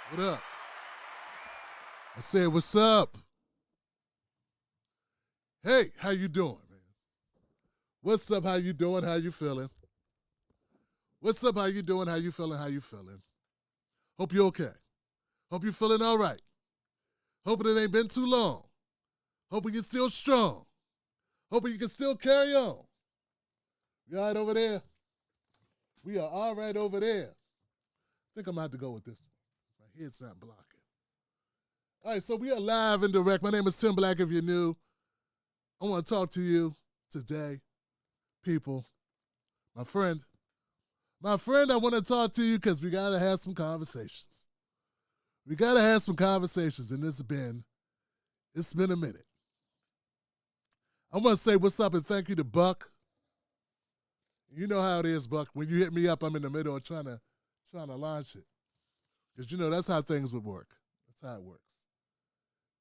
What up? I said, what's up? Hey, how you doing, man? What's up? How you doing? How you feeling? What's up? How you doing? How you feeling? How you feeling? Hope you're okay. Hope you're feeling all right. Hoping it ain't been too long. Hoping you're still strong. Hoping you can still carry on. You all right over there? We are all right over there. I think I'm going to have to go with this one. My head's not blocking. All right, so we are live and direct. My name is Tim Black if you're new. I want to talk to you today, people. My friend, I want to talk to you because we got to have some conversations. We got to have some conversations, and it's been a minute. I want to say what's up and thank you to Buck. You know how it is, Buck. When you hit me up, I'm in the middle of trying to launch it. Because, you know, that's how things would work. That's how it works.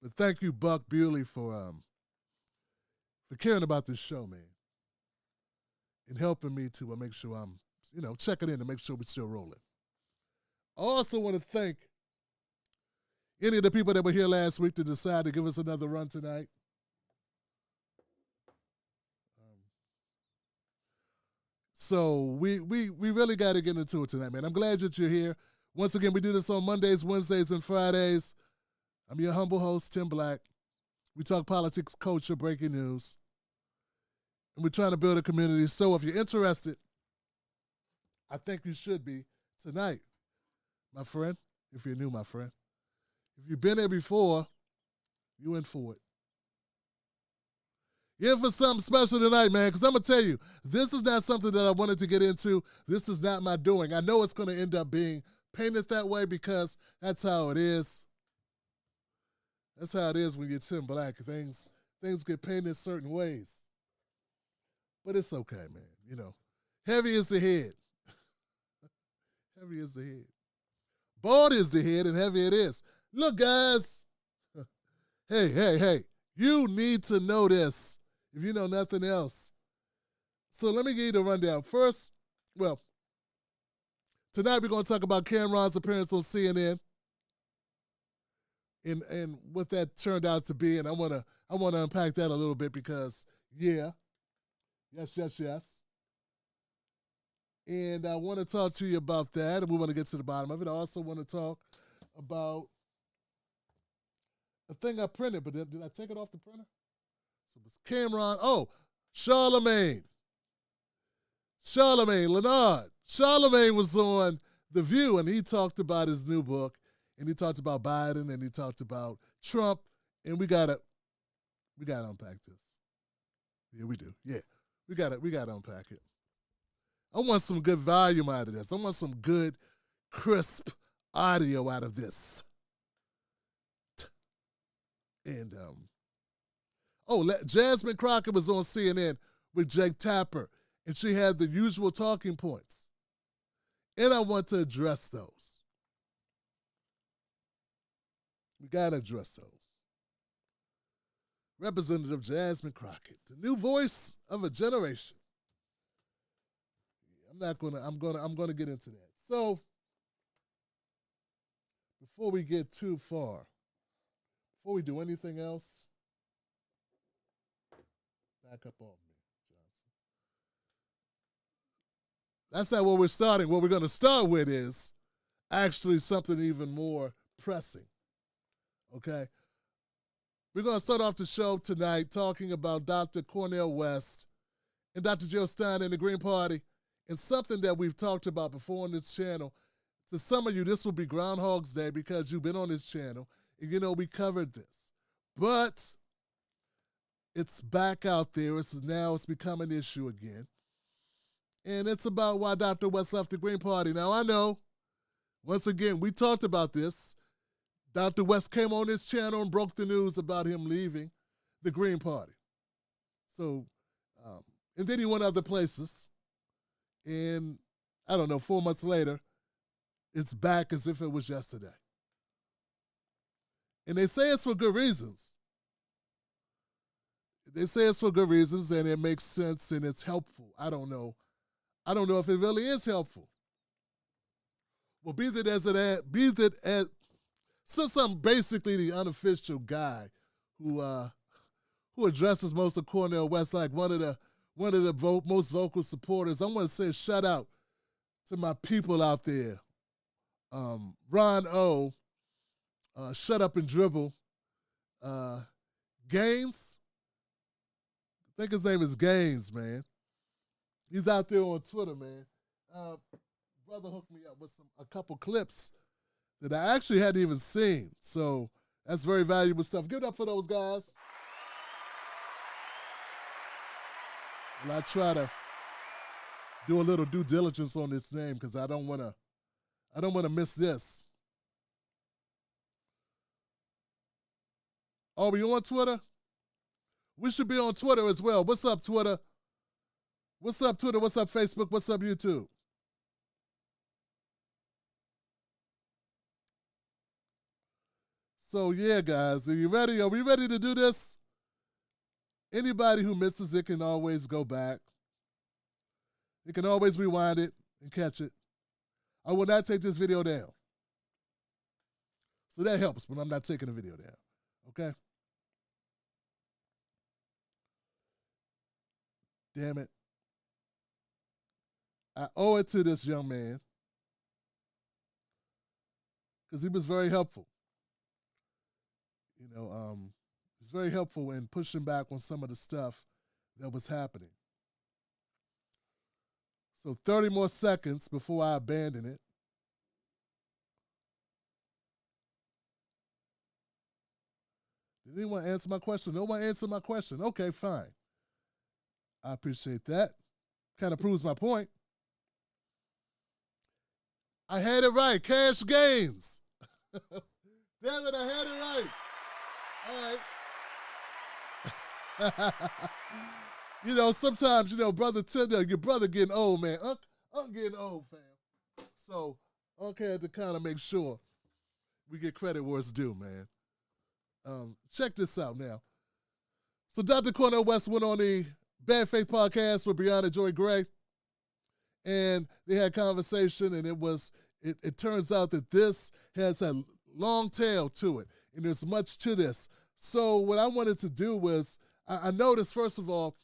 But thank you, Buck Bewley, for caring about this show, man. And helping me to make sure I'm, checking in to make sure we're still rolling. I also want to thank any of the people that were here last week to decide to give us another run tonight. So we really got to get into it tonight, man. I'm glad that you're here. Once again, we do this on Mondays, Wednesdays, and Fridays. I'm your humble host, Tim Black. We talk politics, culture, breaking news. And we're trying to build a community. So if you're interested, I think you should be tonight, my friend, if you're new, my friend. If you've been there before, you in for it. You're in for something special tonight, man, because I'm going to tell you, this is not something that I wanted to get into. This is not my doing. I know it's going to end up being painted that way because that's how it is. That's how it is when you're Tim Black. Things get painted certain ways. But it's okay, man. Heavy is the head. Heavy is the head. Bald is the head, and heavy it is. Look, guys. Hey. You need to know this if you know nothing else. So let me give you the rundown. First, tonight we're going to talk about Camron's appearance on CNN and what that turned out to be. And I want to unpack that a little bit because, yes. And I want to talk to you about that, and we want to get to the bottom of it. I also want to talk about a thing I printed, but did I take it off the printer? So it was Camron. Oh, Charlamagne, Leonard. Charlamagne was on The View, and he talked about his new book, and he talked about Biden, and he talked about Trump, and we gotta unpack this. Yeah, we do. Yeah, we gotta unpack it. I want some good volume out of this. I want some good, crisp audio out of this. And, Jasmine Crockett was on CNN with Jake Tapper, and she had the usual talking points. And I want to address those. We got to address those. Representative Jasmine Crockett, the new voice of a generation. I'm gonna get into that. So, before we get too far, before we do anything else, back up on me, Johnson. That's not where we're starting. What we're going to start with is actually something even more pressing, okay? We're going to start off the show tonight talking about Dr. Cornel West and Dr. Joe Stein and the Green Party, and something that we've talked about before on this channel. To some of you, this will be Groundhog's Day because you've been on this channel, and we covered this. But it's back out there. It's become an issue again. And it's about why Dr. West left the Green Party. Now, I know, once again, we talked about this. Dr. West came on this channel and broke the news about him leaving the Green Party. So, and then he went other places. And, 4 months later, it's back as if it was yesterday. And they say it's for good reasons. They say it's for good reasons, and it makes sense, and it's helpful. I don't know if it really is helpful. Well, be that as since I'm basically the unofficial guy who addresses most of Cornell West, like one of the most vocal supporters, I want to say shout out to my people out there. Ron O, Shut Up and Dribble, Gaines, I think his name is Gaines, man. He's out there on Twitter, man. Brother hooked me up with a couple clips that I actually hadn't even seen. So that's very valuable stuff. Give it up for those guys. And I try to do a little due diligence on this name because I don't want to miss this. Are we on Twitter? We should be on Twitter as well. What's up, Twitter? What's up, Twitter? What's up, Facebook? What's up, YouTube? So, yeah, guys, are you ready? Are we ready to do this? Anybody who misses it can always go back. You can always rewind it and catch it. I will not take this video down. So that helps when I'm not taking the video down. Okay? Damn it. I owe it to this young man because he was very helpful. You know, he's very helpful in pushing back on some of the stuff that was happening. So 30 more seconds before I abandon it. Did anyone answer my question? No one answered my question. Okay, fine. I appreciate that. Kind of proves my point. I had it right. Cash Gains. Damn it, I had it right. All right. You know, sometimes, you know, brother Tinder, your brother getting old, man. I'm getting old, fam. So, okay, had to kind of make sure we get credit where it's due, man. Check this out now. So Dr. Cornell West went on the Bad Faith podcast with Brianna Joy Gray, and they had conversation, and it turns out that this has a long tail to it, and there's much to this. So what I wanted to do was, I noticed, first of all,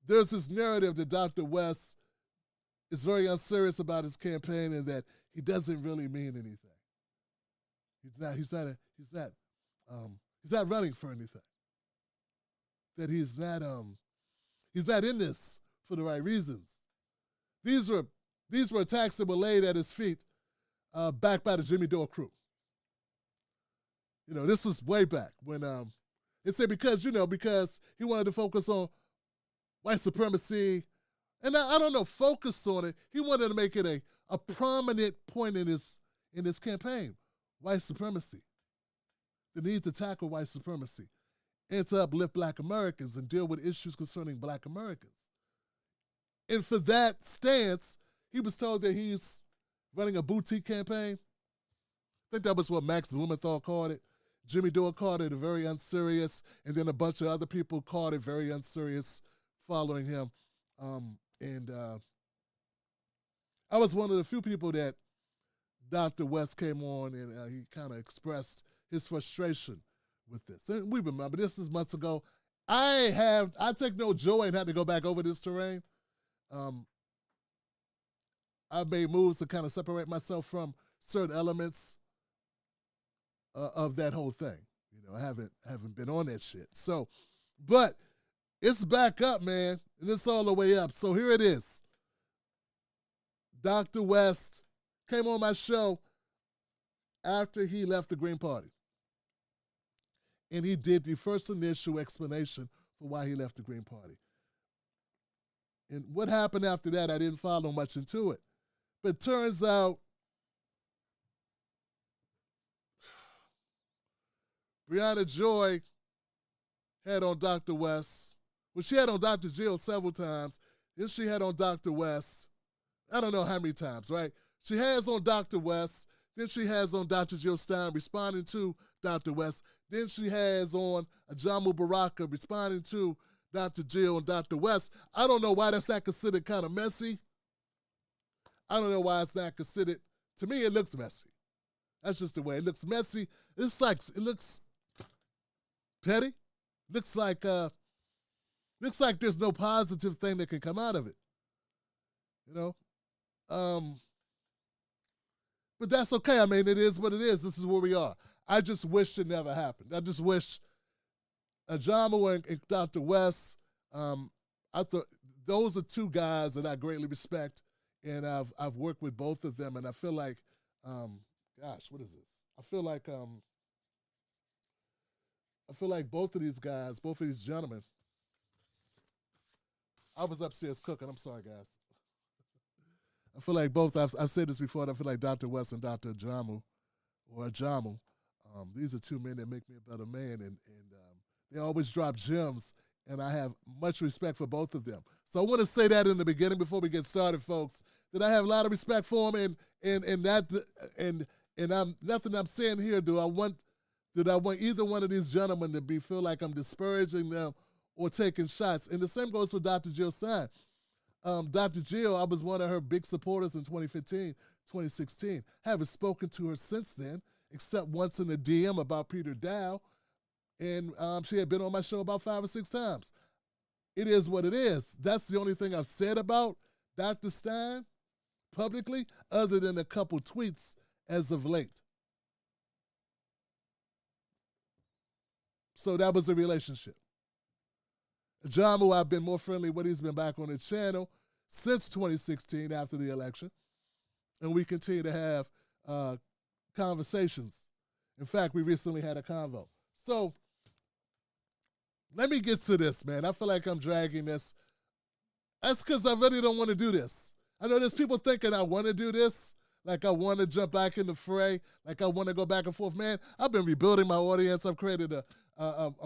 there's this narrative that Dr. West is very unserious about his campaign and that he doesn't really mean anything. He's not running for anything. That he's not in this for the right reasons. These were attacks that were laid at his feet back by the Jimmy Dore crew. You know, this was way back when they said because he wanted to focus on white supremacy, and I don't know, focus on it. He wanted to make it a prominent point in his campaign, white supremacy. The need to tackle white supremacy and to uplift black Americans and deal with issues concerning black Americans. And for that stance, he was told that he's running a boutique campaign. I think that was what Max Blumenthal called it. Jimmy Dore called it a very unserious, and then a bunch of other people called it very unserious following him. I was one of the few people that Dr. West came on and he kind of expressed his frustration with this. And we remember this is months ago. I take no joy in having to go back over this terrain. I made moves to kind of separate myself from certain elements of that whole thing. You know, I haven't been on that shit. So, but it's back up, man, and it's all the way up. So here it is. Dr. West came on my show after he left the Green Party. And he did the first initial explanation for why he left the Green Party. And what happened after that, I didn't follow much into it. But it turns out Brianna Joy had on Dr. West. Well, she had on Dr. Jill several times. Then she had on Dr. West. I don't know how many times, right? She has on Dr. West. Then she has on Dr. Jill Stein responding to Dr. West. Then she has on Ajamu Baraka responding to Dr. Jill and Dr. West. I don't know why that's not considered kind of messy. I don't know why it's not considered. To me, it looks messy. That's just the way it looks. Messy. It looks petty. Looks like there's no positive thing that can come out of it. You know? But that's okay. I mean, it is what it is. This is where we are. I just wish it never happened. I just wish Ajamu and Dr. West, I thought those are two guys that I greatly respect, and I've worked with both of them, and I feel like, gosh, what is this? I feel like both of these guys, both of these gentlemen. I was upstairs cooking. I'm sorry, guys. I feel like both. I've said this before. And I feel like Dr. West and Dr. Ajamu, these are two men that make me a better man, and they always drop gems, and I have much respect for both of them. So I want to say that in the beginning before we get started, folks, that I have a lot of respect for them, and I'm nothing I'm saying here. Did I want either one of these gentlemen to feel like I'm disparaging them or taking shots? And the same goes for Dr. Jill Stein. Dr. Jill, I was one of her big supporters in 2015, 2016. Haven't spoken to her since then, except once in a DM about Peter Dow. And she had been on my show about 5 or 6 times. It is what it is. That's the only thing I've said about Dr. Stein publicly, other than a couple tweets as of late. So that was a relationship. Jamu, I've been more friendly with. He's been back on the channel since 2016 after the election. And we continue to have conversations. In fact, we recently had a convo. So let me get to this, man. I feel like I'm dragging this. That's because I really don't want to do this. I know there's people thinking I want to do this, like I want to jump back in the fray, like I want to go back and forth. Man, I've been rebuilding my audience. I've created a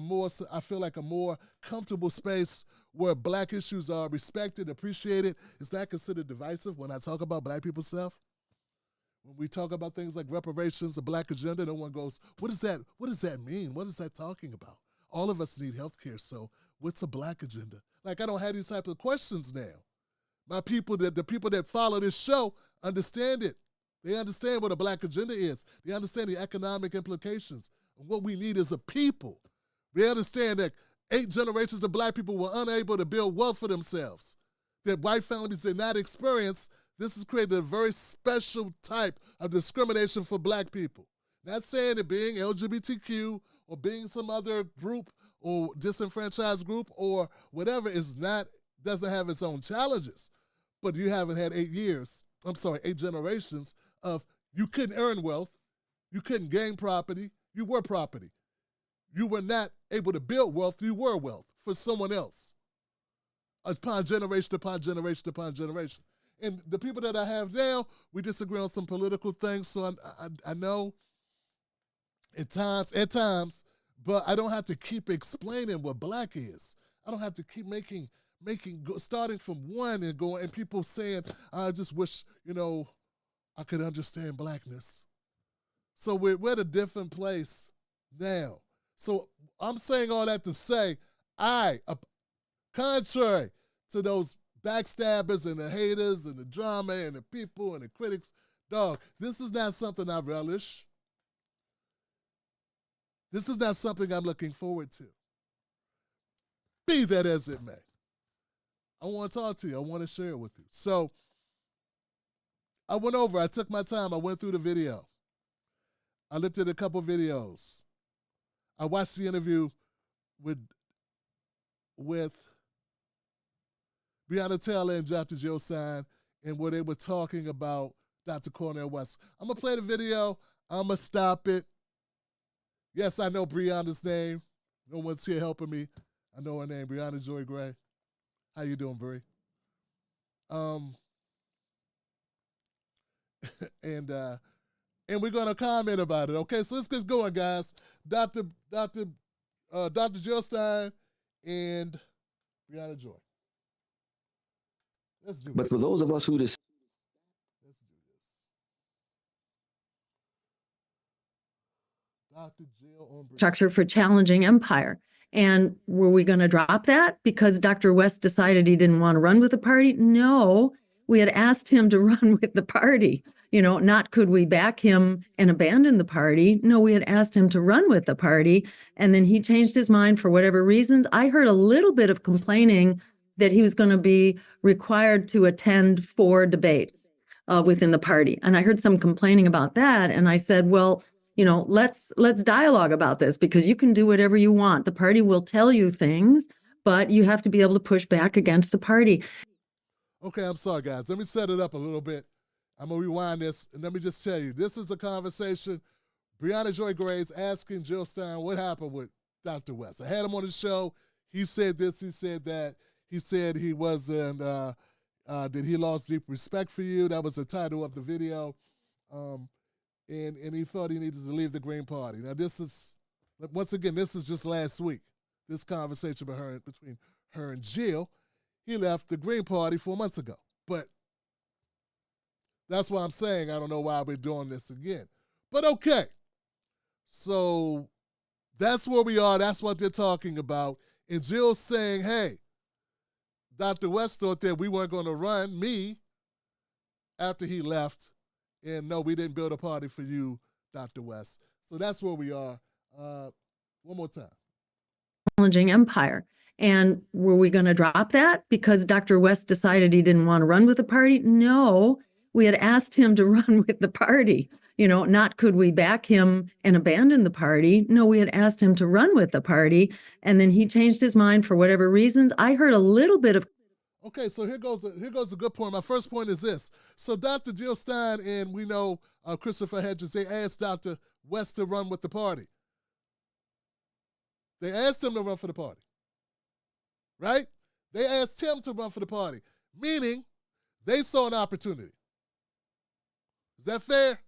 more comfortable space where black issues are respected, appreciated. It's not considered divisive when I talk about black people's stuff. When we talk about things like reparations, the black agenda, no one goes, what does that mean? What is that talking about? All of us need health care, so what's a black agenda? Like, I don't have these type of questions now. The people that follow this show understand it. They understand what a black agenda is. They understand the economic implications of what we need as a people. They understand that 8 generations of black people were unable to build wealth for themselves, that white families did not experience. This has created a very special type of discrimination for black people. Not saying that being LGBTQ or being some other group or disenfranchised group or whatever doesn't have its own challenges. But you haven't had 8 generations of you couldn't earn wealth, you couldn't gain property, you were property. You were not able to build wealth, you were wealth for someone else. Upon generation upon generation upon generation. And the people that I have now, we disagree on some political things, so I know at times, but I don't have to keep explaining what black is. I don't have to keep starting from one and going, and people saying, I just wish, I could understand blackness. So we're at a different place now. So I'm saying all that to say, contrary to those backstabbers and the haters and the drama and the people and the critics, dog, this is not something I relish. This is not something I'm looking forward to. Be that as it may. I want to talk to you. I want to share it with you. So I took my time. I went through the video. I looked at a couple videos. I watched the interview with Breonna Taylor and Dr. Jill Stein and where they were talking about Dr. Cornel West. I'm going to play the video. I'm going to stop it. Yes, I know Breonna's name. No one's here helping me. I know her name, Breonna Joy Gray. How you doing, Bree? And we're going to comment about it. Okay, so let's get going, guys. Dr. Jill Stein and Breonna Joy. Let's do it. But for those of us who Let's do this. Dr. Jill on Breonna. Structure for challenging empire. And were we going to drop that because Dr. West decided he didn't want to run with the party? No, we had asked him to run with the party. Not could we back him and abandon the party. No, we had asked him to run with the party, and then he changed his mind for whatever reasons. I heard a little bit of complaining that he was going to be required to attend 4 debates within the party. And I heard some complaining about that. And I said, well, let's dialogue about this, because you can do whatever you want. The party will tell you things, but you have to be able to push back against the party. Okay, I'm sorry, guys. Let me set it up a little bit. I'm going to rewind this, and let me just tell you, this is a conversation. Brianna Joy Graves asking Jill Stein what happened with Dr. West. I had him on the show. He said this, he said that. He said he wasn't, that he lost deep respect for you. That was the title of the video. And he felt he needed to leave the Green Party. Now, this is, once again, this is just last week, this conversation between her and Jill. He left the Green Party 4 months ago. But that's why I'm saying I don't know why we're doing this again. But okay. So that's where we are. That's what they're talking about. And Jill's saying, hey, Dr. West thought that we weren't going to run me after he left. And no, we didn't build a party for you, Dr. West. So that's where we are. One more time. Challenging empire. And were we going to drop that because Dr. West decided he didn't want to run with the party? No, we had asked him to run with the party. Not could we back him and abandon the party. No, we had asked him to run with the party, and then he changed his mind for whatever reasons. I heard a little bit of. Okay, so here goes a good point. My first point is this. So Dr. Jill Stein and we know Christopher Hedges, they asked Dr. West to run with the party. They asked him to run for the party, right? They asked him to run for the party, meaning they saw an opportunity. Is that fair?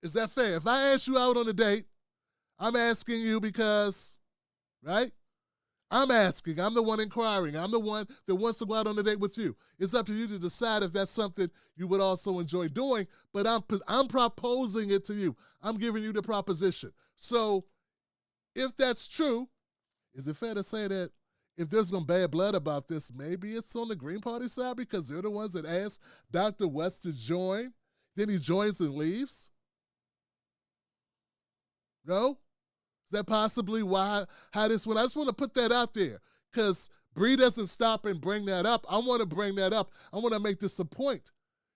Is that fair? If I ask you out on a date, I'm asking you because, right? I'm asking. I'm the one inquiring. I'm the one that wants to go out on a date with you. It's up to you to decide if that's something you would also enjoy doing, but I'm proposing it to you. I'm giving you the proposition. So if that's true, is it fair to say that if there's some bad blood about this, maybe it's on the Green Party side because they're the ones that asked Dr. West to join, then he joins and leaves? No? Is that possibly how this went? I just want to put that out there because Bree doesn't stop and bring that up. I want to bring that up. I want to make this a point.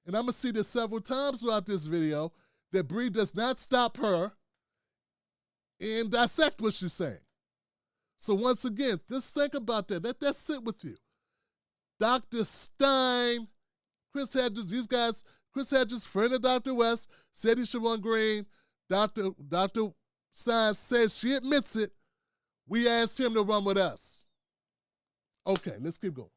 And I'm going to see this several times throughout this video that Bree does not stop her and dissect what she's saying. So once again, just think about that. Let that sit with you. Dr. Stein, Chris Hedges, these guys, Chris Hedges, friend of Dr. West, said he should run green. Dr. Stein says she admits it. We asked him to run with us. Okay, let's keep going.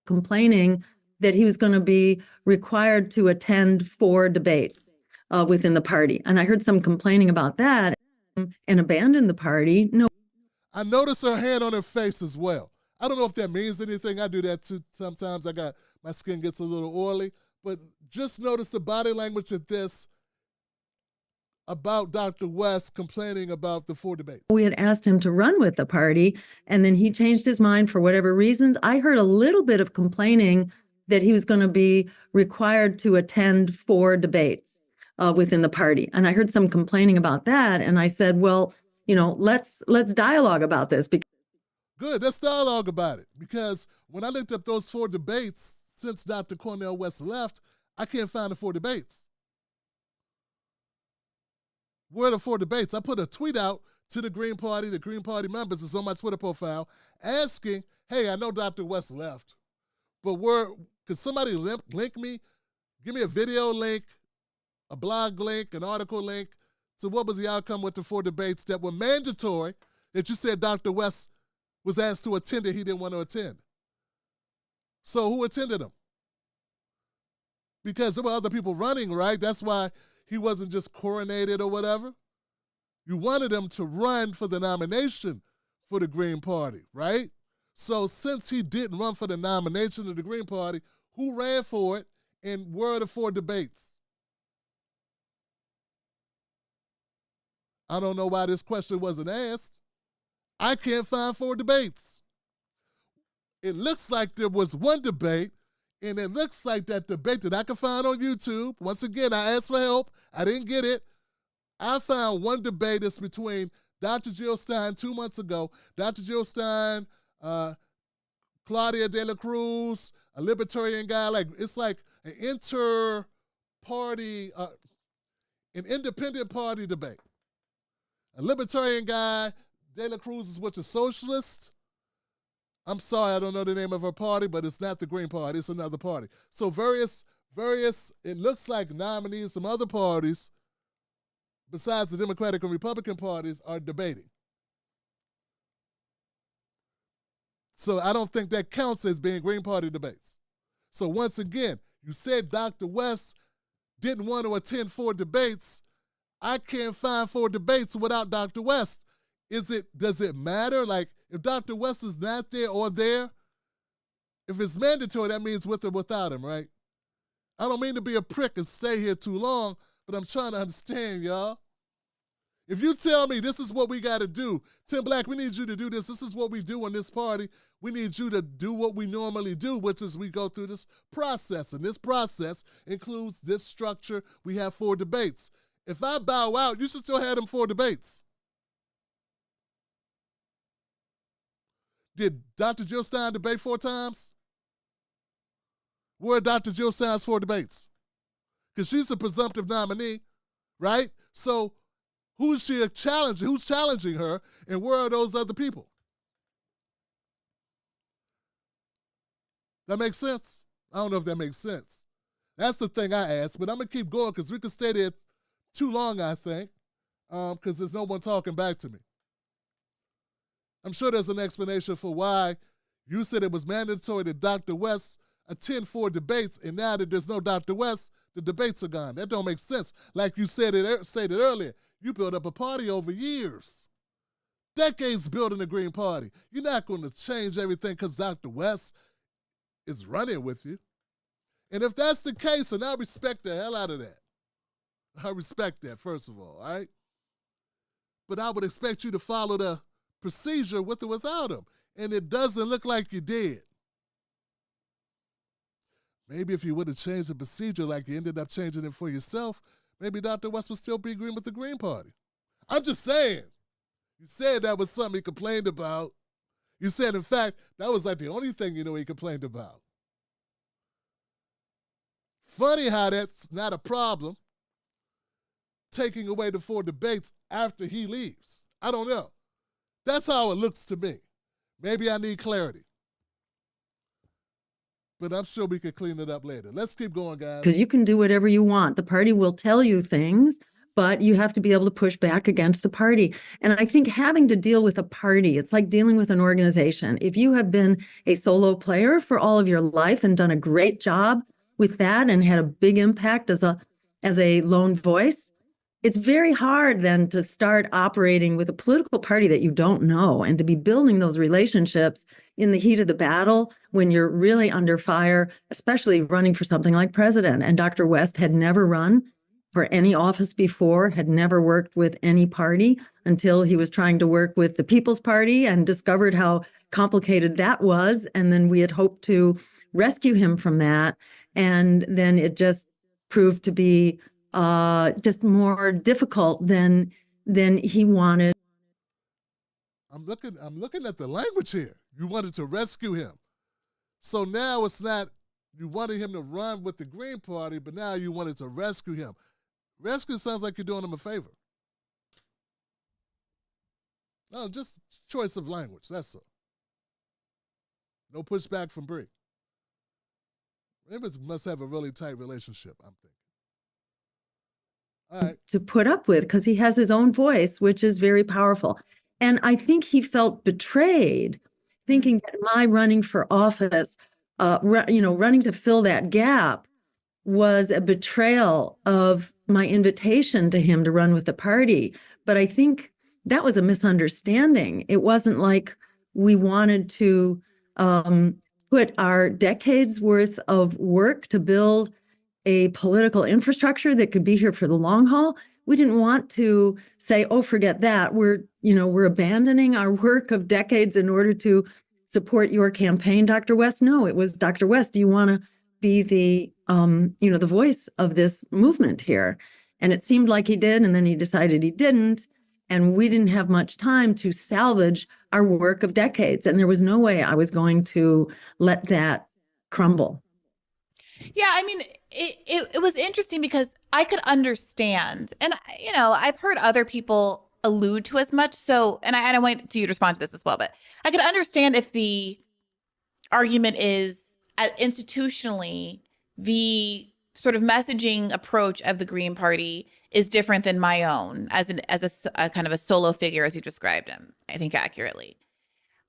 Complaining that he was going to be required to attend 4 debates within the party. And I heard some complaining about that and abandon the party. No. I noticed her hand on her face as well. I don't know if that means anything. I do that too. Sometimes my skin gets a little oily, but just notice the body language of this about Dr. West complaining about the 4 debates. We had asked him to run with the party, and then he changed his mind for whatever reasons. I heard a little bit of complaining that he was going to be required to attend 4 debates within the party. And I heard some complaining about that. And I said, well, let's dialogue about this. Good, let's dialogue about it. Because when I looked up those 4 debates since Dr. Cornel West left, I can't find the 4 debates. Where are the 4 debates? I put a tweet out to the Green Party members, it's on my Twitter profile, asking, hey, I know Dr. West left, but could somebody link me, give me a video link, a blog link, an article link to what was the outcome with the 4 debates that were mandatory that you said Dr. West was asked to attend that he didn't want to attend. So who attended them? Because there were other people running, right? That's why he wasn't just coronated or whatever. You wanted him to run for the nomination for the Green Party, right? So since he didn't run for the nomination of the Green Party, who ran for it and where are the 4 debates? I don't know why this question wasn't asked. I can't find 4 debates. It looks like there was 1 debate And it looks like that debate that I could find on YouTube. Once again, I asked for help. I didn't get it. I found one debate that's between Dr. Jill Stein 2 months ago. Dr. Jill Stein, Claudia de la Cruz, a libertarian guy. It's like an inter-party, an independent party debate. A libertarian guy, de la Cruz is which is socialist. I'm sorry, I don't know the name of her party, but it's not the Green Party, it's another party. So various, it looks like nominees from other parties, besides the Democratic and Republican parties, are debating. So I don't think that counts as being Green Party debates. So once again, you said Dr. West didn't want to attend 4 debates. I can't find 4 debates without Dr. West. Does it matter? Like, if Dr. West is not there or there, if it's mandatory, that means with or without him, right? I don't mean to be a prick and stay here too long, but I'm trying to understand, y'all. If you tell me this is what we got to do, Tim Black, we need you to do this. This is what we do in this party. We need you to do what we normally do, which is we go through this process. And this process includes this structure. We have 4 debates. If I bow out, you should still have them 4 debates. Did Dr. Jill Stein debate 4 times? Where are Dr. Jill Stein's 4 debates? Because she's a presumptive nominee, right? So who's she challenging? Who's challenging her? And where are those other people? That makes sense? I don't know if that makes sense. That's the thing I asked, but I'm going to keep going because we could stay there too long, I think, because there's no one talking back to me. I'm sure there's an explanation for why you said it was mandatory that Dr. West attend 4 debates, and now that there's no Dr. West, the debates are gone. That don't make sense. Like you said it earlier, you built up a party over years. Decades building the Green Party. You're not going to change everything because Dr. West is running with you. And if that's the case, and I respect the hell out of that. I respect that, first of all right? But I would expect you to follow the procedure with or without him. And it doesn't look like you did. Maybe if you would have changed the procedure like you ended up changing it for yourself, maybe Dr. West would still be agreeing with the Green Party. I'm just saying. You said that was something he complained about. You said, in fact, that was like the only thing you know he complained about. Funny how that's not a problem, taking away the 4 debates after he leaves. I don't know. That's how it looks to me. Maybe I need clarity. But I'm sure we could clean it up later. Let's keep going, guys. Because you can do whatever you want. The party will tell you things, but you have to be able to push back against the party. And I think having to deal with a party, it's like dealing with an organization. If you have been a solo player for all of your life and done a great job with that and had a big impact as a lone voice, it's very hard then to start operating with a political party that you don't know and to be building those relationships in the heat of the battle when you're really under fire, especially running for something like president. And Dr. West had never run for any office before, had never worked with any party until he was trying to work with the People's Party and discovered how complicated that was. And then we had hoped to rescue him from that. And then it just proved to be just more difficult than he wanted. I'm looking at the language here. You wanted to rescue him. So now it's not you wanted him to run with the Green Party, but now you wanted to rescue him. Rescue sounds like you're doing him a favor. No, just choice of language, that's all. No pushback from Bree. They must have a really tight relationship, I'm thinking. All right. To put up with, because he has his own voice, which is very powerful. And I think he felt betrayed, thinking that my running for office, running to fill that gap was a betrayal of my invitation to him to run with the party. But I think that was a misunderstanding. It wasn't like we wanted to put our decades worth of work to build a political infrastructure that could be here for the long haul. We didn't want to say, oh, forget that. We're abandoning our work of decades in order to support your campaign, Dr. West. No, it was, Dr. West, do you want to be the, the voice of this movement here. And it seemed like he did, and then he decided he didn't. And we didn't have much time to salvage our work of decades. And there was no way I was going to let that crumble. Yeah, I mean, it was interesting because I could understand, and I've heard other people allude to as much. So, and I want you to respond to this as well, but I could understand if the argument is institutionally the sort of messaging approach of the Green Party is different than my own as a kind of a solo figure, as you described him, I think accurately,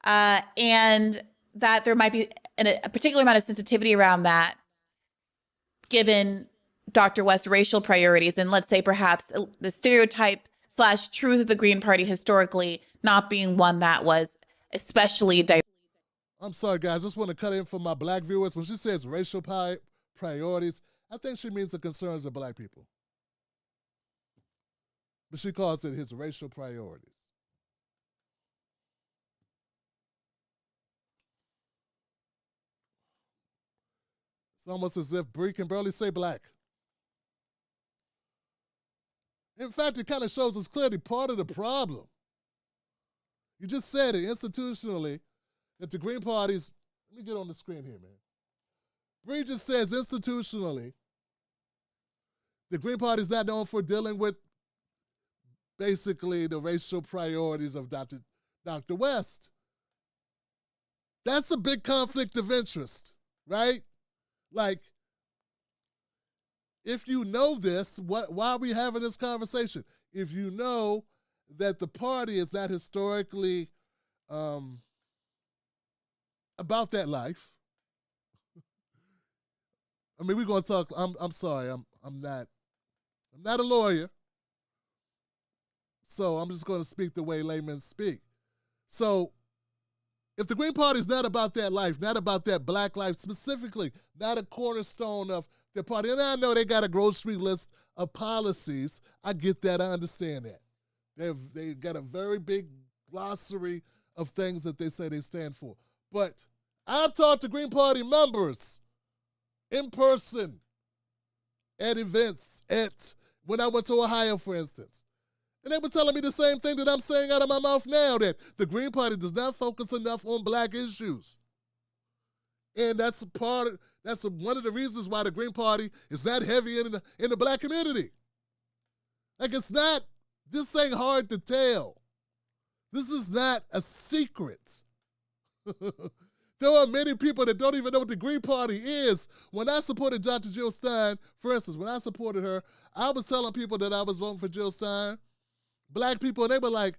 and that there might be a particular amount of sensitivity around that, given Dr. West's racial priorities, and let's say perhaps the stereotype / truth of the Green Party historically not being one that was especially diverse. I'm sorry, guys. I just want to cut in for my black viewers. When she says racial priorities, I think she means the concerns of black people. But she calls it his racial priorities. It's almost as if Bree can barely say black. In fact, it kind of shows us clearly part of the problem. You just said it institutionally that the Green Party's, let me get on the screen here, man. Bree just says institutionally, the Green Party's not known for dealing with basically the racial priorities of Dr. West. That's a big conflict of interest, right? Like, if you know this, why are we having this conversation? If you know that the party is not historically about that life, I mean, we're gonna talk. I'm sorry, I'm not a lawyer, so I'm just gonna speak the way laymen speak. So, if the Green Party is not about that life, not about that black life specifically, not a cornerstone of the party, and I know they got a grocery list of policies. I get that. I understand that. They got a very big glossary of things that they say they stand for. But I've talked to Green Party members in person at events, when I went to Ohio, for instance. And they were telling me the same thing that I'm saying out of my mouth now, that the Green Party does not focus enough on black issues. And that's one of the reasons why the Green Party is not heavy in the black community. Like, it's not, this ain't hard to tell. This is not a secret. There are many people that don't even know what the Green Party is. When I supported Dr. Jill Stein, for instance, when I supported her, I was telling people that I was voting for Jill Stein, black people, and they were like,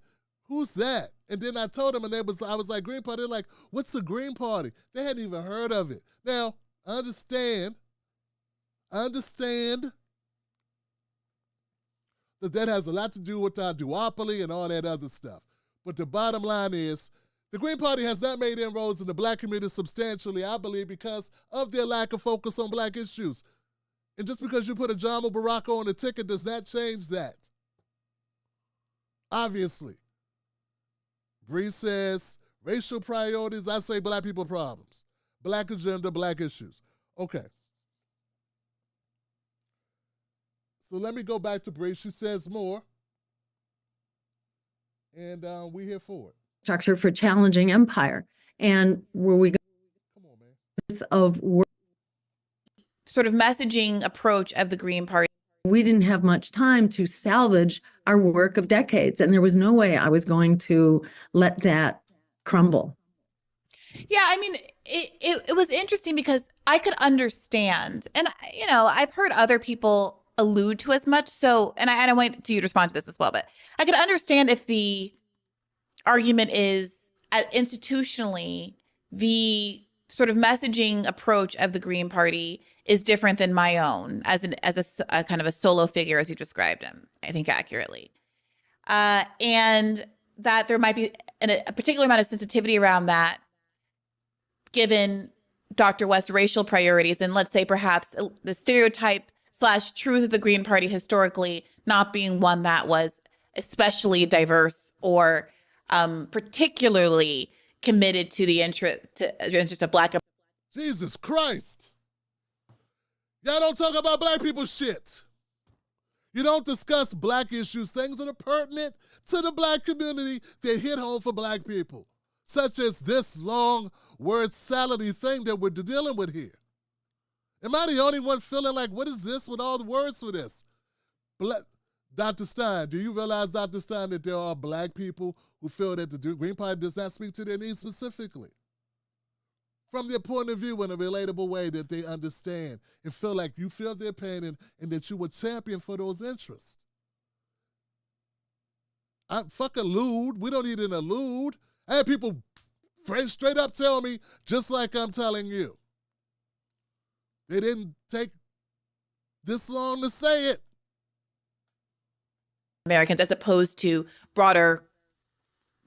who's that? And then I told them, and I was like, Green Party. They're like, what's the Green Party? They hadn't even heard of it. Now, I understand that has a lot to do with our duopoly and all that other stuff. But the bottom line is, the Green Party has not made inroads in the black community substantially, I believe, because of their lack of focus on black issues. And just because you put a John Baraka on the ticket does not change that. Obviously. Bree says, racial priorities, I say black people problems. Black agenda, black issues. Okay. So let me go back to Bree. She says more. And we're here for it. Structure for challenging empire. And where we go Come on, man. Of Sort of messaging approach of the Green Party. We didn't have much time to salvage our work of decades. And there was no way I was going to let that crumble. Yeah, I mean, it was interesting because I could understand, and I've heard other people allude to as much. So, and I want you to respond to this as well, but I could understand if the argument is institutionally the sort of messaging approach of the Green Party is different than my own as a kind of a solo figure, as you described him, I think accurately, and that there might be a particular amount of sensitivity around that, given Dr. West's racial priorities, and let's say perhaps the stereotype / truth of the Green Party historically not being one that was especially diverse or particularly committed to the interest of black. Jesus Christ. Y'all don't talk about black people shit. You don't discuss black issues, things that are pertinent to the black community that hit home for black people, such as this long word salady thing that we're dealing with here. Am I the only one feeling like, what is this with all the words for this? Dr. Stein, do you realize, Dr. Stein, that there are black people who feel that the Green Party does not speak to their needs specifically? From their point of view in a relatable way that they understand and feel like you feel their pain and that you were champion for those interests. Fuck allude. We don't need an allude. I had people straight up tell me, just like I'm telling you. They didn't take this long to say it. Americans, as opposed to broader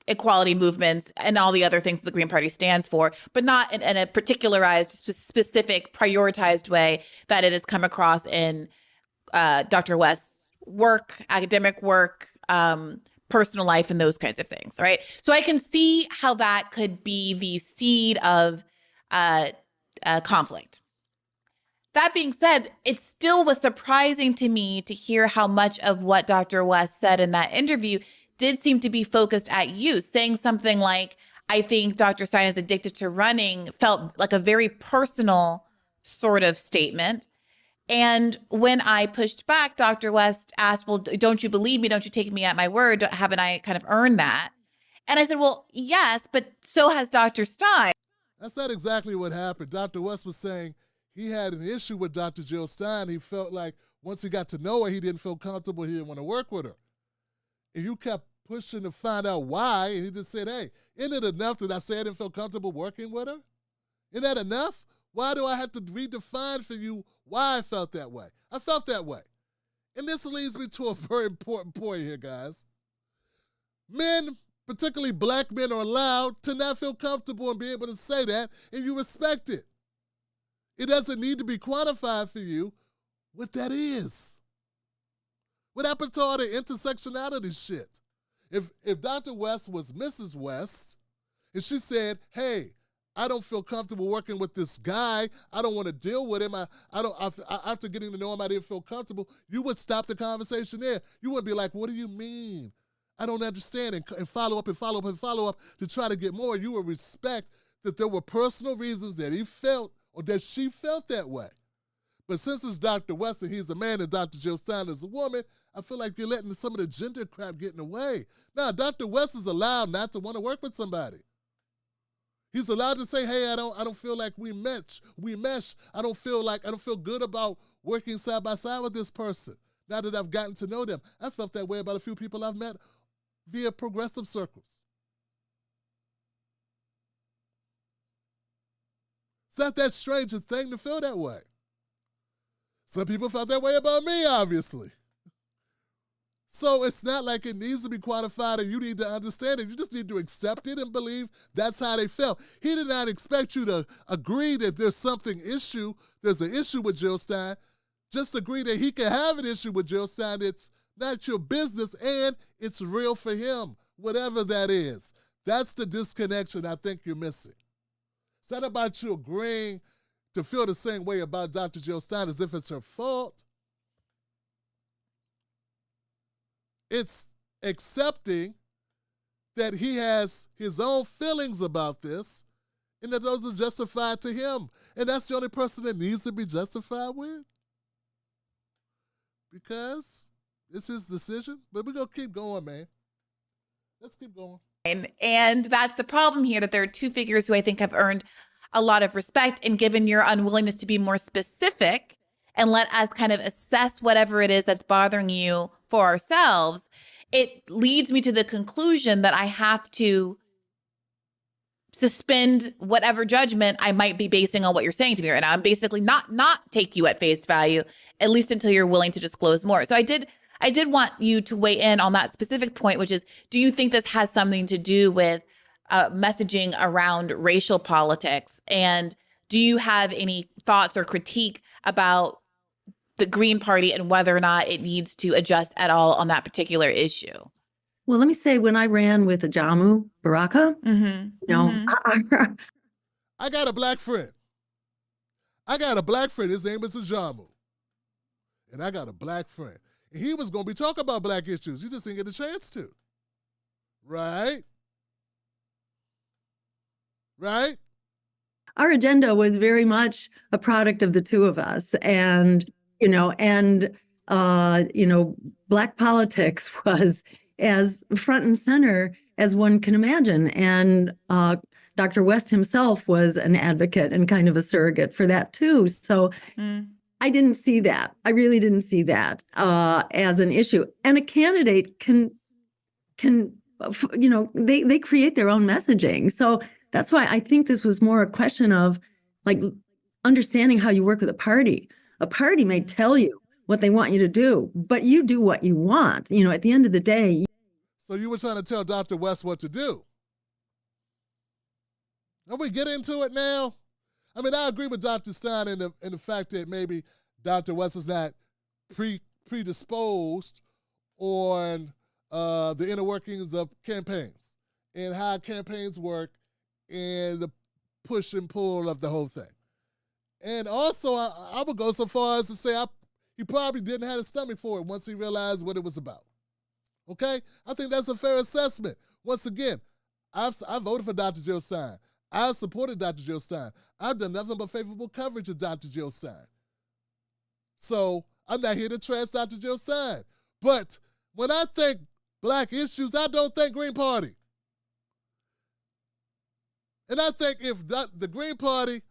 equality movements and all the other things that the Green Party stands for, but not in a particularized, specific, prioritized way that it has come across in Dr. West's work, academic work, personal life, and those kinds of things, right? So I can see how that could be the seed of conflict. That being said, it still was surprising to me to hear how much of what Dr. West said in that interview did seem to be focused at you, saying something like, I think Dr. Stein is addicted to running, felt like a very personal sort of statement. And when I pushed back, Dr. West asked, well, don't you believe me? Don't you take me at my word? Haven't I kind of earned that? And I said, well, yes, but so has Dr. Stein. That's not exactly what happened. Dr. West was saying he had an issue with Dr. Jill Stein. He felt like once he got to know her, he didn't feel comfortable. He didn't want to work with her. And you kept pushing to find out why, and he just said, hey, isn't it enough that I said I didn't feel comfortable working with her? Isn't that enough? Why do I have to redefine for you why I felt that way? I felt that way. And this leads me to a very important point here, guys. Men, particularly black men, are allowed to not feel comfortable and be able to say that, and you respect it. It doesn't need to be quantified for you what that is. What happened to all the intersectionality shit? If Dr. West was Mrs. West, and she said, hey, I don't feel comfortable working with this guy, I don't want to deal with him, after getting to know him, I didn't feel comfortable, you would stop the conversation there. You wouldn't be like, what do you mean? I don't understand, and follow up and follow up and follow up to try to get more. You would respect that there were personal reasons that he felt or that she felt that way. But since it's Dr. West and he's a man and Dr. Jill Stein is a woman, I feel like you're letting some of the gender crap get in the way. Now, Dr. West is allowed not to want to work with somebody. He's allowed to say, hey, I don't feel like we mesh. I don't feel good about working side by side with this person. Now that I've gotten to know them. I felt that way about a few people I've met via progressive circles. It's not that strange a thing to feel that way. Some people felt that way about me, obviously. So it's not like it needs to be quantified and you need to understand it. You just need to accept it and believe that's how they felt. He did not expect you to agree that there's an issue with Jill Stein. Just agree that he can have an issue with Jill Stein. It's not your business and it's real for him, whatever that is. That's the disconnection I think you're missing. It's not about you agreeing to feel the same way about Dr. Jill Stein as if it's her fault. It's accepting that he has his own feelings about this and that those are justified to him. And that's the only person that needs to be justified with. Because it's his decision. But we're going to keep going, man. Let's keep going. And that's the problem here, that there are two figures who I think have earned a lot of respect. And given your unwillingness to be more specific and let us kind of assess whatever it is that's bothering you for ourselves, it leads me to the conclusion that I have to suspend whatever judgment I might be basing on what you're saying to me right now. I'm basically not take you at face value, at least until you're willing to disclose more. So I did want you to weigh in on that specific point, which is, do you think this has something to do with messaging around racial politics? And do you have any thoughts or critique about the Green Party and whether or not it needs to adjust at all on that particular issue? Well, let me say, when I ran with Ajamu Baraka, I got a black friend. His name is Ajamu. and I got a black friend. And he was going to be talking about black issues. He just didn't get a chance to. Right? Right? Our agenda was very much a product of the two of us. And, Black politics was as front and center as one can imagine. And Dr. West himself was an advocate and kind of a surrogate for that too. So I didn't see that. I really didn't see that as an issue. And a candidate can they create their own messaging. So that's why I think this was more a question of like understanding how you work with a party. A party may tell you what they want you to do, but you do what you want. At the end of the day. So you were trying to tell Dr. West what to do. Can we get into it now? I mean, I agree with Dr. Stein in the fact that maybe Dr. West is not predisposed on the inner workings of campaigns and how campaigns work and the push and pull of the whole thing. And also, I would go so far as to say he probably didn't have a stomach for it once he realized what it was about. Okay? I think that's a fair assessment. Once again, I voted for Dr. Jill Stein. I've supported Dr. Jill Stein. I've done nothing but favorable coverage of Dr. Jill Stein. So I'm not here to trash Dr. Jill Stein. But when I think black issues, I don't think Green Party. And I think if the Green Party,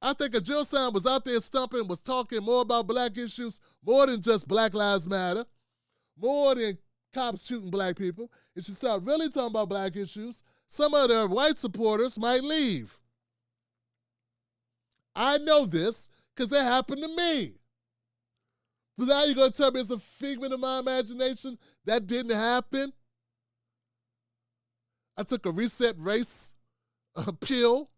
I think if Jill Stein was out there stumping, was talking more about black issues, more than just Black Lives Matter, more than cops shooting black people, if she started really talking about black issues, some of their white supporters might leave. I know this because it happened to me. But now you're going to tell me it's a figment of my imagination? That didn't happen? I took a reset race pill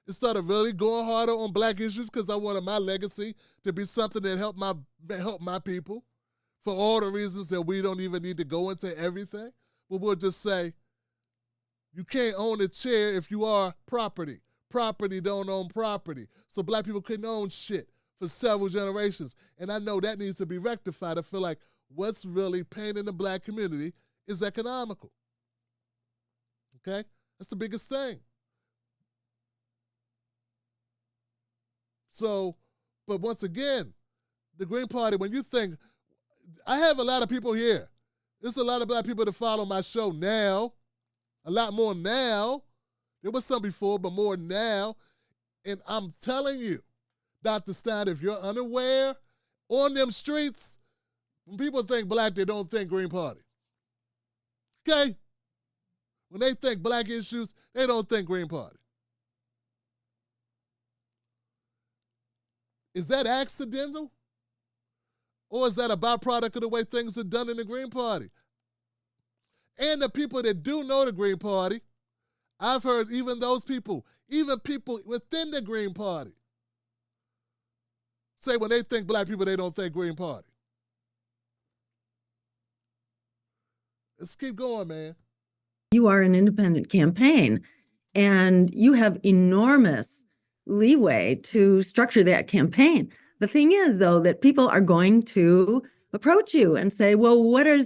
and started really going harder on black issues because I wanted my legacy to be something that helped my people for all the reasons that we don't even need to go into everything. But we'll just say, you can't own a chair if you are property. Property don't own property. So black people couldn't own shit for several generations. And I know that needs to be rectified. I feel like what's really paining the black community is economical. Okay? That's the biggest thing. So, but once again, the Green Party, when you think, I have a lot of people here. There's a lot of black people that follow my show now. A lot more now. There was some before, but more now. And I'm telling you, Dr. Stein, if you're unaware, on them streets, when people think black, they don't think Green Party. Okay? When they think black issues, they don't think Green Party. Is that accidental? Or is that a byproduct of the way things are done in the Green Party? And the people that do know the Green Party, I've heard even those people, even people within the Green Party, say when they think black people, they don't think Green Party. Let's keep going, man. You are an independent campaign, and you have enormous leeway to structure that campaign. The thing is, though, that people are going to approach you and say, well, what are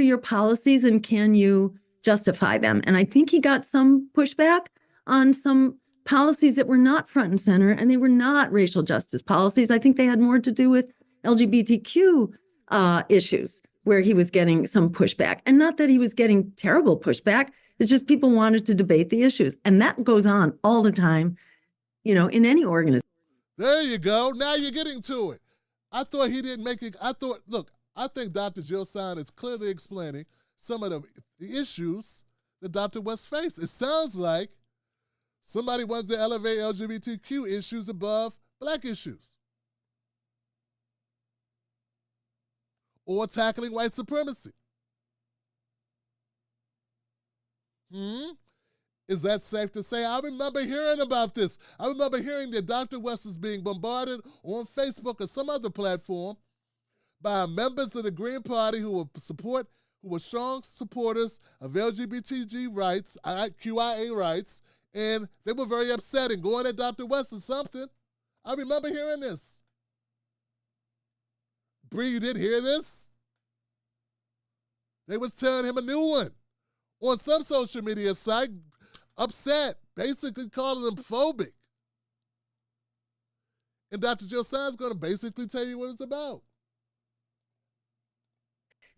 your policies and can you justify them? And I think he got some pushback on some policies that were not front and center, and they were not racial justice policies. I think they had more to do with LGBTQ issues, where he was getting some pushback. And not that he was getting terrible pushback, it's just people wanted to debate the issues. And that goes on all the time, in any organization. There you go. Now you're getting to it. I thought he didn't make it. I think Dr. Jill Stein is clearly explaining some of the issues that Dr. West faced. It sounds like somebody wants to elevate LGBTQ issues above black issues. Or tackling white supremacy. Is that safe to say? I remember hearing about this. I remember hearing that Dr. West is being bombarded on Facebook or some other platform by members of the Green Party who were strong supporters of LGBTQ rights, QIA rights, and they were very upset and going at Dr. West or something. I remember hearing this. Bree, you didn't hear this? They was telling him a new one on some social media site, upset, basically calling him phobic. And Dr. Josiah's going to basically tell you what it's about.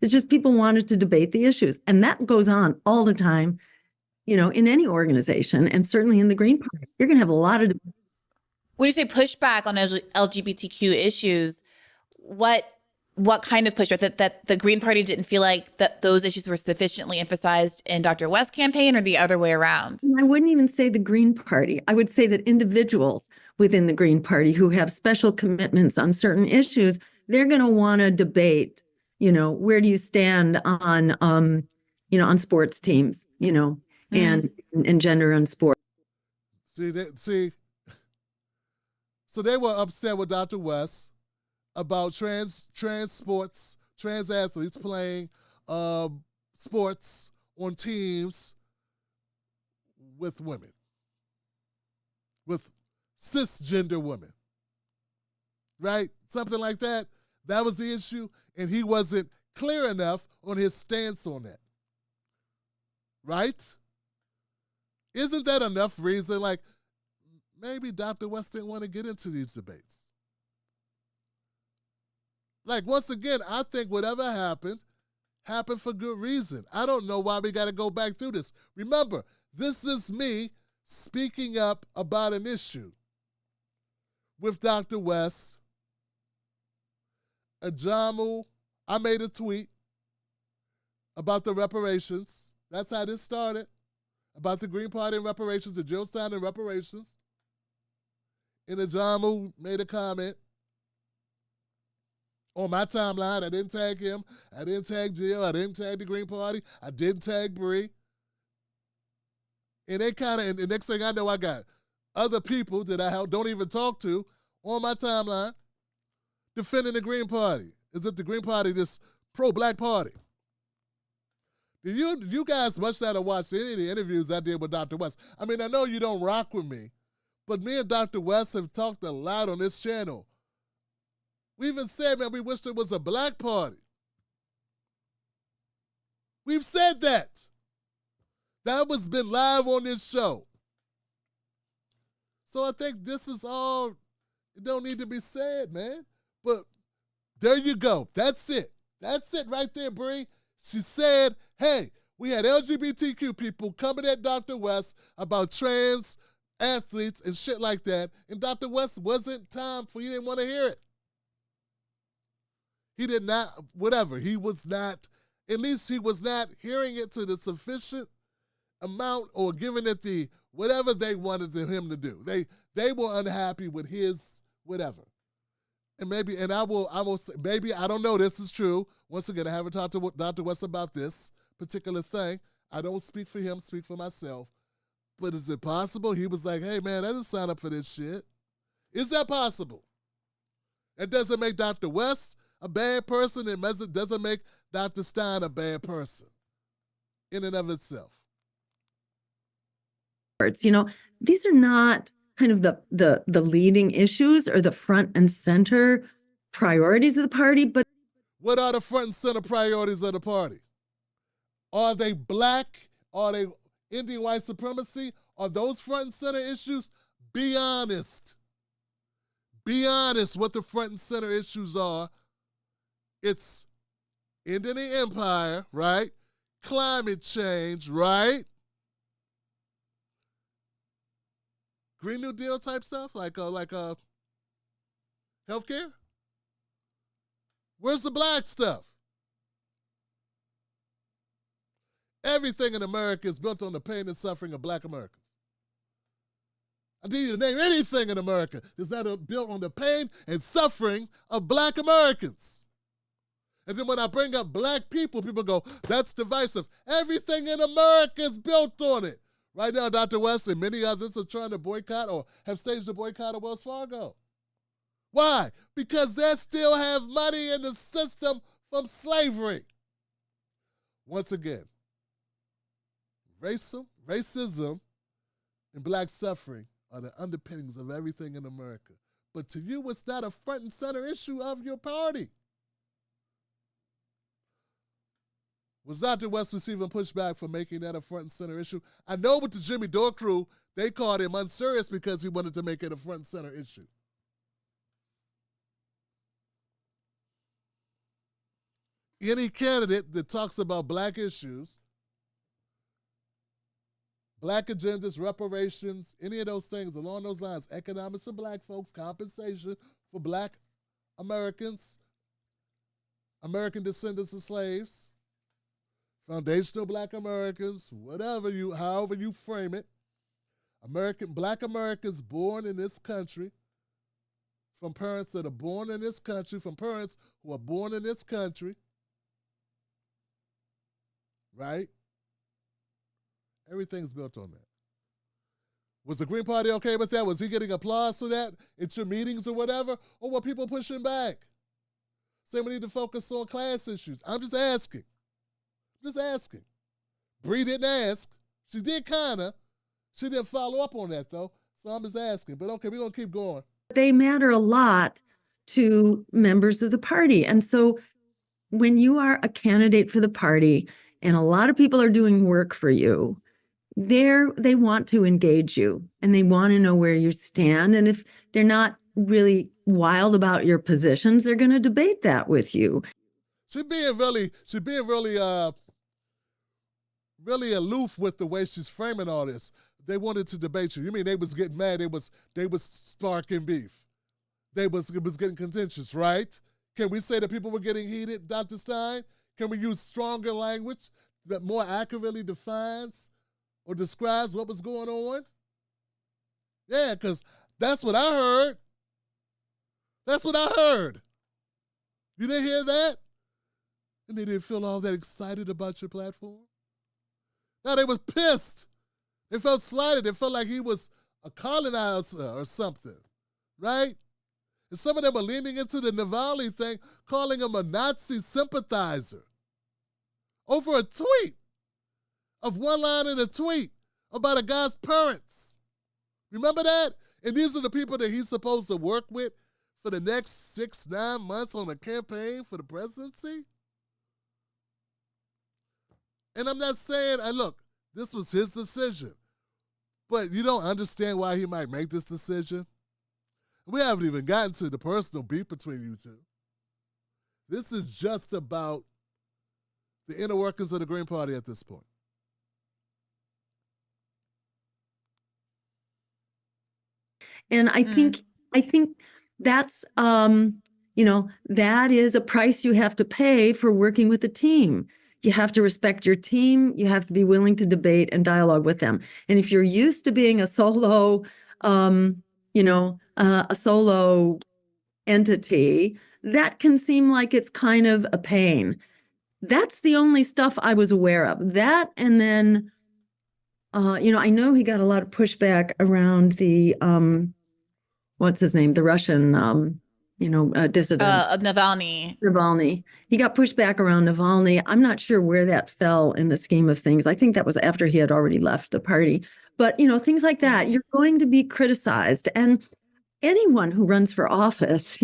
It's just people wanted to debate the issues. And that goes on all the time, you know, in any organization, and certainly in the Green Party. You're going to have a lot of... When you say pushback on LGBTQ issues, what kind of pushback? That the Green Party didn't feel like that those issues were sufficiently emphasized in Dr. West's campaign, or the other way around? I wouldn't even say the Green Party. I would say that individuals within the Green Party who have special commitments on certain issues, they're going to want to debate, you know, where do you stand on, you know, on sports teams, you know, and gender and sport. So they were upset with Dr. West about trans sports, trans athletes playing sports on teams with women, with cisgender women, right? Something like that. That was the issue, and he wasn't clear enough on his stance on that, right? Isn't that enough reason? Like, maybe Dr. West didn't want to get into these debates. Like, once again, I think whatever happened for good reason. I don't know why we got to go back through this. Remember, this is me speaking up about an issue with Dr. West. Ajamu, I made a tweet about the reparations. That's how this started. About the Green Party and reparations, the Jill Stein and reparations. And Ajamu made a comment on my timeline. I didn't tag him. I didn't tag Jill. I didn't tag the Green Party. I didn't tag Bree. And they kind of, and the next thing I know, I got other people that I don't even talk to on my timeline defending the Green Party, as if the Green Party this pro-black party. You guys must not have watched any of the interviews I did with Dr. West. I mean, I know you don't rock with me, but me and Dr. West have talked a lot on this channel. We even said, man, we wish there was a black party. We've said that. That was been live on this show. So I think this is all, it don't need to be said, man. But there you go. That's it. That's it right there, Bree. She said, hey, we had LGBTQ people coming at Dr. West about trans athletes and shit like that, and Dr. West wasn't time for, he didn't want to hear it. He did not, whatever, he was not, at least he was not hearing it to the sufficient amount or giving it the whatever they wanted him to do. They were unhappy with his whatever. And maybe, and I will say, maybe, I don't know, this is true. Once again, I haven't talked to Dr. West about this particular thing. I don't speak for him, speak for myself. But is it possible he was like, hey man, I didn't sign up for this shit? Is that possible? It doesn't make Dr. West a bad person. It doesn't make Dr. Stein a bad person in and of itself. You know, these are not kind of the leading issues or the front and center priorities of the party, but what are the front and center priorities of the party? Are they black? Are they Indian white supremacy? Are those front and center issues? Be honest. Be honest what the front and center issues are. It's ending the empire, right? Climate change, right? Green New Deal type stuff, like healthcare? Where's the black stuff? Everything in America is built on the pain and suffering of black Americans. I need you to name anything in America that's not built on the pain and suffering of black Americans. And then when I bring up black people, people go, that's divisive. Everything in America is built on it. Right now, Dr. West and many others are trying to boycott or have staged a boycott of Wells Fargo. Why? Because they still have money in the system from slavery. Once again, racism and black suffering are the underpinnings of everything in America. But to you, it's not a front and center issue of your party. Was Dr. West receiving pushback for making that a front and center issue? I know with the Jimmy Dore crew, they called him unserious because he wanted to make it a front and center issue. Any candidate that talks about black issues, black agendas, reparations, any of those things along those lines, economics for black folks, compensation for black Americans, American descendants of slaves, foundational black Americans, however you frame it, black Americans born in this country, from parents that are born in this country, from parents who are born in this country, right? Everything's built on that. Was the Green Party okay with that? Was he getting applause for that at your meetings or whatever? Or were people pushing back? Saying we need to focus on class issues. I'm just asking. Bree didn't ask. She did kinda. She didn't follow up on that though. So I'm just asking. But okay, we're gonna keep going. They matter a lot to members of the party. And so when you are a candidate for the party and a lot of people are doing work for you, they want to engage you and they want to know where you stand. And if they're not really wild about your positions, they're going to debate that with you. She's being really aloof with the way she's framing all this. They wanted to debate you. You mean they was getting mad? They was sparking beef. It was getting contentious, right? Can we say that people were getting heated, Dr. Stein? Can we use stronger language that more accurately defines or describes what was going on? Yeah, because that's what I heard. You didn't hear that? And they didn't feel all that excited about your platform? No, they was pissed. They felt slighted. They felt like he was a colonizer or something, right? And some of them are leaning into the Navalny thing, calling him a Nazi sympathizer over a tweet of one line in a tweet about a guy's parents. Remember that? And these are the people that he's supposed to work with for the next 6-9 months on a campaign for the presidency? And I'm not saying, look, this was his decision, but you don't understand why he might make this decision? We haven't even gotten to the personal beef between you two. This is just about the inner workings of the Green Party at this point. And I think that's, that is a price you have to pay for working with a team. You have to respect your team. You have to be willing to debate and dialogue with them. And if you're used to being a solo, a solo entity, that can seem like it's kind of a pain. That's the only stuff I was aware of. That, and then, I know he got a lot of pushback around the, what's his name? The Russian, dissident. Navalny. He got pushed back around Navalny. I'm not sure where that fell in the scheme of things. I think that was after he had already left the party. But, things like that, you're going to be criticized. And anyone who runs for office,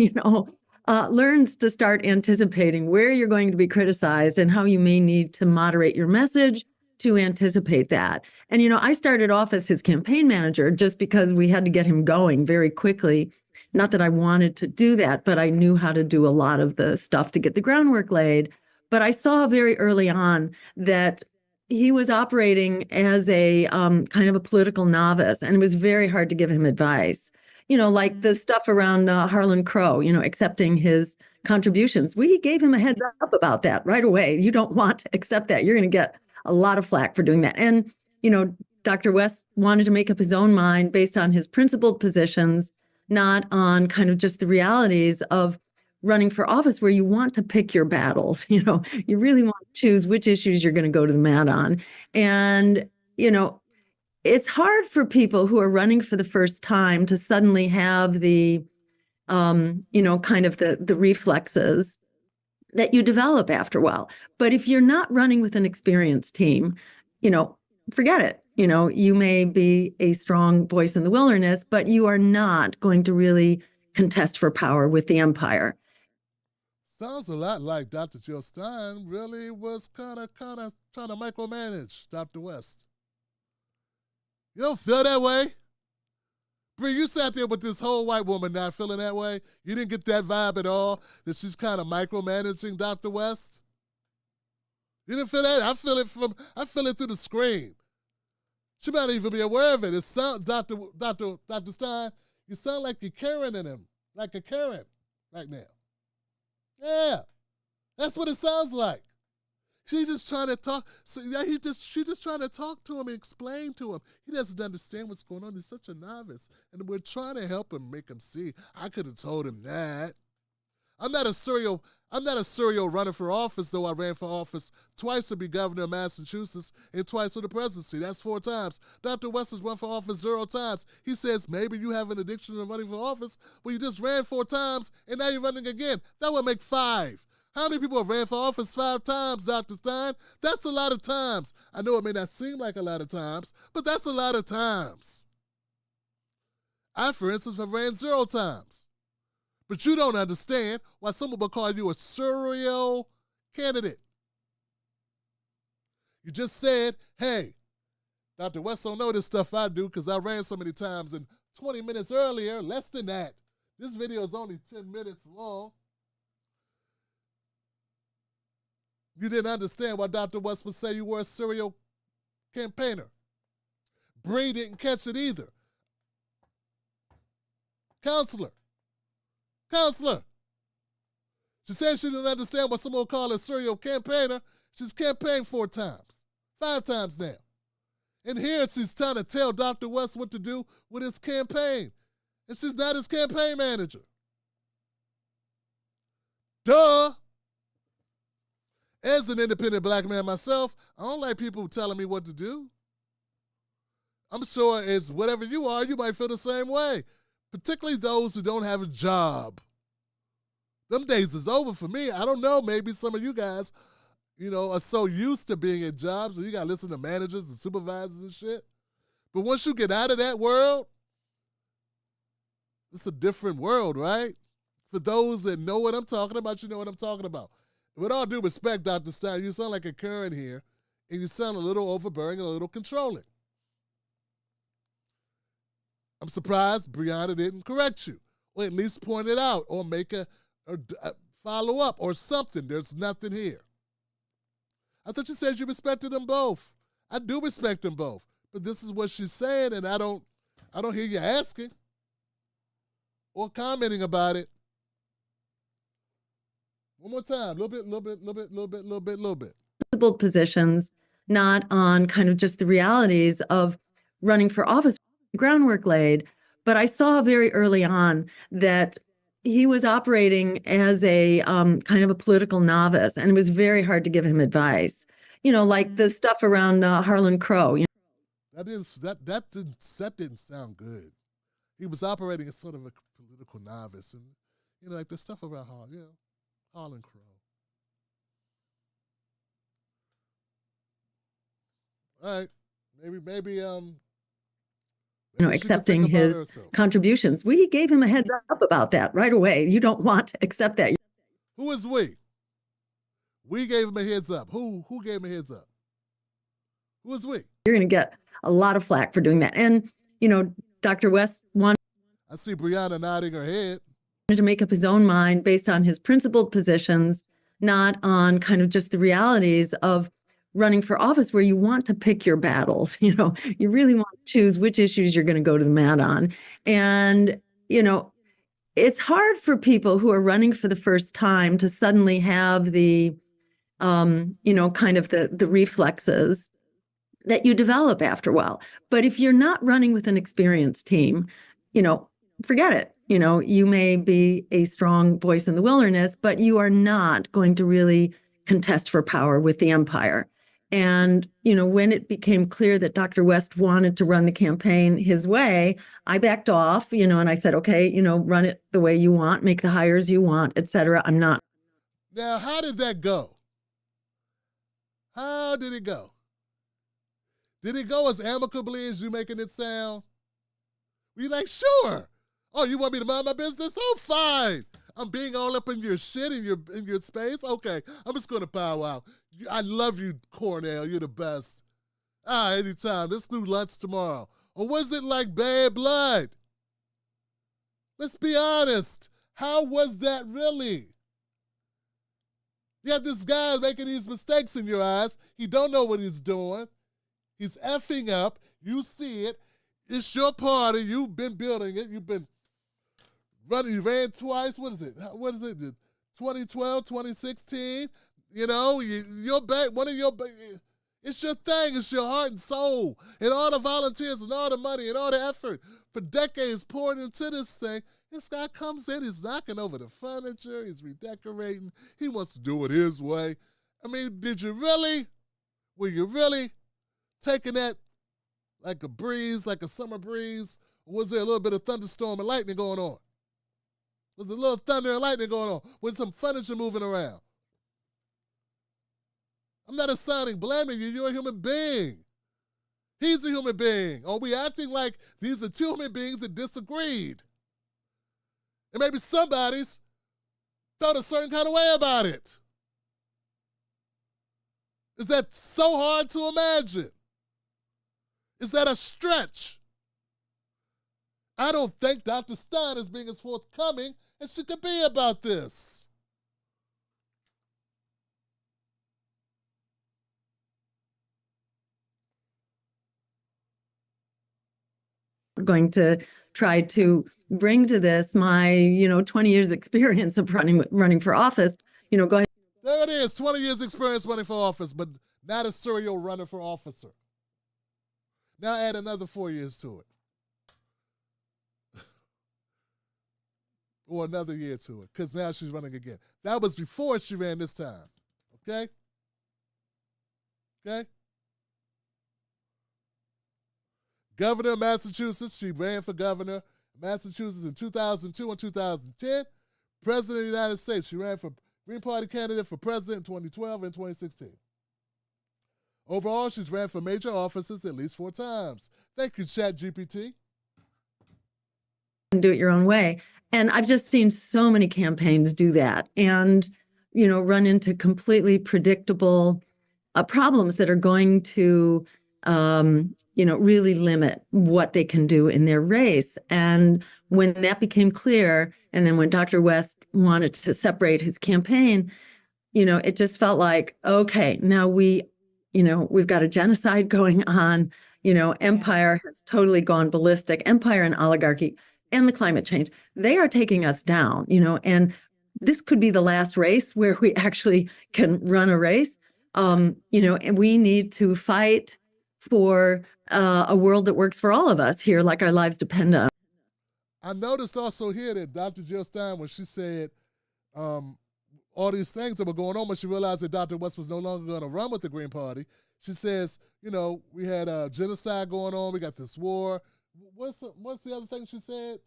learns to start anticipating where you're going to be criticized and how you may need to moderate your message to anticipate that. And, I started off as his campaign manager just because we had to get him going very quickly. Not that I wanted to do that, but I knew how to do a lot of the stuff to get the groundwork laid. But I saw very early on that he was operating as a kind of a political novice, and it was very hard to give him advice. Like the stuff around Harlan Crow, accepting his contributions. We gave him a heads up about that right away. You don't want to accept that. You're going to get a lot of flack for doing that. And, Dr. West wanted to make up his own mind based on his principled positions, not on kind of just the realities of running for office where you want to pick your battles. You really want to choose which issues you're going to go to the mat on. And, it's hard for people who are running for the first time to suddenly have the, kind of the reflexes that you develop after a while. But if you're not running with an experienced team, forget it. You may be a strong voice in the wilderness, but you are not going to really contest for power with the empire. Sounds a lot like Dr. Jill Stein really was kind of trying to micromanage Dr. West. You don't feel that way? Bree, you sat there with this whole white woman not feeling that way. You didn't get that vibe at all, that she's kind of micromanaging Dr. West? You didn't feel that? I feel it through the screen. She might not even be aware of it. It sounds, Dr. Stein, you sound like you're Karen in him, like a Karen right now. Yeah, that's what it sounds like. She's just trying to talk. So yeah, she's just trying to talk to him and explain to him. He doesn't understand what's going on. He's such a novice, and we're trying to help him, make him see. I could have told him that. I'm not a serial runner for office, though I ran for office twice to be governor of Massachusetts and twice for the presidency. That's 4 times. Dr. West has run for office 0 times. He says maybe you have an addiction to running for office. Well, you just ran 4 times and now you're running again. That would make 5. How many people have ran for office 5 times, Dr. Stein? That's a lot of times. I know it may not seem like a lot of times, but that's a lot of times. I, for instance, have ran 0 times. But you don't understand why someone will call you a serial candidate. You just said, hey, Dr. West don't know this stuff I do because I ran so many times, and 20 minutes earlier, less than that. This video is only 10 minutes long. You didn't understand why Dr. West would say you were a serial campaigner. Bree didn't catch it either. Counselor. She said she didn't understand why someone would call her a serial campaigner. She's campaigned 4 times, 5 times now. And here she's trying to tell Dr. West what to do with his campaign. And she's not his campaign manager. Duh. As an independent black man myself, I don't like people telling me what to do. I'm sure as whatever you are, you might feel the same way, particularly those who don't have a job. Them days is over for me. I don't know, maybe some of you guys, are so used to being in jobs, so you got to listen to managers and supervisors and shit. But once you get out of that world, it's a different world, right? For those that know what I'm talking about, you know what I'm talking about. With all due respect, Dr. Stein, you sound like a Karen here, and you sound a little overbearing and a little controlling. I'm surprised Brianna didn't correct you, or at least point it out, or make a follow up, or something. There's nothing here. I thought you said you respected them both. I do respect them both, but this is what she's saying, and I don't hear you asking or commenting about it. One more time, little bit. Principal positions, not on kind of just the realities of running for office, groundwork laid. But I saw very early on that he was operating as a kind of a political novice, and it was very hard to give him advice. Like the stuff around Harlan Crow. That didn't sound good. He was operating as sort of a political novice, and like the stuff around Harlan Crow. All right, maybe accepting his contributions. We gave him a heads up about that right away. You don't want to accept that. Who is we? We gave him a heads up. Who gave him a heads up? Who is we? You're going to get a lot of flack for doing that. And, Dr. West wanted. I see Brianna nodding her head. To make up his own mind based on his principled positions, not on kind of just the realities of running for office where you want to pick your battles. You really want to choose which issues you're going to go to the mat on. And, it's hard for people who are running for the first time to suddenly have the, kind of the reflexes that you develop after a while. But if you're not running with an experienced team, forget it. You may be a strong voice in the wilderness, but you are not going to really contest for power with the empire. And, when it became clear that Dr. West wanted to run the campaign his way, I backed off, and I said, okay, run it the way you want, make the hires you want, et cetera. I'm not. Now, how did that go? How did it go? Did it go as amicably as you making it sound? Were you like, sure? Oh, you want me to mind my business? Oh, fine. I'm being all up in your shit, in your space. Okay, I'm just gonna bow out. I love you, Cornell. You're the best. Anytime. Let's do lunch tomorrow. Or was it like Bad Blood? Let's be honest. How was that really? You have this guy making these mistakes in your eyes. He don't know what he's doing. He's effing up. You see it. It's your party. You've been building it. You've been running. You ran twice. What is it? 2012, 2016. You know, your back. One of your. It's your thing. It's your heart and soul, and all the volunteers and all the money and all the effort for decades poured into this thing. This guy comes in. He's knocking over the furniture. He's redecorating. He wants to do it his way. I mean, did you really? Were you really taking that like a breeze, like a summer breeze? Or was there a little bit of thunderstorm and lightning going on? Was there a little thunder and lightning going on? Was some furniture moving around? I'm not assigning, blaming you. You're a human being. He's a human being. Are we acting like these are two human beings that disagreed? And maybe somebody's felt a certain kind of way about it. Is that so hard to imagine? Is that a stretch? I don't think Dr. Stein is being as forthcoming as she could be about this. Going to try to bring to this my 20 years experience of running for office. Go ahead. There it is, 20 years experience running for office, but not a serial runner for officer. Now add another 4 years to it. Or another year to it, because now she's running again. That was before she ran this time. Okay? Okay? Governor of Massachusetts, she ran for governor of Massachusetts in 2002 and 2010. President of the United States, she ran for Green Party candidate for president in 2012 and 2016. Overall, she's ran for major offices at least 4 times. Thank you, ChatGPT. Do it your own way. And I've just seen so many campaigns do that and, run into completely predictable problems that are going to really limit what they can do in their race. And when that became clear, and then when Dr. West wanted to separate his campaign, it just felt like, okay, now we've got a genocide going on. Empire has totally gone ballistic. Empire and oligarchy and the climate change, they are taking us down, and this could be the last race where we actually can run a race. And we need to fight for a world that works for all of us here, like our lives depend on. I noticed also here that Dr. Jill Stein, when she said all these things that were going on, when she realized that Dr. West was no longer going to run with the Green Party, she says, we had a genocide going on, we got this war. What's the other thing she said?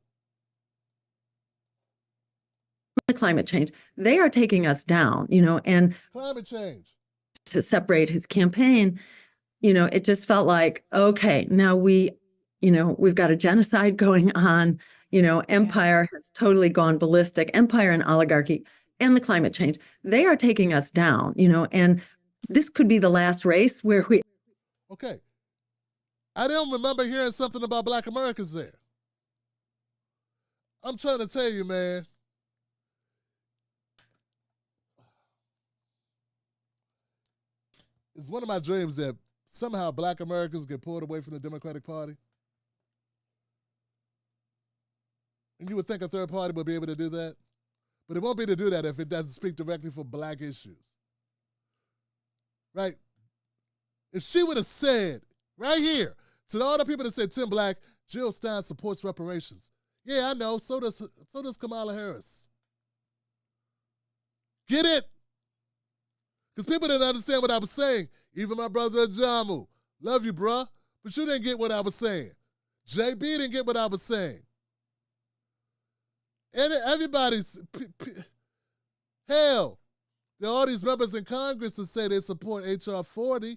The climate change, they are taking us down, and climate change. To separate his campaign, it just felt like, okay, now we've got a genocide going on. Empire has totally gone ballistic. Empire and oligarchy and the climate change, they are taking us down, and this could be the last race where we. Okay. I don't remember hearing something about Black Americans there. I'm trying to tell you, man. It's one of my dreams that somehow Black Americans get pulled away from the Democratic Party. And you would think a third party would be able to do that. But it won't be able to do that if it doesn't speak directly for Black issues. Right? If she would have said, right here, to all the people that said Tim Black, Jill Stein supports reparations. Yeah, I know, so does Kamala Harris. Get it? Because people didn't understand what I was saying. Even my brother Jamu. Love you, bruh. But you didn't get what I was saying. JB didn't get what I was saying. And everybody's, hell, there are all these members in Congress that say they support H.R. 40.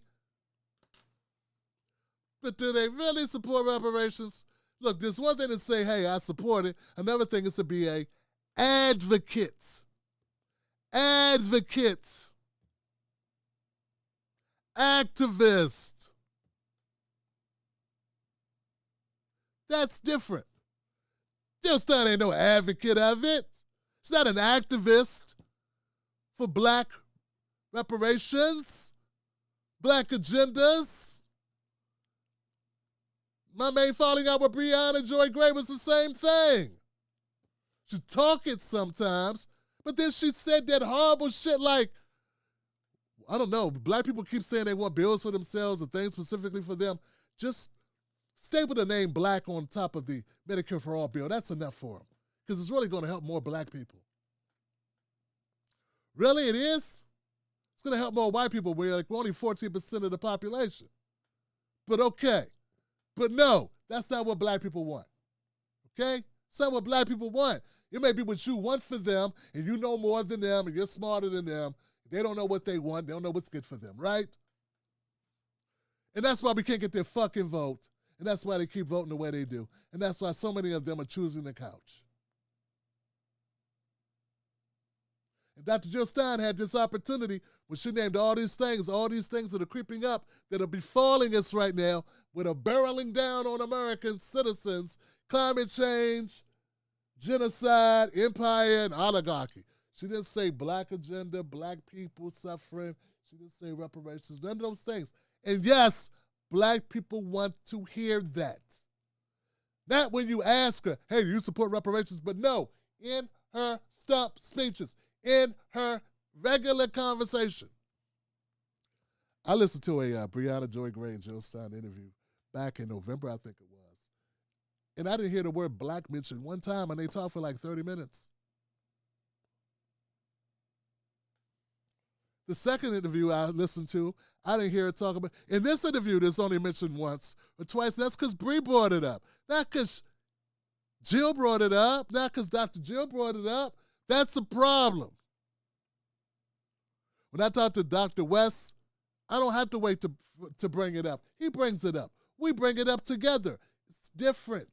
But do they really support reparations? Look, there's one thing to say, hey, I support it. Another thing is to be a advocates, activists. That's different. Jill Stein ain't no advocate of it. She's not an activist for black reparations, black agendas. My main falling out with Breonna Joy Gray was the same thing. She talk it sometimes, but then she said that horrible shit like, I don't know, black people keep saying they want bills for themselves and things specifically for them. Just stay with the name black on top of the Medicare for All bill. That's enough for them because it's really going to help more black people. Really, it is? It's going to help more white people. We're only 14% of the population. But okay. But no, that's not what black people want. Okay? It's not what black people want. It may be what you want for them, and you know more than them, and you're smarter than them. They don't know what they want. They don't know what's good for them, right? And that's why we can't get their fucking vote. And that's why they keep voting the way they do. And that's why so many of them are choosing the couch. And Dr. Jill Stein had this opportunity when she named all these things that are creeping up that are befalling us right now with a barreling down on American citizens, climate change, genocide, empire, and oligarchy. She didn't say black agenda, black people suffering. She didn't say reparations, none of those things. And yes, black people want to hear that. Not when you ask her, hey, do you support reparations? But no, in her stump speeches, in her regular conversation. I listened to a Breonna Joy Gray and Jill Stein interview back in November, I think it was. And I didn't hear the word black mentioned one time, and they talked for like 30 minutes. The second interview I listened to, I didn't hear it talk about. In this interview, this only mentioned once or twice. That's because Bree brought it up. Not because Jill brought it up. Not because Dr. Jill brought it up. That's a problem. When I talk to Dr. West, I don't have to wait to bring it up. He brings it up. We bring it up together. It's different.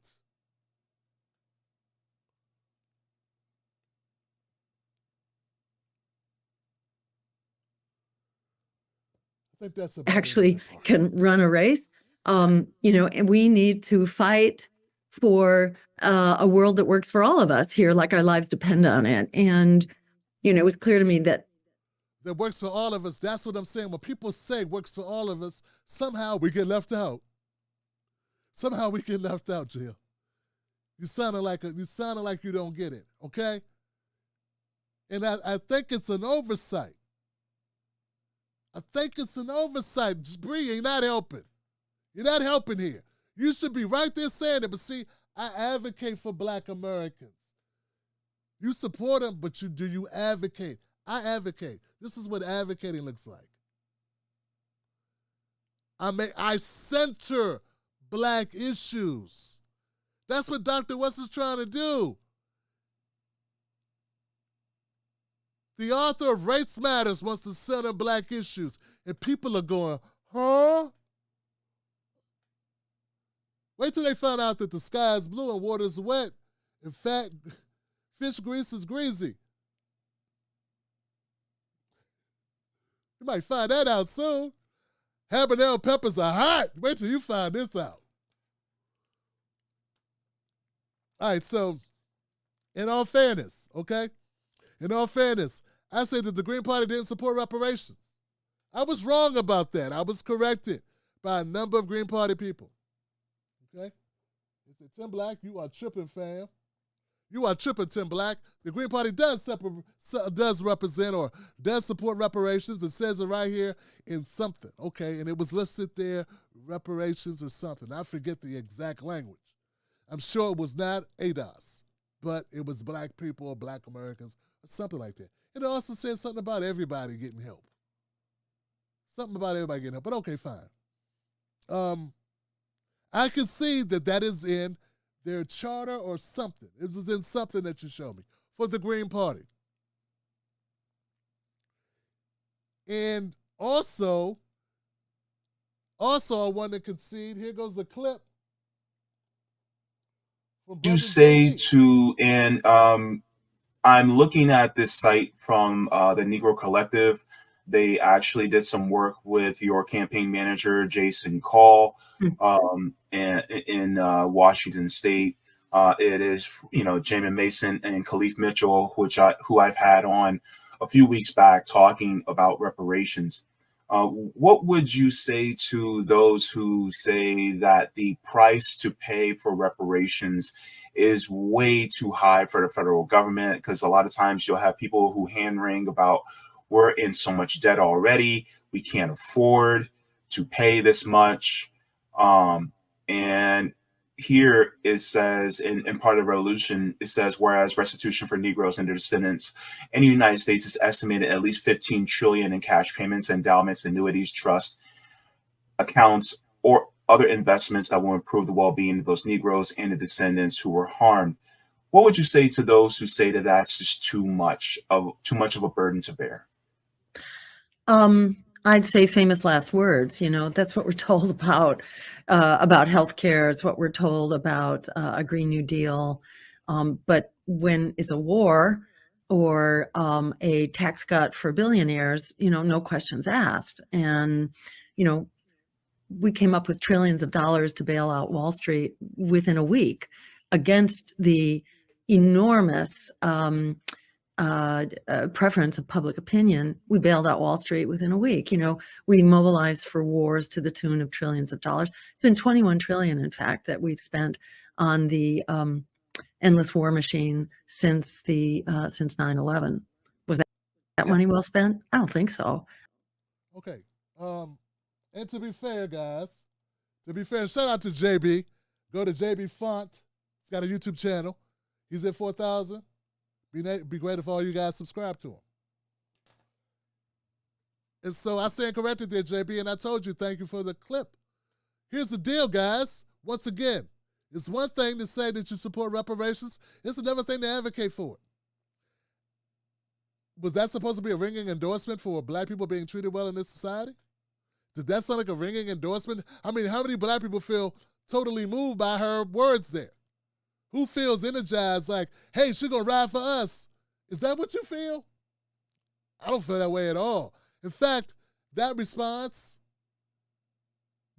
I think that's actually can run a race. And we need to fight for a world that works for all of us here, like our lives depend on it. And, it was clear to me that works for all of us. That's what I'm saying. When people say works for all of us, somehow we get left out. Somehow we get left out, Jill. You sounded like you don't get it, okay? And I think it's an oversight. Bree, you're not helping. You're not helping here. You should be right there saying it, but see, I advocate for black Americans. You support them, but do you advocate? I advocate. This is what advocating looks like. I center black issues. That's what Dr. West is trying to do. The author of Race Matters wants to center black issues, and people are going, huh? Wait till they find out that the sky is blue and water is wet. In fact, fish grease is greasy. You might find that out soon. Habanero peppers are hot. Wait till you find this out. All right, so in all fairness, okay? In all fairness, I say that the Green Party didn't support reparations. I was wrong about that. I was corrected by a number of Green Party people. Okay? They said, Tim Black, you are tripping, fam. You are tripping, Tim Black. The Green Party does represent or does support reparations. It says it right here in something. Okay, and it was listed there, reparations or something. I forget the exact language. I'm sure it was not ADOS, but it was black people or black Americans or something like that. It also says something about everybody getting help. Something about everybody getting help, but okay, fine. I can see that is in their charter or something. It was in something that you showed me for the Green Party. And also I want to concede, here goes a clip. You say to, and I'm looking at this site from the Negro Collective. They actually did some work with your campaign manager, Jason Call, in Washington State. It is, Jamin Mason and Khalif Mitchell, who I've had on a few weeks back talking about reparations. What would you say to those who say that the price to pay for reparations is way too high for the federal government? Because a lot of times you'll have people who hand wring about, we're in so much debt already, we can't afford to pay this much. And here it says in part of the resolution, it says, whereas restitution for Negroes and their descendants in the United States is estimated at least 15 trillion in cash payments, endowments, annuities, trust accounts, or other investments that will improve the well-being of those Negroes and the descendants who were harmed. What would you say to those who say that that's just too much of a burden to bear? I'd say famous last words. That's what we're told about healthcare. It's what we're told about a Green New Deal. But when it's a war or a tax cut for billionaires, no questions asked. And, we came up with trillions of dollars to bail out Wall Street within a week against the enormous preference of public opinion. We bailed out Wall Street within a week. We mobilized for wars to the tune of trillions of dollars. It's been 21 trillion, in fact, that we've spent on the endless war machine since 9/11. Was that money well spent? I don't think so. Okay. And to be fair, guys, shout out to JB. Go to JB Font. He's got a YouTube channel. He's at 4,000. Be great if all you guys subscribe to him. And so I stand corrected there, JB, and I told you, thank you for the clip. Here's the deal, guys. Once again, it's one thing to say that you support reparations. It's another thing to advocate for it. Was that supposed to be a ringing endorsement for black people being treated well in this society? Did that sound like a ringing endorsement? I mean, how many black people feel totally moved by her words there? Who feels energized like, hey, she's going to ride for us? Is that what you feel? I don't feel that way at all. In fact, that response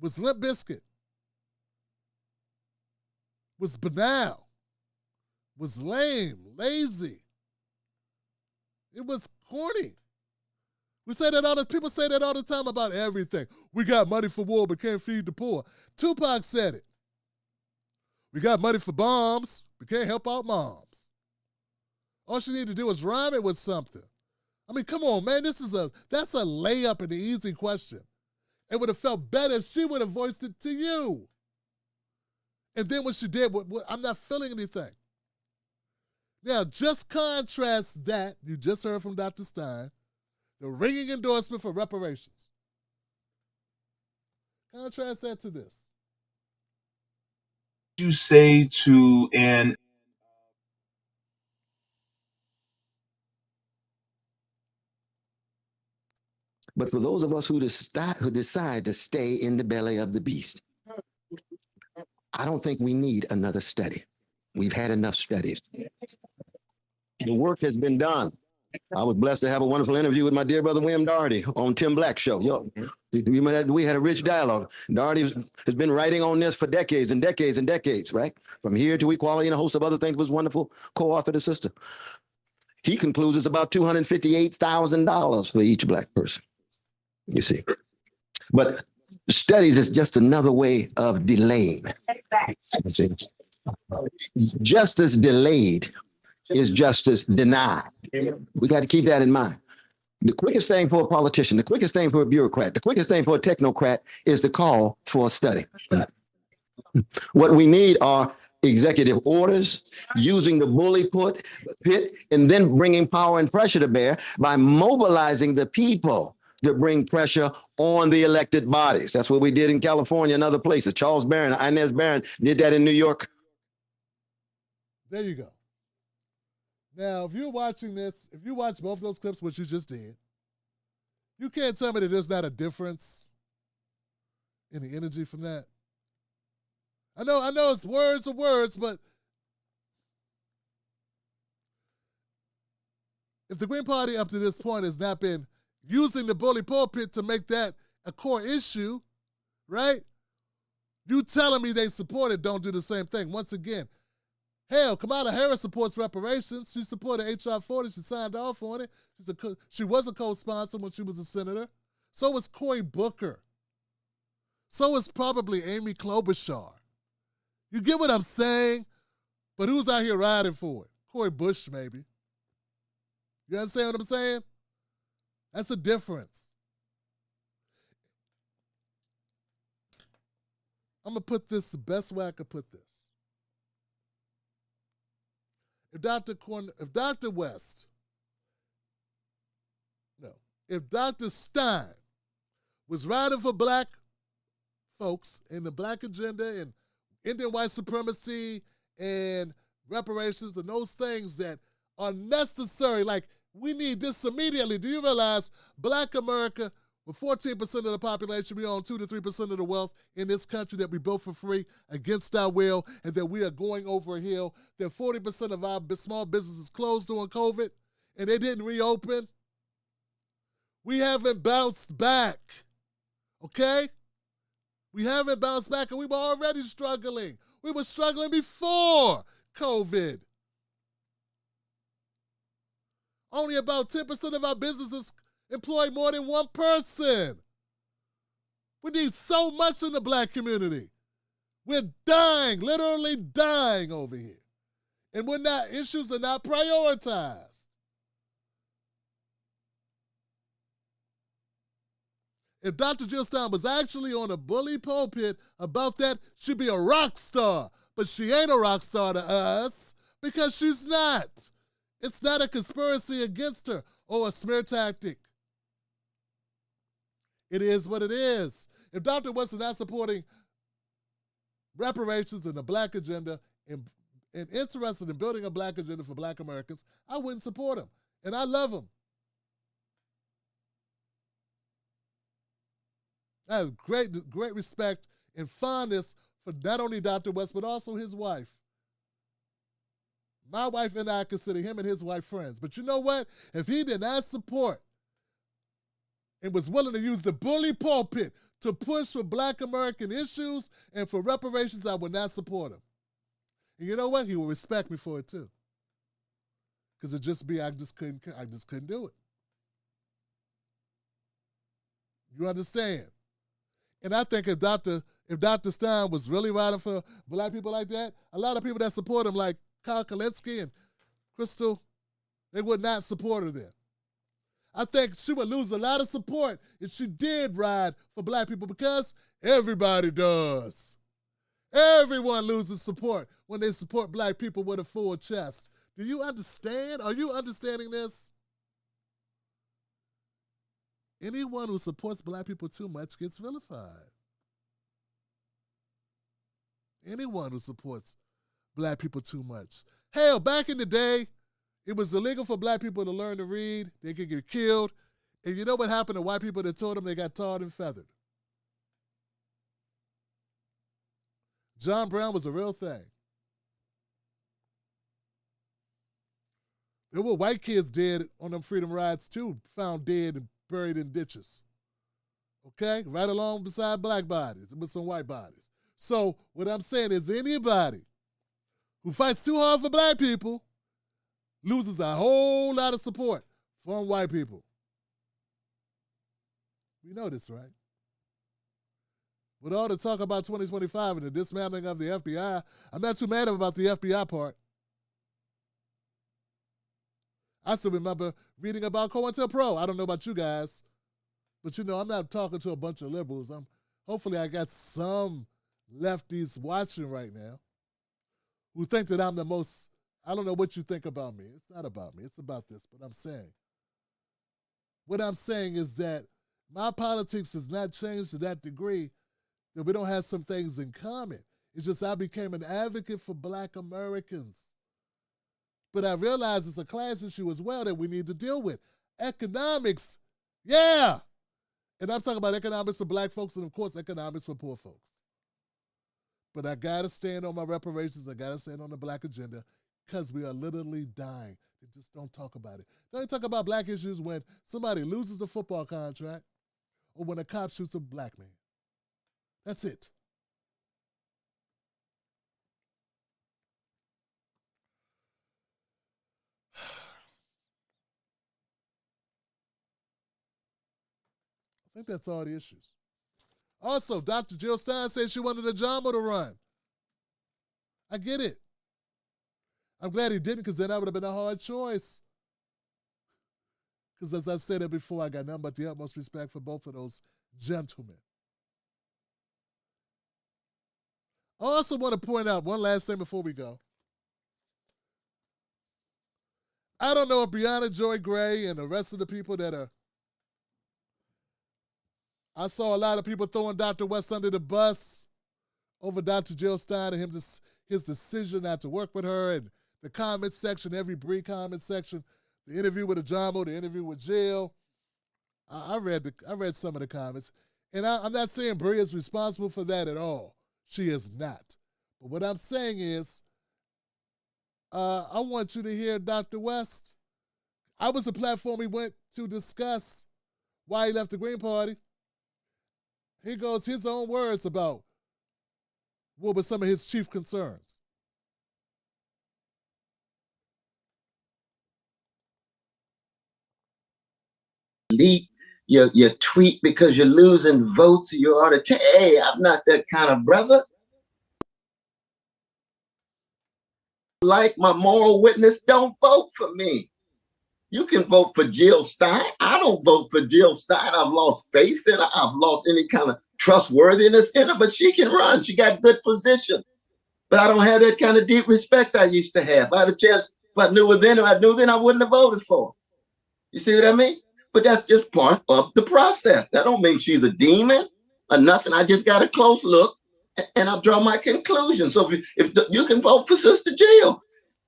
was Limp Bizkit, was banal, was lame, lazy. It was corny. People say that all the time about everything. We got money for war but can't feed the poor. Tupac said it. We got money for bombs, but can't help out moms. All she need to do is rhyme it with something. I mean, come on, man. That's a layup and an easy question. It would have felt better if she would have voiced it to you. And then when she did, I'm not feeling anything. Now, just contrast that, you just heard from Dr. Stein, the ringing endorsement for reparations. Contrast that to this. You say to an But for those of us who decide to stay in the belly of the beast, I don't think we need another study. We've had enough studies. The work has been done. I was blessed to have a wonderful interview with my dear brother William Doherty on Tim Black's show. We had a rich dialogue. Doherty has been writing on this for decades and decades and decades, right? From Here to Equality and a host of other things. Was wonderful co-authored a sister. He concludes it's about $258,000 for each black person. You see, but studies is just another way of delaying. Exactly. Justice delayed is justice denied. We got to keep that in mind. The quickest thing for a politician, the quickest thing for a bureaucrat, the quickest thing for a technocrat is to call for a study. What we need are executive orders, using the bully pit, and then bringing power and pressure to bear by mobilizing the people to bring pressure on the elected bodies. That's what we did in California and other places. Charles Barron, Inez Barron did that in New York. There you go. Now, if you're watching this, if you watch both those clips, which you just did, you can't tell me that there's not a difference in the energy from that. I know it's words are words, but if the Green Party up to this point has not been using the bully pulpit to make that a core issue, right? You telling me they support it, don't do the same thing. Once again, hell, Kamala Harris supports reparations. She supported H.R. 40. She signed off on it. She was a co-sponsor when she was a senator. So was Cory Booker. So is probably Amy Klobuchar. You get what I'm saying? But who's out here riding for it? Cory Bush, maybe. You understand what I'm saying? That's the difference. I'm going to put this the best way I could put this. If Dr. Stein was riding for black folks in the black agenda and Indian white supremacy and reparations and those things that are necessary, like we need this immediately. Do you realize black America, with 14% of the population, we own 2 to 3% of the wealth in this country that we built for free against our will, and that we are going over a hill, that 40% of our small businesses closed during COVID and they didn't reopen? We haven't bounced back, okay? We haven't bounced back, and we were already struggling. We were struggling before COVID. Only about 10% of our businesses employ more than one person. We need so much in the black community. We're dying, literally dying over here. And when that issues are not prioritized. If Dr. Jill Stein was actually on a bully pulpit about that, she'd be a rock star. But she ain't a rock star to us because she's not. It's not a conspiracy against her or a smear tactic. It is what it is. If Dr. West is not supporting reparations and the black agenda and interested in building a black agenda for black Americans, I wouldn't support him. And I love him. I have great respect and fondness for not only Dr. West, but also his wife. My wife and I consider him and his wife friends. But you know what? If he did not support and was willing to use the bully pulpit to push for black American issues and for reparations, I would not support him. And you know what? He will respect me for it too. Because I just couldn't do it. You understand? And I think if Dr. Stein was really riding for black people like that, a lot of people that support him, like Kyle Kalinske and Crystal, they would not support her then. I think she would lose a lot of support if she did ride for black people, because everybody does. Everyone loses support when they support black people with a full chest. Do you understand? Are you understanding this? Anyone who supports black people too much gets vilified. Anyone who supports black people too much. Hell, back in the day, it was illegal for black people to learn to read. They could get killed. And you know what happened to white people that told them they got tarred and feathered? John Brown was a real thing. There were white kids dead on them freedom rides too, found dead and buried in ditches. Okay? Right along beside black bodies with some white bodies. So what I'm saying is anybody who fights too hard for black people loses a whole lot of support from white people. We know this, right? With all the talk about 2025 and the dismantling of the FBI, I'm not too mad about the FBI part. I still remember reading about COINTELPRO. I don't know about you guys, but you know, I'm not talking to a bunch of liberals. Hopefully I got some lefties watching right now who think that I'm the most, I don't know what you think about me. It's not about me. It's about this. But what I'm saying is that my politics has not changed to that degree that we don't have some things in common. It's just I became an advocate for black Americans. But I realize it's a class issue as well that we need to deal with. Economics, yeah. And I'm talking about economics for black folks and, of course, economics for poor folks. But I got to stand on my reparations. I got to stand on the black agenda because we are literally dying. You just don't talk about it. They only talk about black issues when somebody loses a football contract or when a cop shoots a black man. That's it. I think that's all the issues. Also, Dr. Jill Stein said she wanted a JAMA to run. I get it. I'm glad he didn't, because then that would have been a hard choice. Because as I said it before, I got nothing but the utmost respect for both of those gentlemen. I also want to point out one last thing before we go. I don't know if Brianna Joy Gray and the rest of the people that are... I saw a lot of people throwing Dr. West under the bus over Dr. Jill Stein and his decision not to work with her, and the comment section, every Bree comment section, the interview with Ajamo, the interview with Jill. I read some of the comments, and I'm not saying Bree is responsible for that at all. She is not. But what I'm saying is, I want you to hear Dr. West. I was the platform he went to discuss why he left the Green Party. He goes his own words about what were some of his chief concerns. Delete your tweet because you're losing votes. You ought to hey, I'm not that kind of brother. Like my moral witness, don't vote for me. You can vote for Jill Stein. I don't vote for Jill Stein. I've lost faith in her. I've lost any kind of trustworthiness in her, but she can run. She got good position. But I don't have that kind of deep respect I used to have. If I had a chance, if I knew her then, I wouldn't have voted for her. You see what I mean? But that's just part of the process. That don't mean she's a demon or nothing. I just got a close look and I draw my conclusion. So if you can vote for Sister Jill,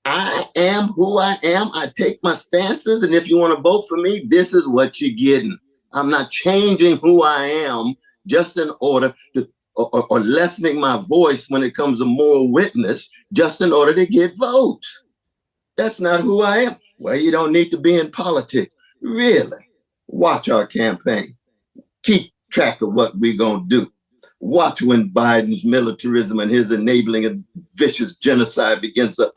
I am who I am. I take my stances. And if you want to vote for me, this is what you're getting. I'm not changing who I am just in order to, or lessening my voice when it comes to moral witness, just in order to get votes. That's not who I am. Well, you don't need to be in politics. Really? Watch our campaign. Keep track of what we're going to do. Watch when Biden's militarism and his enabling of vicious genocide begins to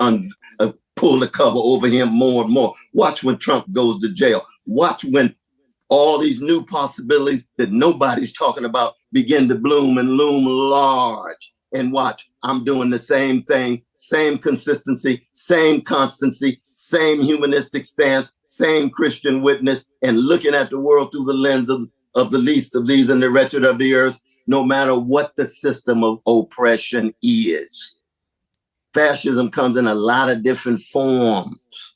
pull the cover over him more and more. Watch when Trump goes to jail. Watch when all these new possibilities that nobody's talking about begin to bloom and loom large. And watch, I'm doing the same thing, same consistency, same constancy, same humanistic stance, same Christian witness, and looking at the world through the lens of the least of these and the wretched of the earth, no matter what the system of oppression is. Fascism comes in a lot of different forms.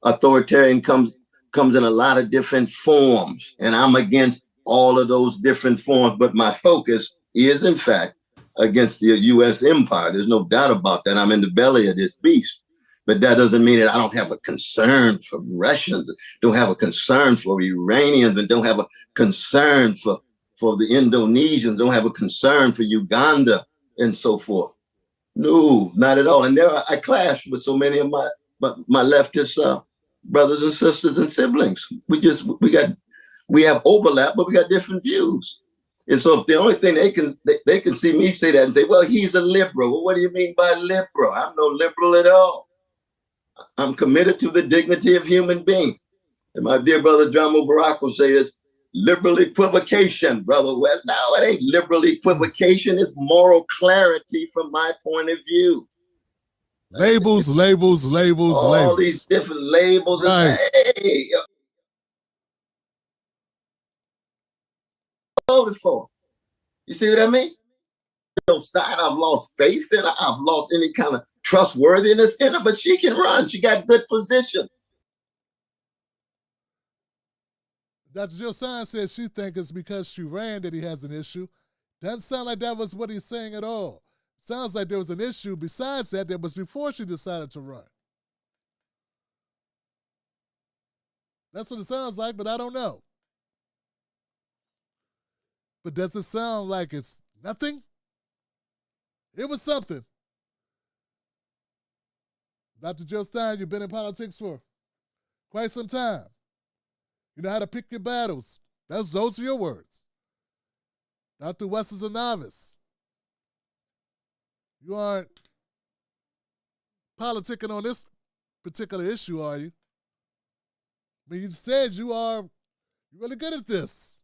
Authoritarian comes in a lot of different forms, and I'm against all of those different forms, but my focus is, in fact, against the U.S. empire. There's no doubt about that. I'm in the belly of this beast. But that doesn't mean that I don't have a concern for Russians, don't have a concern for Iranians, and don't have a concern for the Indonesians, don't have a concern for Uganda and so forth. No, not at all. And there I clash with so many of my leftist brothers and sisters and siblings. We have overlap, but we got different views. And so if the only thing they can see me say that and say, well, he's a liberal. Well, what do you mean by liberal? I'm no liberal at all. I'm committed to the dignity of human beings. And my dear brother John Barack will say this, liberal equivocation, brother West. No, it ain't liberal equivocation. It's moral clarity from my point of view. Labels. All these different labels. Right. Hey, voted for. You see what I mean? Stein, I've lost faith in her. I've lost any kind of trustworthiness in her, but she can run. She got good position. Dr. Jill Stein says she thinks it's because she ran that he has an issue. Doesn't sound like that was what he's saying at all. Sounds like there was an issue besides that was before she decided to run. That's what it sounds like, but I don't know. But does it sound like it's nothing? It was something. Dr. Jill Stein, you've been in politics for quite some time. You know how to pick your battles. Those are your words. Dr. West is a novice. You aren't politicking on this particular issue, are you? I mean, you said you're really good at this.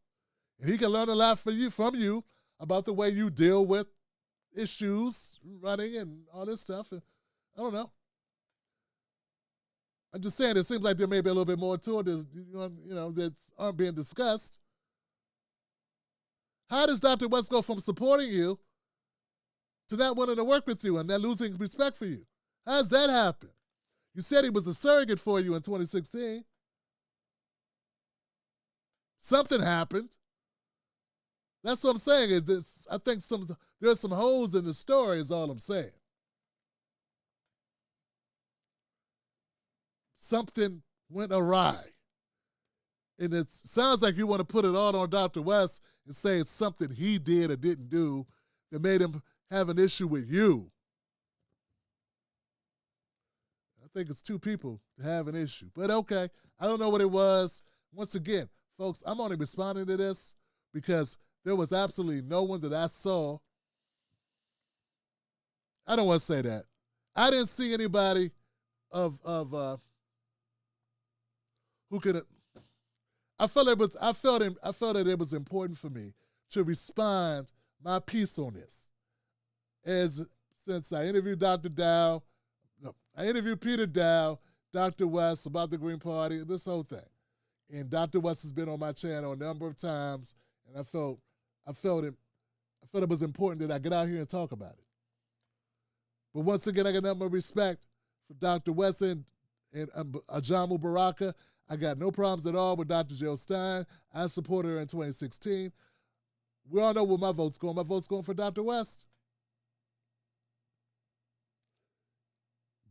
And he can learn a lot from you about the way you deal with issues, running and all this stuff. And I don't know. I'm just saying, it seems like there may be a little bit more to it that aren't being discussed. How does Dr. West go from supporting you to not wanting to work with you and then losing respect for you? How does that happen? You said he was a surrogate for you in 2016. Something happened. That's what I'm saying. I think there's some holes in the story is all I'm saying. Something went awry. And it sounds like you want to put it all on Dr. West and say it's something he did or didn't do that made him have an issue with you. I think it's two people to have an issue. But okay, I don't know what it was. Once again, folks, I'm only responding to this because there was absolutely no one that I saw. I don't want to say that. I didn't see anybody of who could. I felt that it was important for me to respond my piece on this. Since I interviewed I interviewed Peter Dow, Dr. West about the Green Party, this whole thing. And Dr. West has been on my channel a number of times, and I felt it was important that I get out here and talk about it. But once again, I got nothing but respect for Dr. West and Ajamu Baraka. I got no problems at all with Dr. Jill Stein. I supported her in 2016. We all know where my vote's going. My vote's going for Dr. West.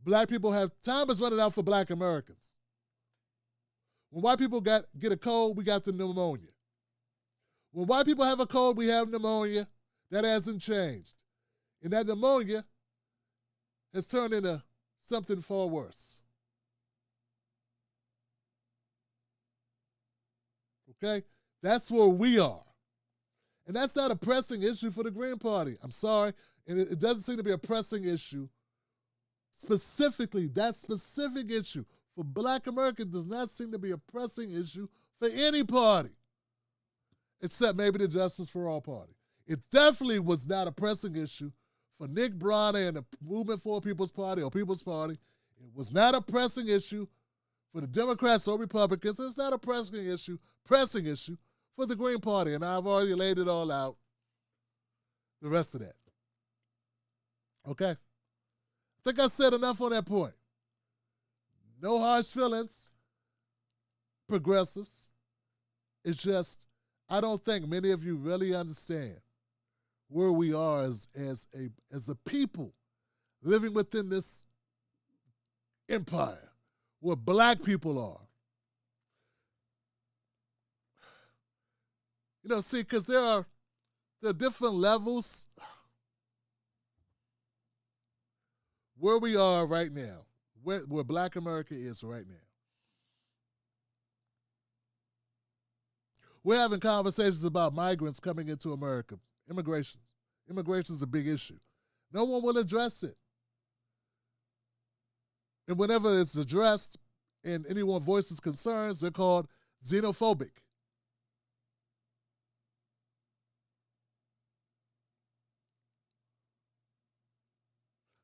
Black people time is running out for Black Americans. When white people get a cold, we got the pneumonia. When white people have a cold, we have pneumonia. That hasn't changed. And that pneumonia has turned into something far worse. Okay? That's where we are. And that's not a pressing issue for the Green Party. I'm sorry. And it doesn't seem to be a pressing issue. Specifically, that specific issue for Black Americans does not seem to be a pressing issue for any party, except maybe the Justice for All Party. It definitely was not a pressing issue for Nick Bronner and the Movement for People's Party or People's Party. It was not a pressing issue for the Democrats or Republicans. It's not a pressing issue for the Green Party. And I've already laid it all out, the rest of that. Okay? I think I said enough on that point. No harsh feelings, progressives. It's just, I don't think many of you really understand where we are as a people living within this empire, where Black people are. See, because there are different levels where we are right now, where Black America is right now. We're having conversations about migrants coming into America, immigration. Immigration is a big issue. No one will address it. And whenever it's addressed and anyone voices concerns, they're called xenophobic.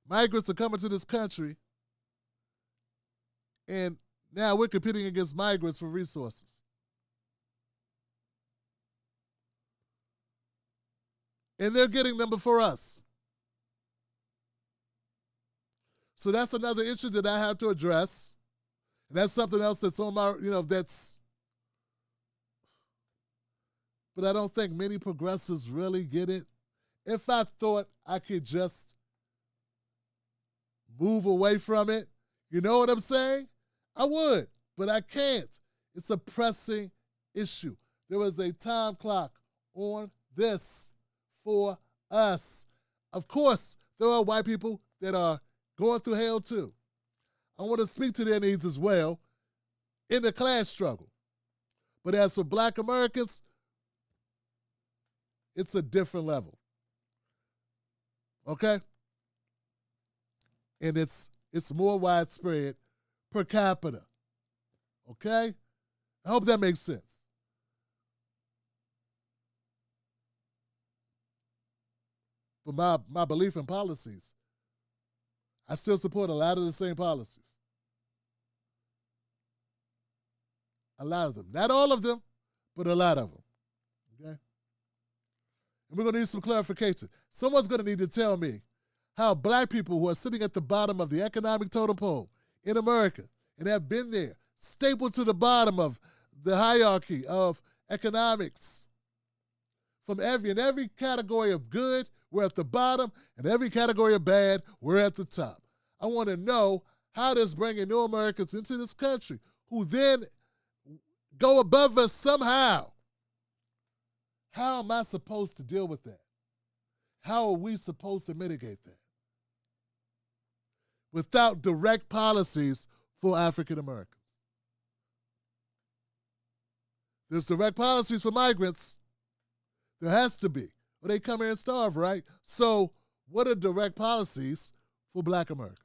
Migrants are coming to this country, and now we're competing against migrants for resources. And they're getting them before us. So that's another issue that I have to address. And that's something else that's on my, but I don't think many progressives really get it. If I thought I could just move away from it, you know what I'm saying? I would, but I can't. It's a pressing issue. There was a time clock on this for us. Of course, there are white people that are going through hell too. I want to speak to their needs as well in the class struggle. But as for Black Americans, it's a different level. Okay? And it's more widespread per capita. Okay? I hope that makes sense. But my belief in policies, I still support a lot of the same policies. A lot of them. Not all of them, but a lot of them. Okay? And we're going to need some clarification. Someone's going to need to tell me how Black people who are sitting at the bottom of the economic totem pole in America and have been there, stapled to the bottom of the hierarchy of economics, from every category of good, we're at the bottom, and every category of bad, we're at the top. I want to know how this bringing new Americans into this country who then go above us somehow. How am I supposed to deal with that? How are we supposed to mitigate that? Without direct policies for African Americans. There's direct policies for migrants. There has to be. Or they come here and starve, right? So what are direct policies for Black Americans?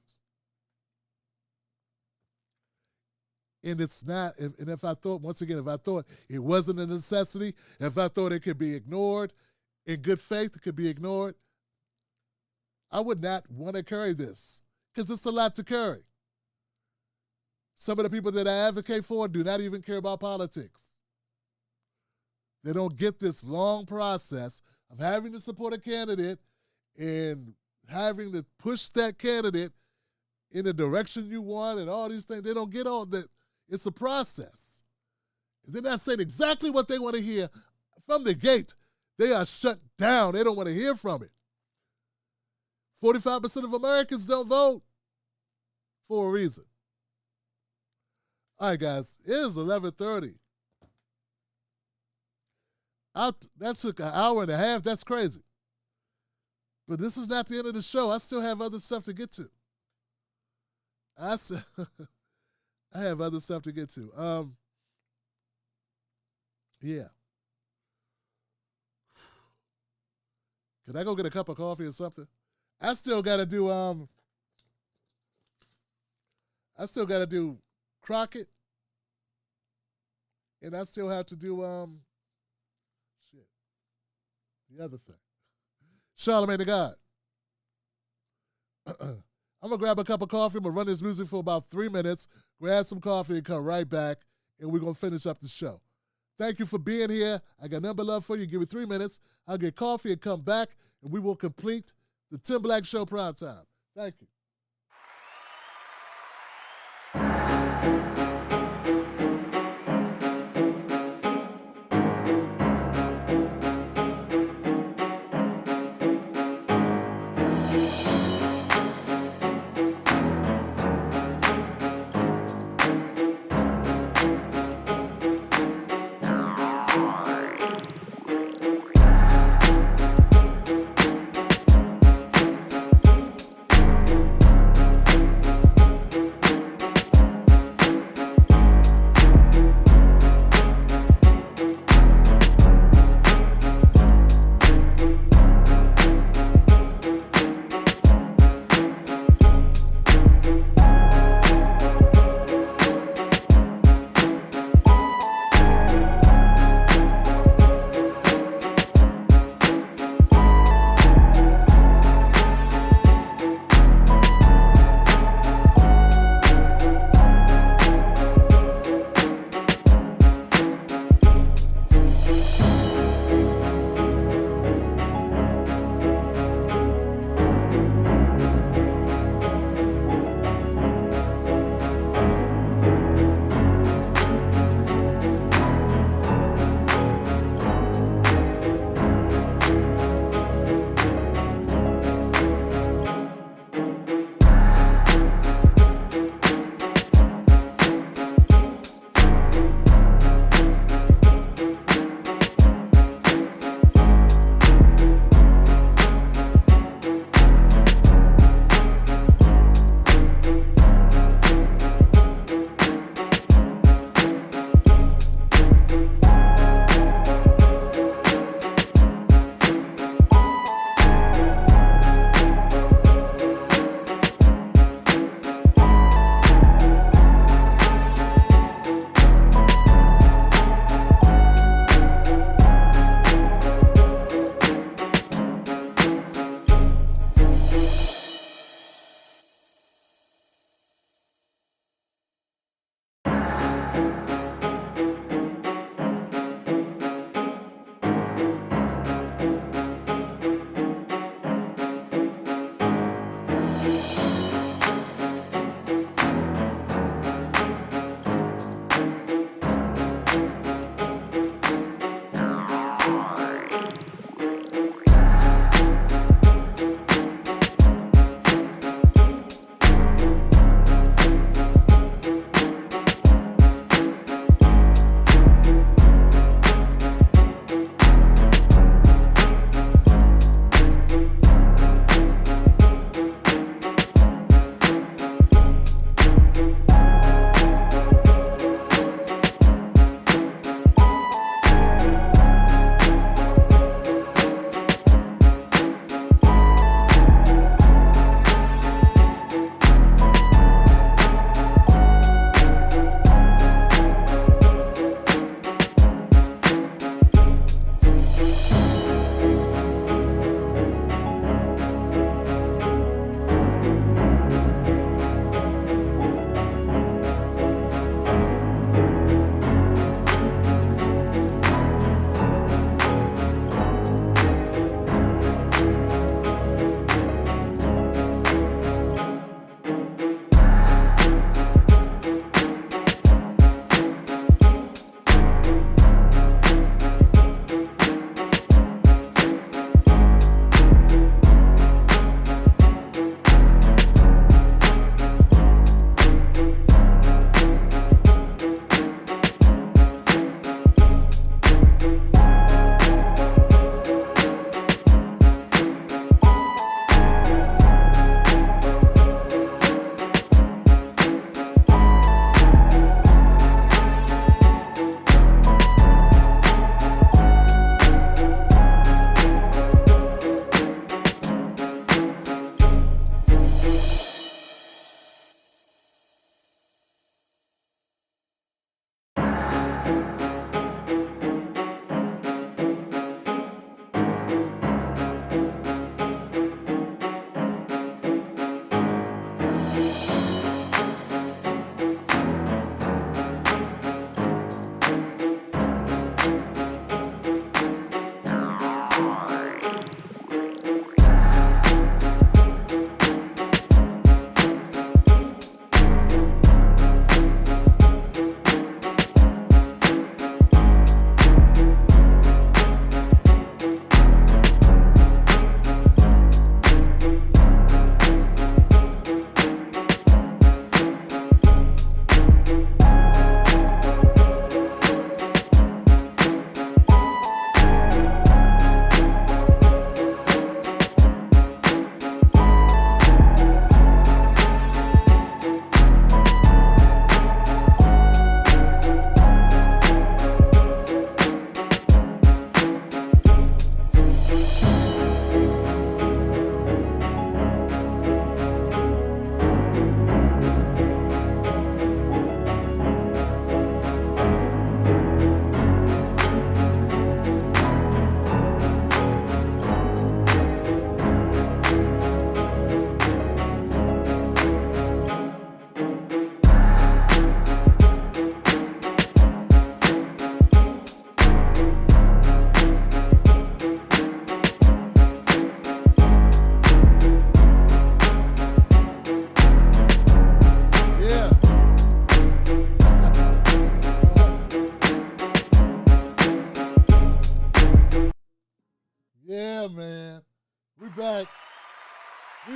And it's not, and if I thought, once again, if I thought it wasn't a necessity, if I thought it could be ignored, in good faith, it could be ignored, I would not want to carry this because it's a lot to carry. Some of the people that I advocate for do not even care about politics. They don't get this long process of having to support a candidate and having to push that candidate in the direction you want and all these things. They don't get all that. It's a process. If they're not saying exactly what they want to hear from the gate, they are shut down. They don't want to hear from it. 45% of Americans don't vote for a reason. All right, guys, it is 11:30. That took an hour and a half. That's crazy. But this is not the end of the show. I still have other stuff to get to. I have other stuff to get to. Yeah. Can I go get a cup of coffee or something? I still gotta do Crockett. And I still have to do the other thing. Charlamagne the God. I'm gonna grab a cup of coffee. I'm gonna run this music for about 3 minutes, grab some coffee, and come right back, and we're gonna finish up the show. Thank you for being here. I got nothing but love for you. Give me 3 minutes. I'll get coffee and come back, and we will complete the Tim Black Show Prime Time. Thank you.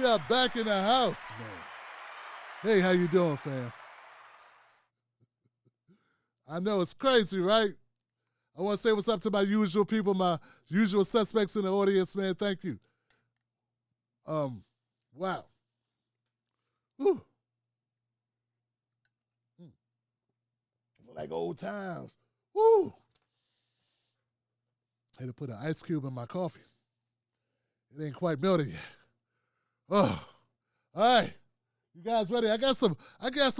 up? Back in the house, man. Hey, how you doing, fam? I know it's crazy, right? I want to say what's up to my usual people, my usual suspects in the audience, man. Thank you. Wow. Whew. Like old times. Woo. Had to put an ice cube in my coffee. It ain't quite melted yet. Oh. All right. You guys ready? I got some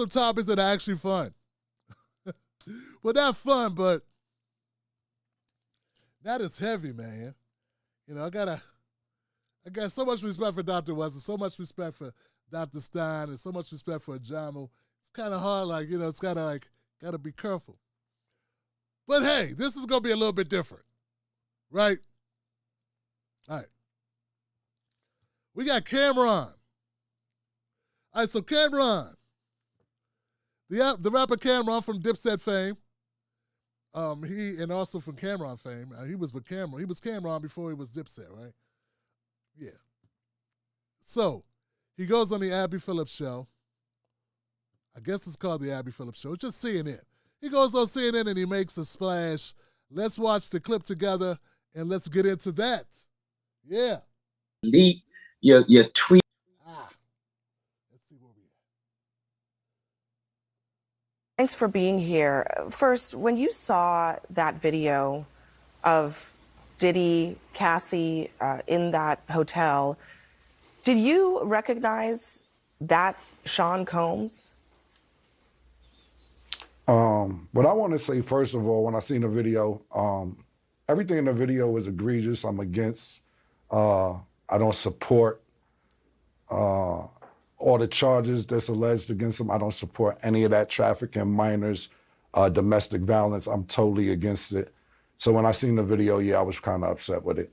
topics that are actually fun. Well, not fun, but that is heavy, man. You know, I got so much respect for Dr. Wesson, so much respect for Dr. Stein, and so much respect for Jamo. It's kind of hard, like, you know, it's kind of like, got to be careful. But hey, this is going to be a little bit different, right? All right. We got Camron. All right, so Camron, the rapper Camron from Dipset fame, and also from Camron fame. He was with Camron. He was Camron before he was Dipset, right? Yeah. So he goes on the Abby Phillips show. I guess it's called the Abby Phillips show. It's just CNN. He goes on CNN and he makes a splash. Let's watch the clip together and let's get into that. Yeah. Delete your tweet. Let's see where we at. Thanks for being here. First, when you saw that video of Diddy, Cassie in that hotel, did you recognize that Sean Combs? What I want to say, first of all, when I seen the video, everything in the video was egregious. I'm against. I don't support all the charges that's alleged against him. I don't support any of that trafficking, minors, domestic violence. I'm totally against it. So when I seen the video, yeah, I was kind of upset with it.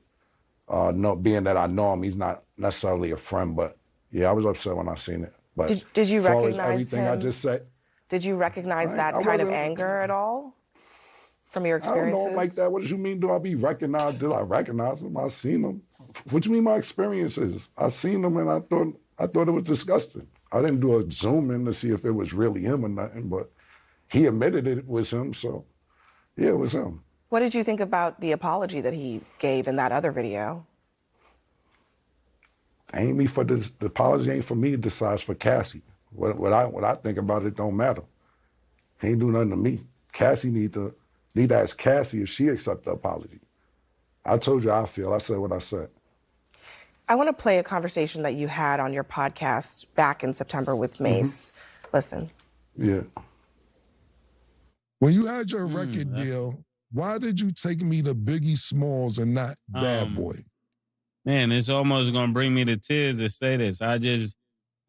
Being that I know him, he's not necessarily a friend, but yeah, I was upset when I seen it. But did you as far as recognize everything him? I just said, Did you recognize that kind of anger at all from your experiences? I don't know like that. What do you mean? Do I be recognized? Did I recognize him? I seen him. What do you mean my experiences? I seen him and I thought it was disgusting. I didn't do a zoom in to see if it was really him or nothing, but he admitted it was him, so yeah, it was him. What did you think about the apology that he gave in that other video? Ain't me for this. The apology ain't for me to decide, for Cassie. What I think about it don't matter. He ain't do nothing to me. Cassie need to ask Cassie if she accept the apology. I told you how I feel. I said what I said. I want to play a conversation that you had on your podcast back in September with Mace. Listen. Yeah. When you had your record deal, why did you take me to Biggie Smalls and not Bad Boy? Man, it's almost gonna bring me to tears to say this. I just,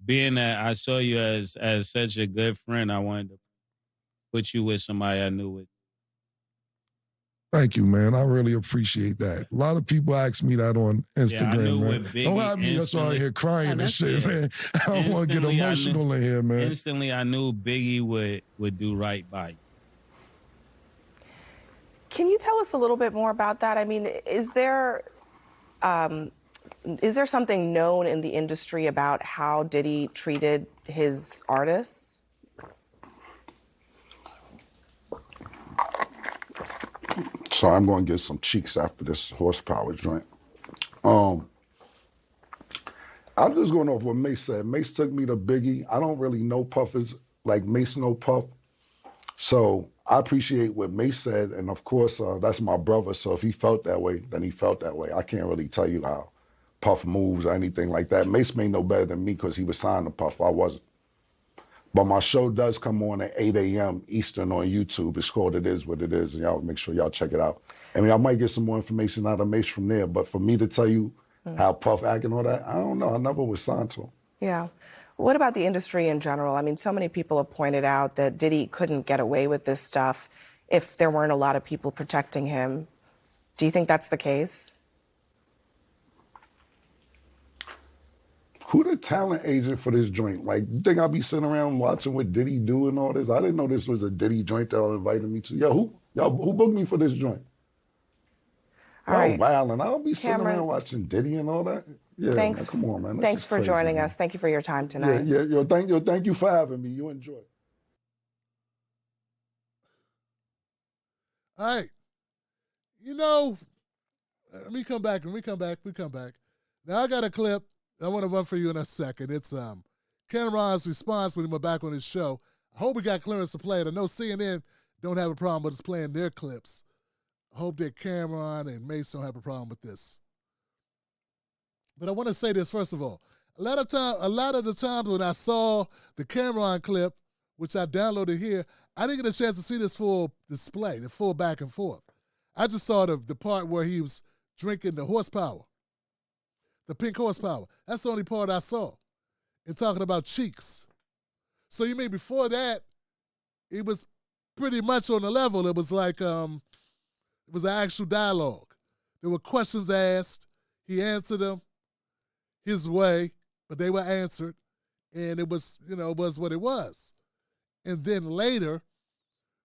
being that I saw you as such a good friend, I wanted to put you with somebody I knew with. Thank you, man. I really appreciate that. A lot of people ask me that on Instagram, man. Don't have me just out here crying and shit, man. I don't want to get emotional in here, man. Instantly, I knew Biggie would do right by you. Can you tell us a little bit more about that? I mean, is there something known in the industry about how Diddy treated his artists? So I'm going to get some cheeks after this horsepower joint. I'm just going off what Mace said. Mace took me to Biggie. I don't really know Puffers like Mace know Puff. So I appreciate what Mace said. And of course, that's my brother. So if he felt that way, then he felt that way. I can't really tell you how Puff moves or anything like that. Mace may know better than me because he was signed to Puff. I wasn't. But my show does come on at 8 a.m. Eastern on YouTube. It's called It Is What It Is. And y'all make sure y'all check it out. I mean, I might get some more information out of Mace from there. But for me to tell you how Puff act and all that, I don't know. I never was signed to him. Yeah. What about the industry in general? I mean, so many people have pointed out that Diddy couldn't get away with this stuff if there weren't a lot of people protecting him. Do you think that's the case? Who the talent agent for this joint? Like, you think I'll be sitting around watching what Diddy do and all this? I didn't know this was a Diddy joint that y'all invited me to. Yo, who booked me for this joint? All right. Wow, and I don't be sitting Camron, around watching Diddy and all that. Yeah, Thanks. Man, come on, man. Thanks for crazy, joining man. us. Thank you for your time tonight. Yeah. Thank you for having me. You enjoy. All right. You know, let me come back. Now I got a clip I want to run for you in a second. It's Camron's response when he went back on his show. I hope we got clearance to play it. I know CNN don't have a problem with us playing their clips. I hope that Camron and Mace don't have a problem with this. But I want to say this first of all. A lot of the times when I saw the Camron clip, which I downloaded here, I didn't get a chance to see this full display, the full back and forth. I just saw the part where he was drinking the horsepower, the pink horsepower. That's the only part I saw. And talking about cheeks. So you mean before that, it was pretty much on the level. It was like it was an actual dialogue. There were questions asked. He answered them his way, but they were answered. And it was, it was what it was. And then later,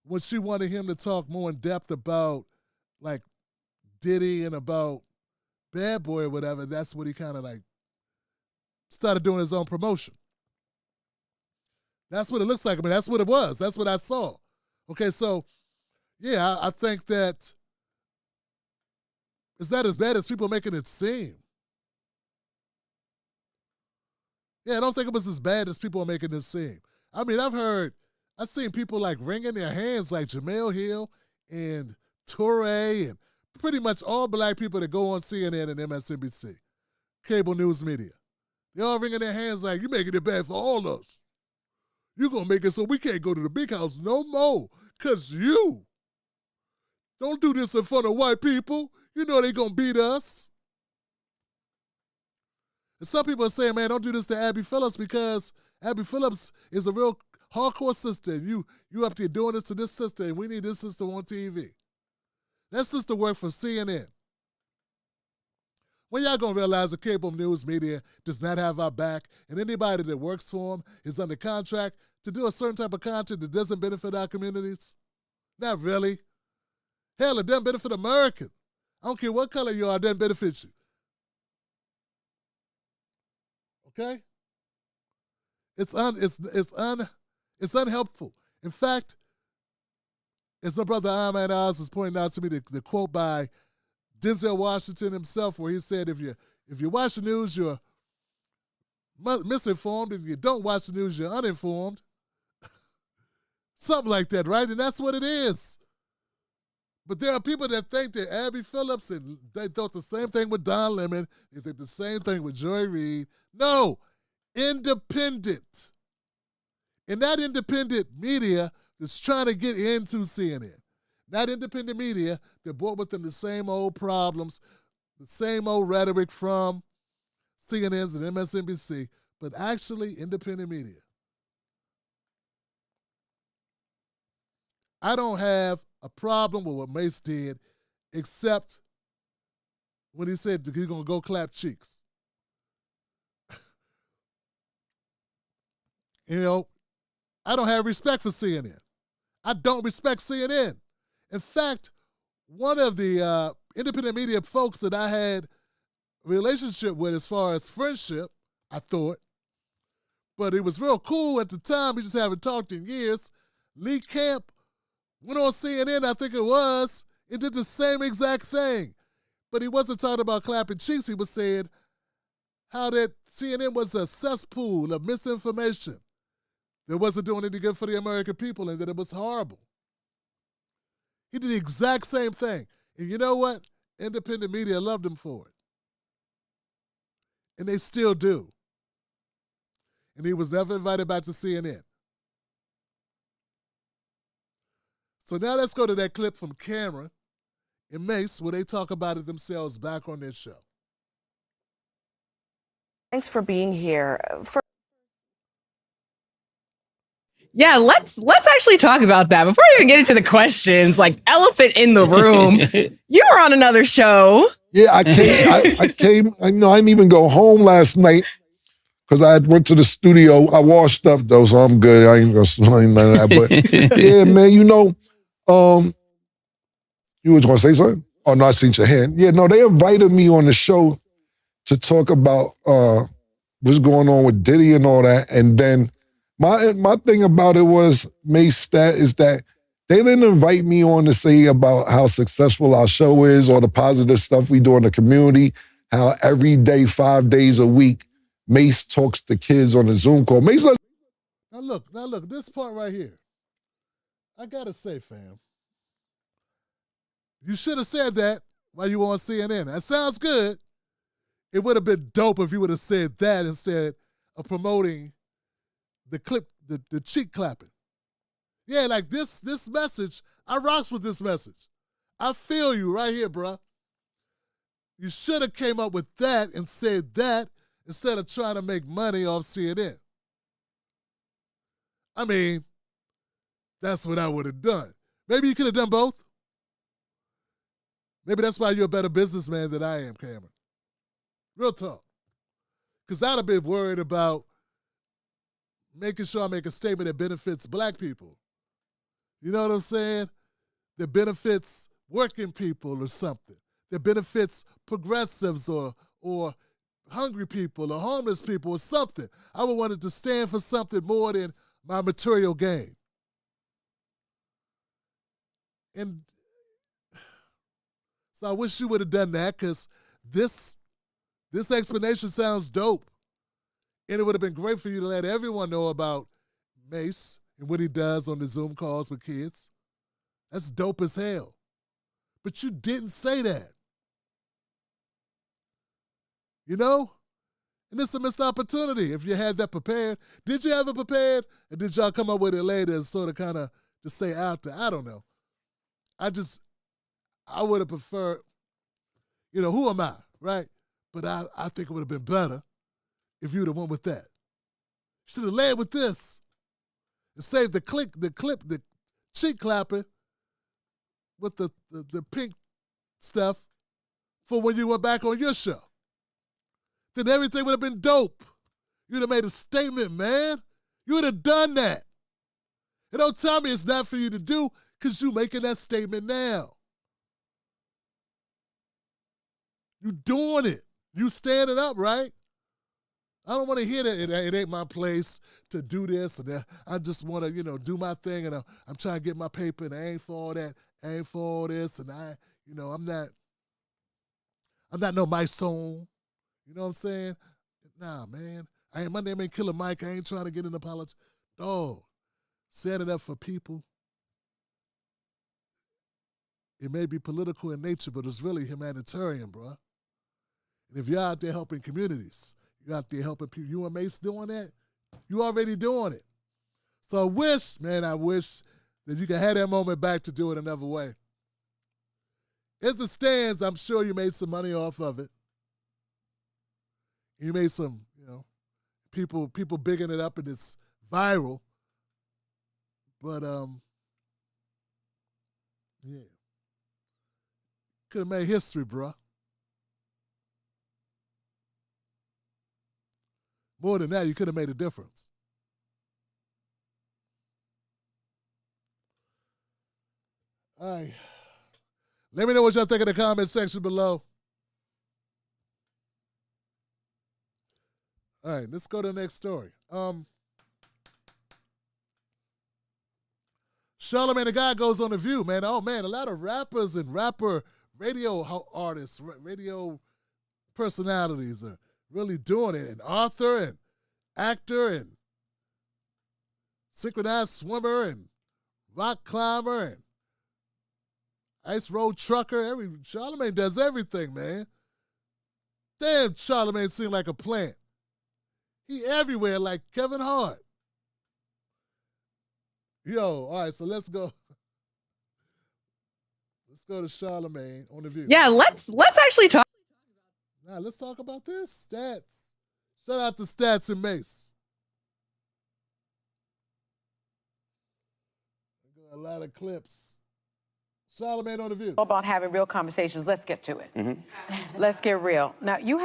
when she wanted him to talk more in depth about like Diddy and about Bad Boy or whatever, that's what he kind of like started doing his own promotion. That's what it looks like. I mean, that's what it was. That's what I saw. Okay, so, yeah, I think that it's not as bad as people making it seem. Yeah, I don't think it was as bad as people are making it seem. I mean, I've seen people like wringing their hands like Jamel Hill and Touré and pretty much all black people that go on CNN and MSNBC, cable news media. They're all wringing their hands like, you're making it bad for all of us. You're going to make it so we can't go to the big house no more because you. Don't do this in front of white people. You know they're going to beat us. And some people are saying, man, don't do this to Abby Phillips because Abby Phillips is a real hardcore sister. And you up there doing this to this sister, and we need this sister on TV. That sister worked for CNN. When y'all gonna realize the cable news media does not have our back, and anybody that works for them is under contract to do a certain type of content that doesn't benefit our communities? Not really. Hell, it doesn't benefit Americans. I don't care what color you are, it doesn't benefit you. Okay? It's unhelpful. In fact, as my brother Ahmed Oz was pointing out to me, the quote by Denzel Washington himself, where he said, if you watch the news, you're misinformed. If you don't watch the news, you're uninformed. Something like that, right? And that's what it is. But there are people that think that Abby Phillips, and they thought the same thing with Don Lemon, they think the same thing with Joy Reid. No, independent. And that independent media that's trying to get into CNN. Not independent media that brought with them the same old problems, the same old rhetoric from CNNs and MSNBC, but actually independent media. I don't have a problem with what Mace did, except when he said he's going to go clap cheeks. I don't have respect for CNN. I don't respect CNN. In fact, one of the independent media folks that I had a relationship with as far as friendship, I thought, but it was real cool at the time, we just haven't talked in years, Lee Camp went on CNN, I think it was, and did the same exact thing. But he wasn't talking about clapping cheeks, he was saying how that CNN was a cesspool of misinformation that wasn't doing any good for the American people and that it was horrible. He did the exact same thing. And you know what? Independent media loved him for it. And they still do. And he was never invited back to CNN. So now let's go to that clip from Camron and Mace where they talk about it themselves back on their show. Thanks for being here. Yeah, let's actually talk about that. Before we even get into the questions, like elephant in the room, you were on another show. Yeah, I came. I didn't even go home last night because I went to the studio. I washed up though, so I'm good. I ain't gonna explain none of that. But yeah, man, you was gonna say something? Oh no, I seen your hand. Yeah, no, they invited me on the show to talk about what's going on with Diddy and all that. And then my thing about it was, Mace, stat is that they didn't invite me on to say about how successful our show is or the positive stuff we do in the community, how every day, 5 days a week, Mace talks to kids on a Zoom call. Mace, Now look, this part right here. I gotta say, fam, you should have said that while you were on CNN. That sounds good. It would have been dope if you would have said that instead of promoting the clip, the cheek clapping. Yeah, like this message, I rocks with this message. I feel you right here, bruh. You should have came up with that and said that instead of trying to make money off CNN. I mean, that's what I would have done. Maybe you could have done both. Maybe that's why you're a better businessman than I am, Cameron. Real talk. Because I'd have been worried about making sure I make a statement that benefits black people. You know what I'm saying? That benefits working people or something. That benefits progressives or hungry people or homeless people or something. I would want it to stand for something more than my material gain. And so I wish you would have done that, because this explanation sounds dope. And it would have been great for you to let everyone know about Mace and what he does on the Zoom calls with kids. That's dope as hell. But you didn't say that. You know? And it's a missed opportunity if you had that prepared. Did you have it prepared? Or did y'all come up with it later and sort of kind of just say out there? I don't know. I would have preferred, who am I, right? But I think it would have been better if you would have went with that. Should have led with this and saved the clip, the cheek clapping with the pink stuff for when you went back on your show. Then everything would have been dope. You would have made a statement, man. You would have done that. And don't tell me it's not for you to do, because you're making that statement now. You doing it. You standing up, right? I don't want to hear that it ain't my place to do this and that. I just want to, do my thing, and I'm trying to get my paper, and I ain't for all that. I ain't for all this, and I'm not no Mason. You know what I'm saying? Nah, man. My name ain't Killer Mike. I ain't trying to get into politics. Dog, standing up for people. It may be political in nature, but it's really humanitarian, bro. And if you're out there helping communities, you're out there helping people, you and Mace doing that, you already doing it. So I wish that you could have that moment back to do it another way. As it stands, I'm sure you made some money off of it. You made some, people bigging it up, and it's viral. But, yeah. Could have made history, bruh. More than that, you could have made a difference. All right. Let me know what y'all think in the comment section below. All right, let's go to the next story. Charlamagne the Guy goes on The View, man. Oh, man, a lot of rappers and radio artists, radio personalities are really doing it. An author and actor and synchronized swimmer and rock climber and ice road trucker. Charlamagne does everything, man. Damn, Charlamagne seemed like a plant. He everywhere like Kevin Hart. Yo, all right, so let's go. Let's go to Charlamagne on The View. Yeah, let's actually talk. Now, let's talk about this. Stats. Shout out to Stats and Mace. A lot of clips. Charlamagne on The View. About having real conversations. Let's get to it. Mm-hmm. Let's get real. Now, you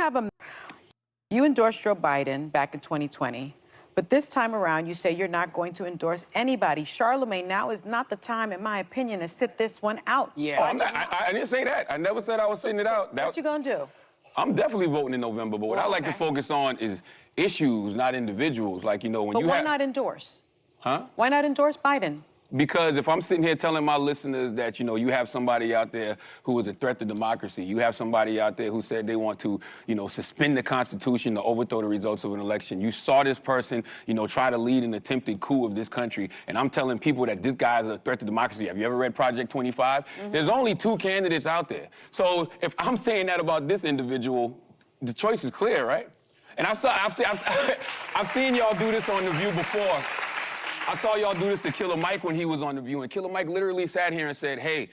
endorsed Joe Biden back in 2020, but this time around, you say you're not going to endorse anybody. Charlamagne, now is not the time, in my opinion, to sit this one out. Yeah. Oh, I didn't say that. I never said I was sitting it out. What you gonna do? I'm definitely voting in November, but what I like to focus on is issues, not individuals. Like, you know, when But you why not endorse? Huh? Why not endorse Biden? Because if I'm sitting here telling my listeners that, you know, you have somebody out there who is a threat to democracy, you have somebody out there who said they want to, you know, suspend the Constitution to overthrow the results of an election. You saw this person, you know, try to lead an attempted coup of this country, and I'm telling people that this guy is a threat to democracy. Have you ever read Project 25? There's only 2 candidates out there. So if I'm saying that about this individual, the choice is clear, right? And I've seen y'all do this on The View before. I saw y'all do this to Killer Mike when he was on The View, and Killer Mike literally sat here and said, hey,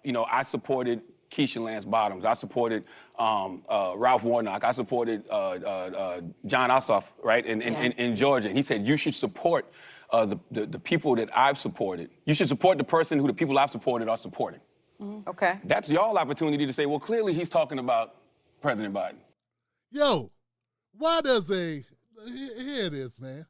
you know, I supported Keisha Lance Bottoms. I supported Ralph Warnock. I supported John Ossoff, right, in Georgia. And he said, you should support the people that I've supported. You should support the person who the people I've supported are supporting. Okay. That's y'all opportunity to say, well, clearly he's talking about President Biden. Yo, why does here it is, man.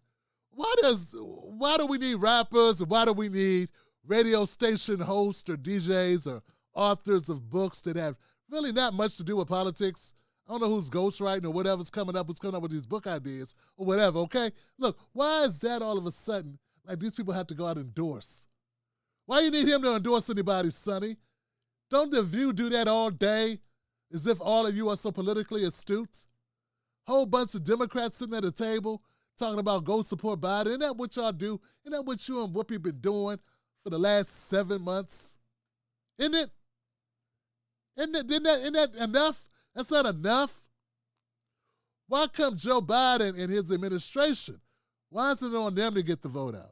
Why do we need rappers, and why do we need radio station hosts or DJs or authors of books that have really not much to do with politics? I don't know who's ghostwriting or who's coming up with these book ideas or whatever, okay? Look, why is that all of a sudden, like these people have to go out and endorse? Why you need him to endorse anybody, Sonny? Don't The View do that all day as if all of you are so politically astute? Whole bunch of Democrats sitting at a table talking about go support Biden. Isn't that what y'all do? Isn't that what you and Whoopi been doing for the last 7 months? Isn't it? Isn't that enough? That's not enough. Why come Joe Biden and his administration? Why is it on them to get the vote out?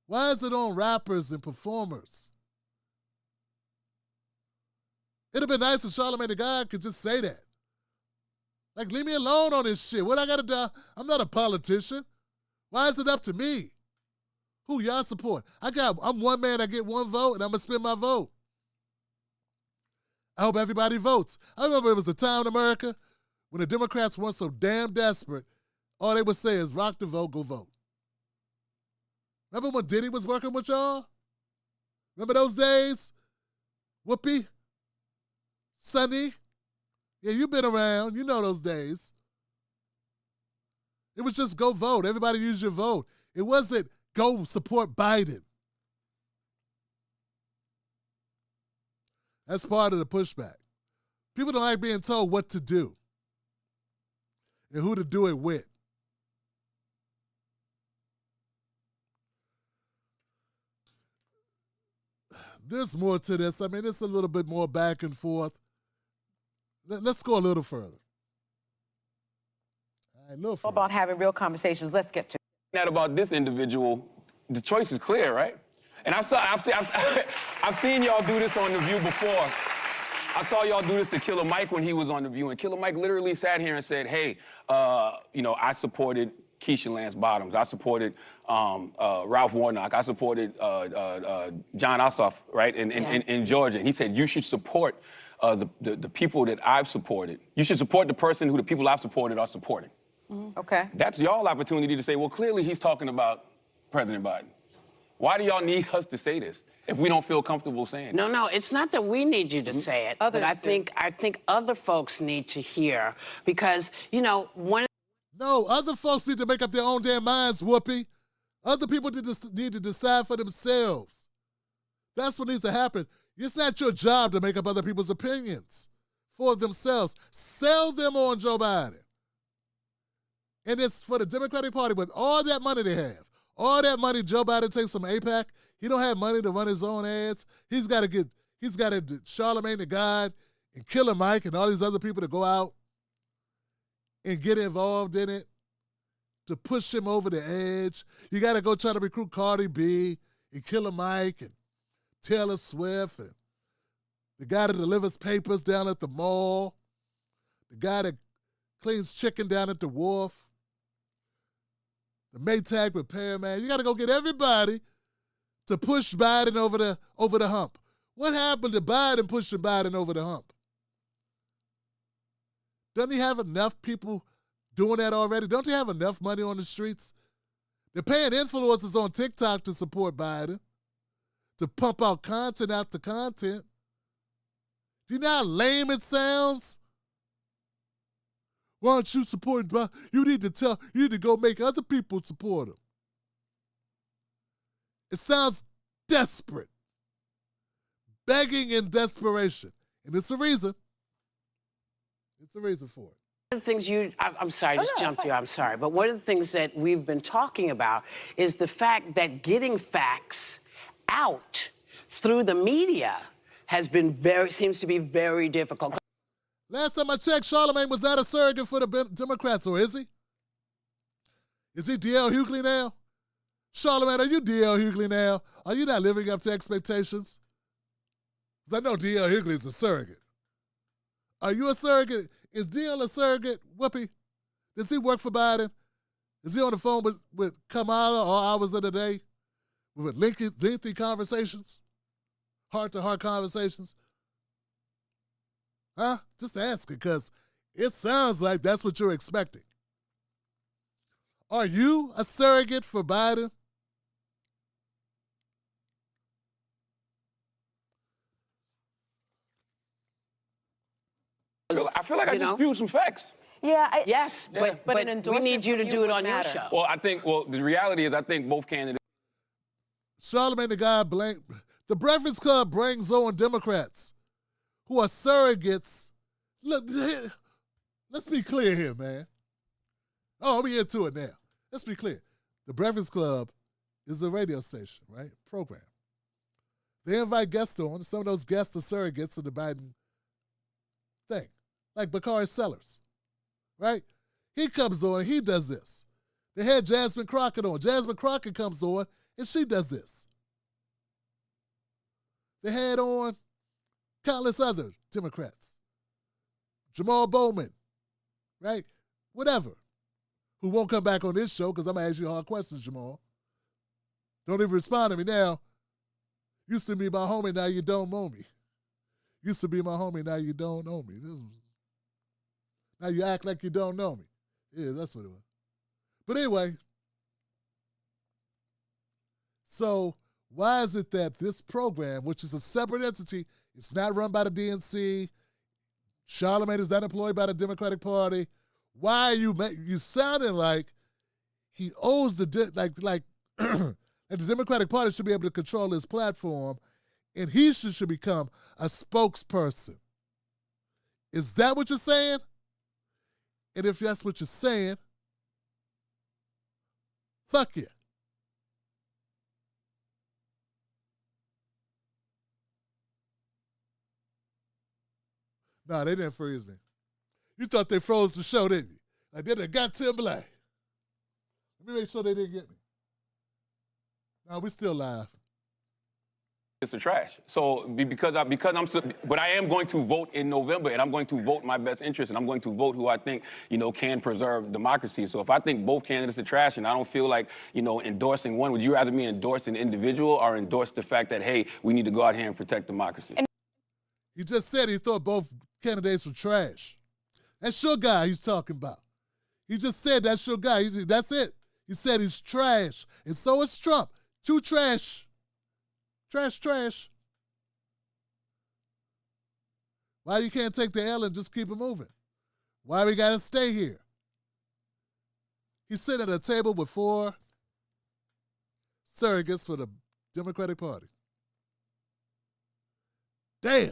Why is it on rappers and performers? It'd have been nice if Charlamagne the God could just say that. Like, leave me alone on this shit. What I gotta do? I'm not a politician. Why is it up to me? Who y'all support? I'm one man, I get one vote, and I'm gonna spend my vote. I hope everybody votes. I remember it was a time in America when the Democrats weren't so damn desperate, all they would say is rock the vote, go vote. Remember when Diddy was working with y'all? Remember those days? Whoopi? Sonny? Yeah, you've been around. You know those days. It was just go vote. Everybody use your vote. It wasn't go support Biden. That's part of the pushback. People don't like being told what to do and who to do it with. There's more to this. I mean, it's a little bit more back and forth. Let's go a little further. All right, About having real conversations. Let's get to that about this individual. The choice is clear, right? And I've seen y'all do this on The View before. I saw y'all do this to Killer Mike when he was on The View, and Killer Mike literally sat here and said, hey, you know, I supported Keisha Lance Bottoms. I supported Ralph Warnock. I supported John Ossoff, right, in Georgia. And he said, you should support the people that I've supported. You should support the person who the people I've supported are supporting. Okay. That's y'all opportunity to say, well, clearly he's talking about President Biden. Why do y'all need us to say this if we don't feel comfortable saying it? No, it's not that we need you to say it, but I think other folks need to hear because, you know, No, other folks need to make up their own damn minds, Whoopi. Other people need to decide for themselves. That's what needs to happen. It's not your job to make up other people's opinions for themselves. Sell them on Joe Biden. And it's for the Democratic Party with all that money they have. All that money Joe Biden takes from AIPAC. He don't have money to run his own ads. He's got to Charlamagne the God and Killer Mike and all these other people to go out and get involved in it to push him over the edge. You got to go try to recruit Cardi B and Killer Mike and Taylor Swift and the guy that delivers papers down at the mall, the guy that cleans chicken down at the wharf, the Maytag repairman. You got to go get everybody to push Biden over the hump. What happened to Biden pushing Biden over the hump? Doesn't he have enough people doing that already? Don't he have enough money on the streets? They're paying influencers on TikTok to support Biden, to pump out content after content. Do you know how lame it sounds? Why aren't you supporting Biden? You need to go make other people support him. It sounds desperate. Begging in desperation. And it's a reason. It's a reason for it. One of the things I'm sorry, I just jumped you, I'm sorry. But one of the things that we've been talking about is the fact that getting facts out through the media seems to be very difficult. Last time I checked, Charlamagne was not a surrogate for the Democrats, or is he? Is he D.L. Hughley now? Charlamagne, are you D.L. Hughley now? Are you not living up to expectations? Because I know D.L. Hughley is a surrogate. Are you a surrogate? Is D.L. a surrogate? Whoopi? Does he work for Biden? Is he on the phone with Kamala all hours of the day? With lengthy conversations? Heart-to-heart conversations? Huh? Just asking, because it sounds like that's what you're expecting. Are you a surrogate for Biden? I feel like I just spewed some facts. Yeah. Yes, but an we endorsement need you to from do you it would on your matter. show. Well, the reality is I think both candidates. Charlamagne the guy the Breakfast Club brings on Democrats who are surrogates. Look, let's be clear here, man. Oh, we into it now. Let's be clear. The Breakfast Club is a radio station, right? Program. They invite guests on. Some of those guests are surrogates of the Biden thing, like Bakari Sellers, right? He comes on, he does this. They had Jasmine Crockett on. Jasmine Crockett comes on, and she does this. They had on countless other Democrats. Jamal Bowman, right? Whatever. Who won't come back on this show because I'm going to ask you hard questions, Jamal. Don't even respond to me now. Used to be my homie, now you don't know me. Used to be my homie, now you don't know me. Now you act like you don't know me. Yeah, that's what it was. But anyway, so why is it that this program, which is a separate entity, it's not run by the DNC, Charlamagne is not employed by the Democratic Party, why are you sounding like he owes like and the Democratic Party should be able to control his platform and he should become a spokesperson. Is that what you're saying? And if that's what you're saying, fuck you. No, they didn't freeze me. You thought they froze the show, didn't you? Like they done got Tim Black. Let me make sure they didn't get me. No, we still live. It's the trash. So but I am going to vote in November, and I'm going to vote my best interest, and I'm going to vote who I think, can preserve democracy. So if I think both candidates are trash, and I don't feel like, endorsing one, would you rather me endorse an individual or endorse the fact that, hey, we need to go out here and protect democracy? He just said he thought both candidates were trash. That's your guy he's talking about. He just said that's your guy. That's it. He said he's trash. And so is Trump. Too trash. Trash. Why you can't take the L and just keep it moving? Why we gotta stay here? He's sitting at a table with 4 surrogates for the Democratic Party. Damn.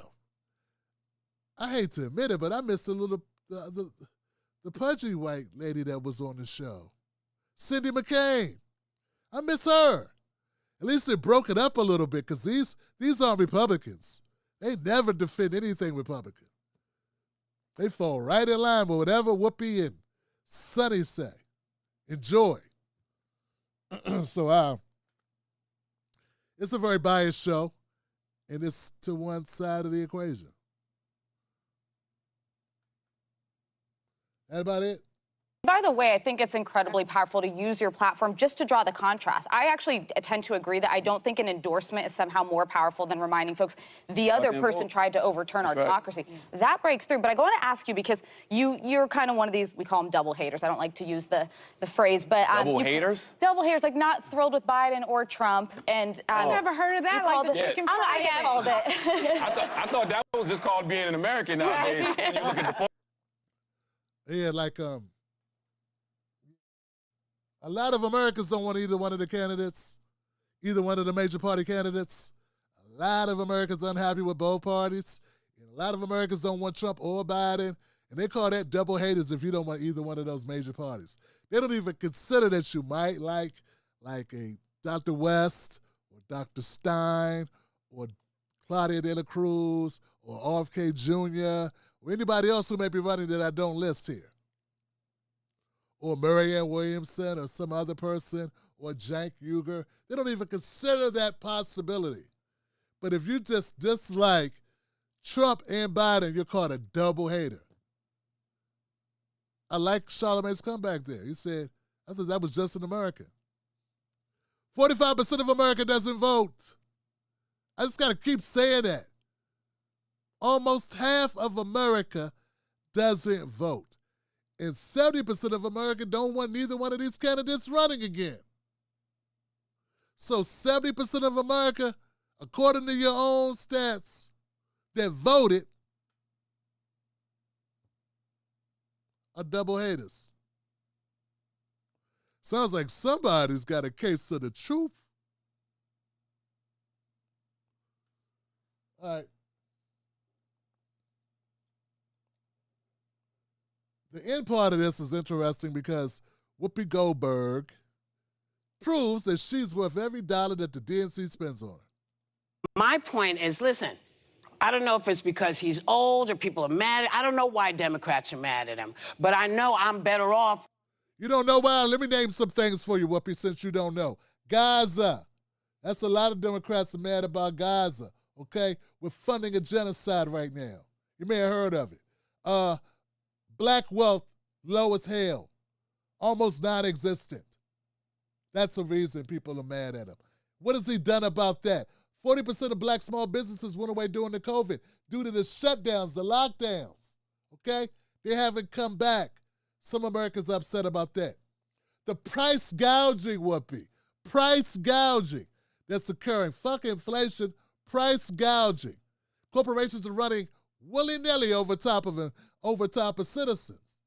I hate to admit it, but I missed the pudgy white lady that was on the show. Cindy McCain. I miss her. At least it broke it up a little bit because these aren't Republicans. They never defend anything Republican. They fall right in line with whatever Whoopi and Sonny say. Enjoy. So it's a very biased show, and it's to one side of the equation. That about it? By the way, I think it's incredibly powerful to use your platform just to draw the contrast. I actually tend to agree that I don't think an endorsement is somehow more powerful than reminding folks the other person tried to overturn our democracy. That breaks through. But I want to ask you, because you're kind of one of these, we call them double haters. I don't like to use the phrase, but double haters? Double haters, like not thrilled with Biden or Trump. And I've never heard of that, like the chicken fried. I called it. I thought that was just called being an American nowadays. Yeah, like a lot of Americans don't want either one of the candidates, either one of the major party candidates. A lot of Americans unhappy with both parties. And a lot of Americans don't want Trump or Biden. And they call that double haters if you don't want either one of those major parties. They don't even consider that you might like a Dr. West or Dr. Stein or Claudia de la Cruz or RFK Jr. or anybody else who may be running that I don't list here. Or Marianne Williamson or some other person or Cenk Uygur. They don't even consider that possibility. But if you just dislike Trump and Biden, you're called a double hater. I like Charlamagne's comeback there. He said, I thought that was just an American. 45% of America doesn't vote. I just got to keep saying that. Almost half of America doesn't vote. And 70% of America don't want neither one of these candidates running again. So 70% of America, according to your own stats, that voted are double haters. Sounds like somebody's got a case of the truth. All right. The end part of this is interesting because Whoopi Goldberg proves that she's worth every dollar that the DNC spends on her. My point is, listen, I don't know if it's because he's old or people are mad. I don't know why Democrats are mad at him, but I know I'm better off. You don't know why? Let me name some things for you, Whoopi, since you don't know. Gaza. That's a lot of Democrats are mad about Gaza, okay? We're funding a genocide right now. You may have heard of it. Black wealth, low as hell, almost non-existent. That's the reason people are mad at him. What has he done about that? 40% of black small businesses went away during the COVID due to the shutdowns, the lockdowns, okay? They haven't come back. Some Americans are upset about that. The price gouging, Whoopi, price gouging that's occurring. Fuck inflation, price gouging. Corporations are running willy-nilly over top of citizens.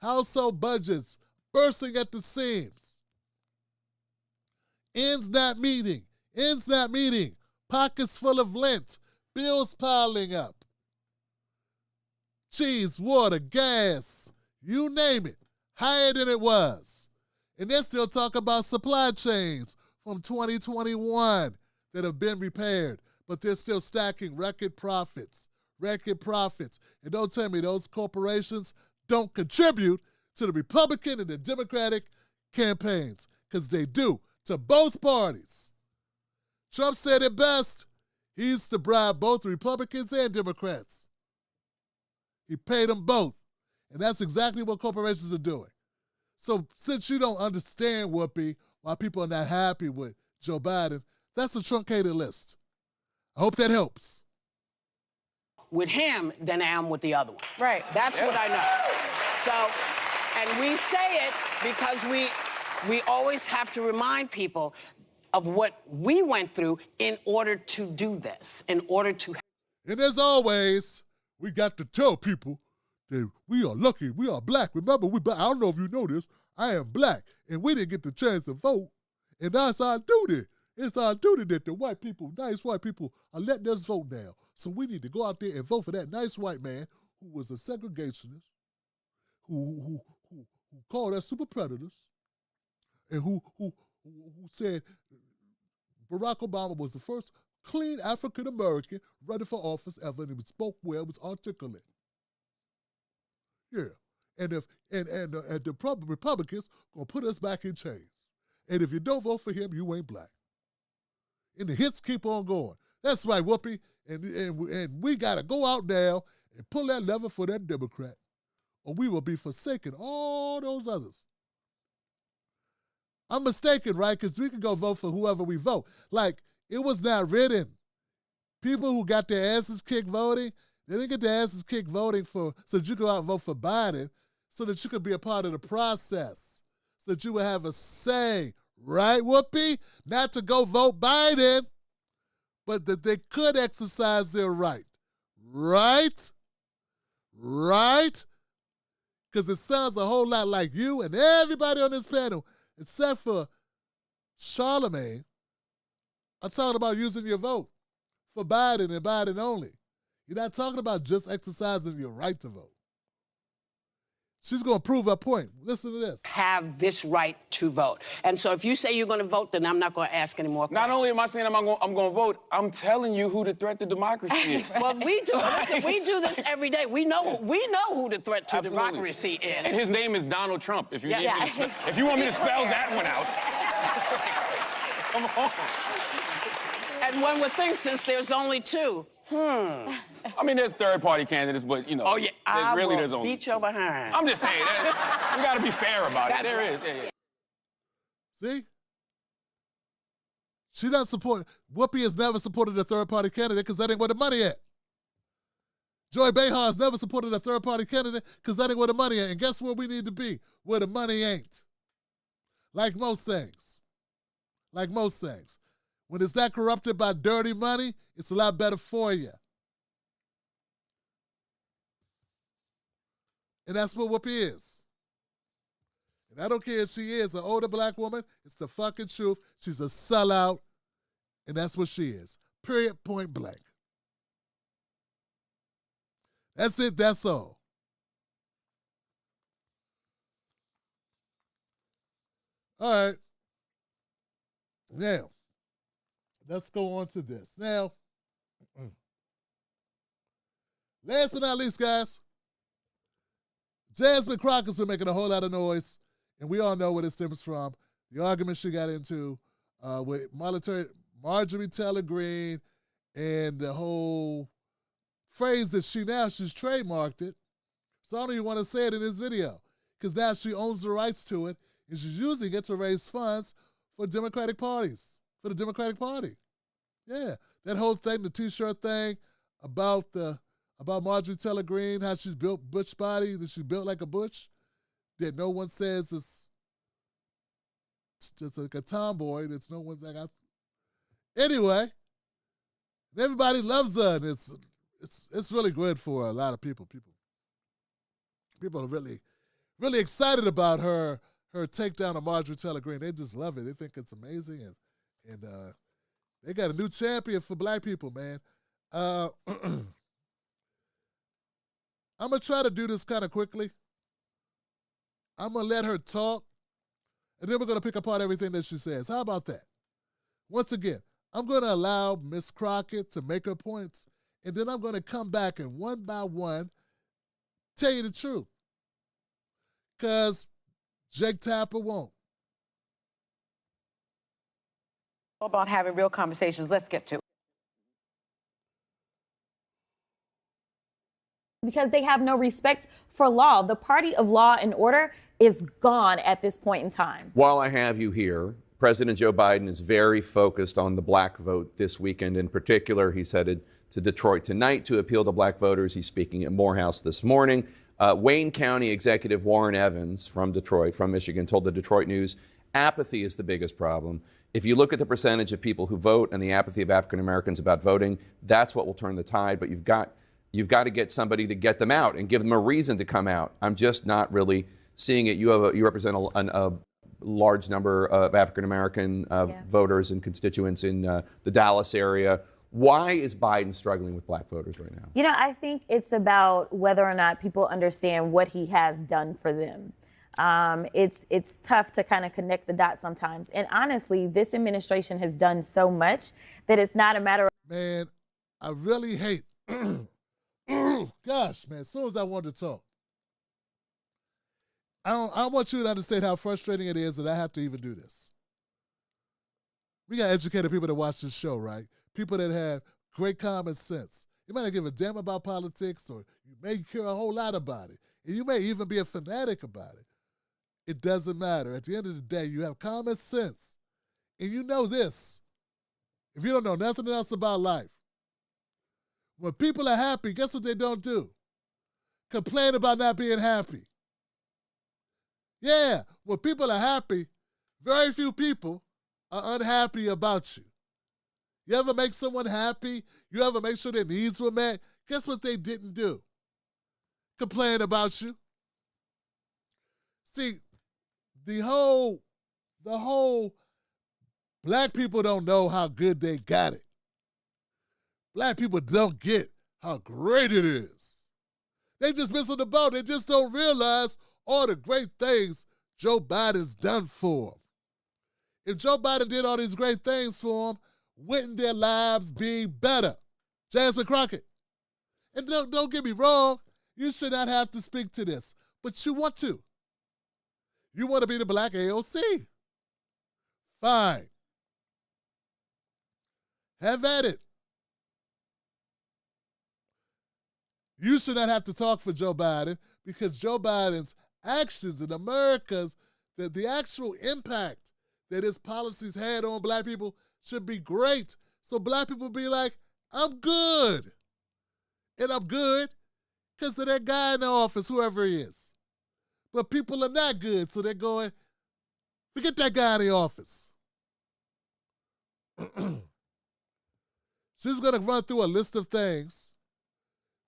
Household budgets bursting at the seams. Ends not meeting. Pockets full of lint. Bills piling up. Cheese, water, gas, you name it, higher than it was. And they're still talking about supply chains from 2021 that have been repaired, but they're still stacking record profits. And don't tell me those corporations don't contribute to the Republican and the Democratic campaigns, because they do, to both parties. Trump said it best. He used to bribe both Republicans and Democrats. He paid them both. And that's exactly what corporations are doing. So since you don't understand, Whoopi, why people are not happy with Joe Biden, that's a truncated list. I hope that helps. With him than I am with the other one. Right. That's what I know. So, and we say it because we always have to remind people of what we went through in order to do this, in order to. And as always, we got to tell people that we are lucky, we are black. Remember, I don't know if you know this, I am black, and we didn't get the chance to vote, and that's our duty. It's our duty that the white people, nice white people, are letting us vote now. So we need to go out there and vote for that nice white man who was a segregationist, who called us super predators, and who said Barack Obama was the first clean African American running for office ever, and he spoke well, was articulate. Yeah, and the Republicans gonna put us back in chains, and if you don't vote for him, you ain't black. And the hits keep on going. That's right, Whoopi, and we gotta go out now and pull that lever for that Democrat, or we will be forsaking all those others. I'm mistaken, right? Because we can go vote for whoever we vote. Like, it was not written. People who got their asses kicked voting, they didn't get their asses kicked voting so that you go out and vote for Biden, so that you could be a part of the process, so that you would have a say, right, Whoopi? Not to go vote Biden, but that they could exercise their right. Right? Because it sounds a whole lot like you and everybody on this panel, except for Charlamagne, are talking about using your vote for Biden and Biden only. You're not talking about just exercising your right to vote. She's going to prove her point. Listen to this. Have this right to vote. And so if you say you're going to vote, then I'm not going to ask any more questions. Not only am I saying I'm going to vote, I'm telling you who the threat to democracy is. Well, listen, we do this every day. We know who the threat to democracy is. And his name is Donald Trump. If you want me to spell that one out. Come on. And one would think, since there's only two, I mean, there's third-party candidates, but, you know. Oh, yeah, there's only beat your behind. I'm just saying, we got to be fair about it. There is. Yeah. See? She doesn't support. Whoopi has never supported a third-party candidate because that ain't where the money at. Joy Behar has never supported a third-party candidate because that ain't where the money at. And guess where we need to be? Where the money ain't. Like most things. Like most things. When it's not corrupted by dirty money, it's a lot better for you. And that's what Whoopi is. And I don't care if she is an older black woman. It's the fucking truth. She's a sellout. And that's what she is. Period, point blank. That's it. That's all. All right. Now, let's go on to this. Now, last but not least, guys, Jasmine Crockett's been making a whole lot of noise, and we all know where this stems from. The argument she got into with Marjorie Taylor Greene and the whole phrase that she's trademarked it. So I don't even want to say it in this video because now she owns the rights to it, and she's using it to raise funds for Democratic parties, for the Democratic Party. Yeah, that whole thing, the T-shirt thing about Marjorie Taylor Greene, how she's built butch body, that she built like a butch, that no one says it's just like a tomboy. That's no one's like. Anyway, everybody loves her, and it's really good for a lot of people. People are really, really excited about her takedown of Marjorie Taylor Greene. They just love it. They think it's amazing, and they got a new champion for black people, man. I'm going to try to do this kind of quickly. I'm going to let her talk, and then we're going to pick apart everything that she says. How about that? Once again, I'm going to allow Miss Crockett to make her points, and then I'm going to come back and one by one tell you the truth. Because Jake Tapper won't. About having real conversations. Let's get to it. Because they have no respect for law. The party of law and order is gone at this point in time. While I have you here, President Joe Biden is very focused on the black vote this weekend. In particular, he's headed to Detroit tonight to appeal to black voters. He's speaking at Morehouse this morning. Wayne County Executive Warren Evans from Detroit, from Michigan, told the Detroit News, apathy is the biggest problem. If you look at the percentage of people who vote and the apathy of African Americans about voting, that's what will turn the tide. But you've got to get somebody to get them out and give them a reason to come out. I'm just not really seeing it. You represent a large number of African American voters and constituents in the Dallas area. Why is Biden struggling with black voters right now? You know, I think it's about whether or not people understand what he has done for them. It's tough to kind of connect the dots sometimes. And honestly, this administration has done so much that it's not a matter of... Man, I really hate... Gosh, man, as soon as I wanted to talk. I want you to understand how frustrating it is that I have to even do this. We got educated people that watch this show, right? People that have great common sense. You might not give a damn about politics, or you may care a whole lot about it. And you may even be a fanatic about it. It doesn't matter. At the end of the day, you have common sense. And you know this. If you don't know nothing else about life, when people are happy, guess what they don't do? Complain about not being happy. Yeah, when people are happy, very few people are unhappy about you. You ever make someone happy? You ever make sure their needs were met? Guess what they didn't do? Complain about you. See, the whole black people don't know how good they got it. Black people don't get how great it is. They just missing the boat. They just don't realize all the great things Joe Biden's done for them. If Joe Biden did all these great things for them, wouldn't their lives be better? Jasmine Crockett. And don't get me wrong, you should not have to speak to this, but you want to. You want to be the black AOC. Fine. Have at it. You should not have to talk for Joe Biden because Joe Biden's actions in America's, the actual impact that his policies had on black people should be great. So black people be like, I'm good. And I'm good because of that guy in the office, whoever he is. But people are not good, so they're going, forget that guy in the office. She's going to run through a list of things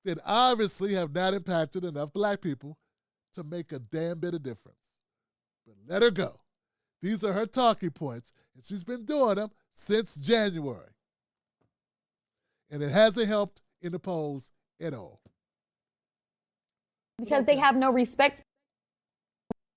that obviously have not impacted enough black people to make a damn bit of difference. But let her go. These are her talking points, and she's been doing them since January. And it hasn't helped in the polls at all. Because they have no respect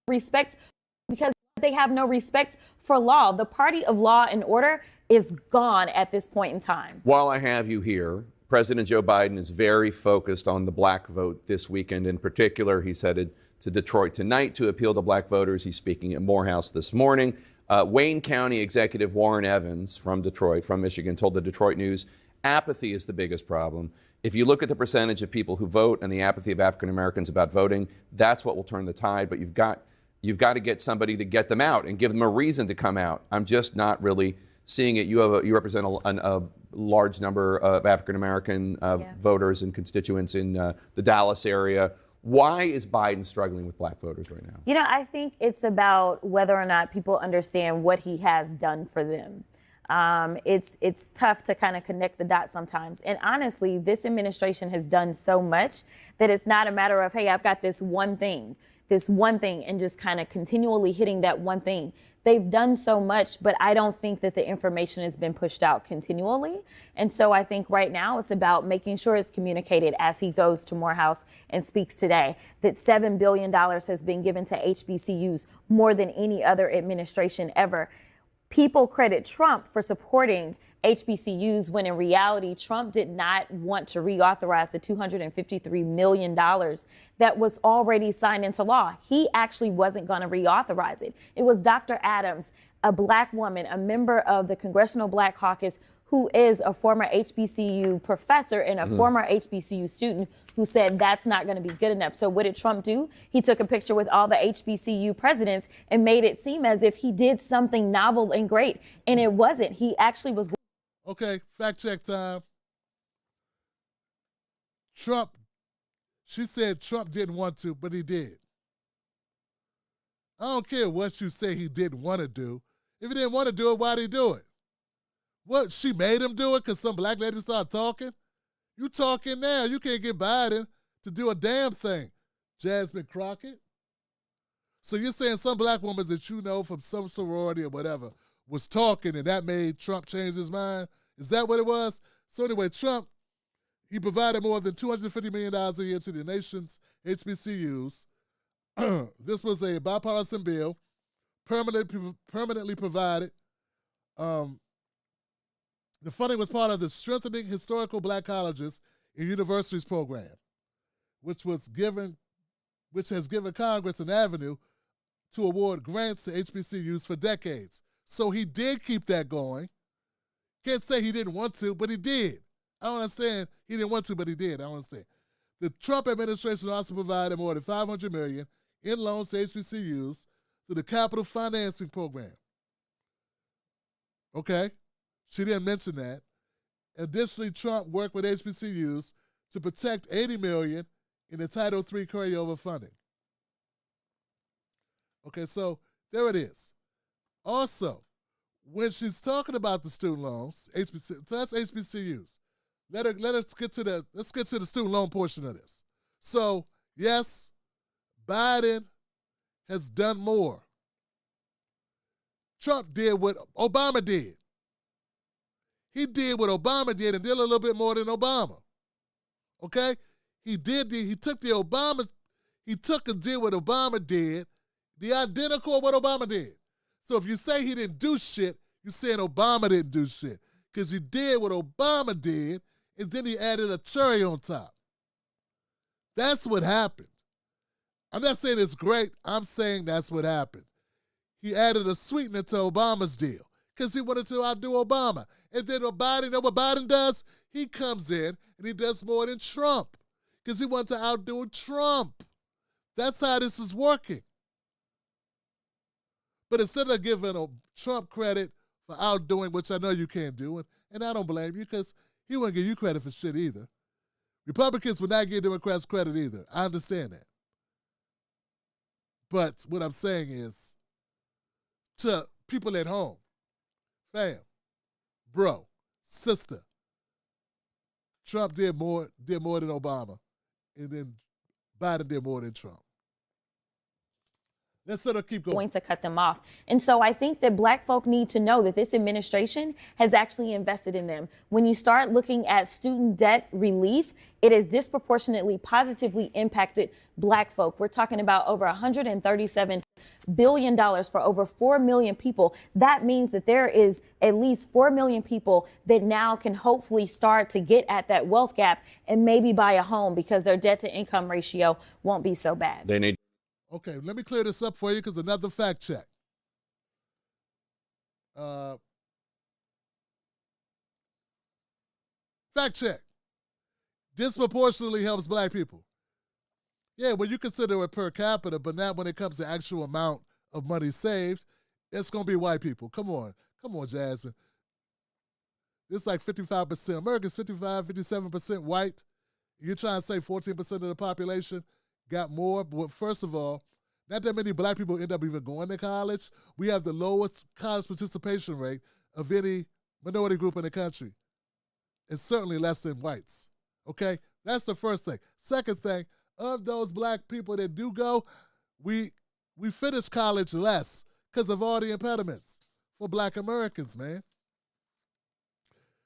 because they have no respect for law. The party of law and order is gone at this point in time. While I have you here, President Joe Biden is very focused on the black vote this weekend. In particular, he's headed to Detroit tonight to appeal to black voters. He's speaking at Morehouse this morning. Wayne County Executive Warren Evans from Detroit, from Michigan, told the Detroit News, apathy is the biggest problem. If you look at the percentage of people who vote and the apathy of African Americans about voting, that's what will turn the tide. But you've got to get somebody to get them out and give them a reason to come out. I'm just not really seeing it. You represent a large number of African American voters and constituents in the Dallas area. Why is Biden struggling with black voters right now? You know, I think it's about whether or not people understand what he has done for them. It's tough to kind of connect the dots sometimes. And honestly, this administration has done so much that it's not a matter of, hey, I've got this one thing, and just kind of continually hitting that one thing. They've done so much, but I don't think that the information has been pushed out continually. And so I think right now it's about making sure it's communicated as he goes to Morehouse and speaks today, that $7 billion has been given to HBCUs, more than any other administration ever. People credit Trump for supporting HBCUs when in reality, Trump did not want to reauthorize the $253 million that was already signed into law. He actually wasn't going to reauthorize it. It was Dr. Adams, a black woman, a member of the Congressional Black Caucus, who is a former HBCU professor and a former HBCU student, who said that's not going to be good enough. So what did Trump do? He took a picture with all the HBCU presidents and made it seem as if he did something novel and great. And it wasn't. He actually was. Okay, fact check time. She said Trump didn't want to, but he did. I don't care what you say he didn't want to do. If he didn't want to do it, why'd he do it? What, she made him do it because some black lady started talking? You talking now. You can't get Biden to do a damn thing. Jasmine Crockett. So you're saying some black woman that you know from some sorority or whatever was talking and that made Trump change his mind? Is that what it was? So anyway, Trump, he provided more than $250 million a year to the nation's HBCUs. This was a bipartisan bill, permanently provided. The funding was part of the Strengthening Historical Black Colleges and Universities program, which has given Congress an avenue to award grants to HBCUs for decades. So he did keep that going. Can't say he didn't want to, but he did. I don't understand. He didn't want to, but he did. I don't understand. The Trump administration also provided more than $500 million in loans to HBCUs through the Capital Financing Program. Okay? She didn't mention that. Additionally, Trump worked with HBCUs to protect $80 million in the Title III carryover funding. Okay, so there it is. Also, when she's talking about the student loans, so that's HBCUs. Let's get to the student loan portion of this. So, yes, Biden has done more. Trump did what Obama did. He did what Obama did and did a little bit more than Obama. Okay? He took and did what Obama did, the identical of what Obama did. So if you say he didn't do shit, you're saying Obama didn't do shit. Because he did what Obama did, and then he added a cherry on top. That's what happened. I'm not saying it's great. I'm saying that's what happened. He added a sweetener to Obama's deal because he wanted to outdo Obama. And then Biden, you know what Biden does? He comes in and he does more than Trump because he wanted to outdo Trump. That's how this is working. But instead of giving Trump credit for outdoing, which I know you can't do, and I don't blame you because he wouldn't give you credit for shit either. Republicans would not give Democrats credit either. I understand that. But what I'm saying is, to people at home, fam, bro, sister, Trump did more than Obama, and then Biden did more than Trump. Let's sort of keep going to cut them off. And so I think that black folk need to know that this administration has actually invested in them. When you start looking at student debt relief, it has disproportionately positively impacted black folk. We're talking about over $137 billion for over 4 million people. That means that there is at least 4 million people that now can hopefully start to get at that wealth gap and maybe buy a home because their debt to income ratio won't be so bad. They need. Okay, let me clear this up for you because another fact check. Fact check. Disproportionately helps black people. Yeah, when you consider it per capita, but not when it comes to actual amount of money saved, it's going to be white people. Come on, Jasmine. It's like 55%. America's 55, 57% white. You're trying to say 14% of the population got more. But first of all, not that many black people end up even going to college. We have the lowest college participation rate of any minority group in the country. It's certainly less than whites. Okay? That's the first thing. Second thing, of those black people that do go, we finish college less because of all the impediments for black Americans, man.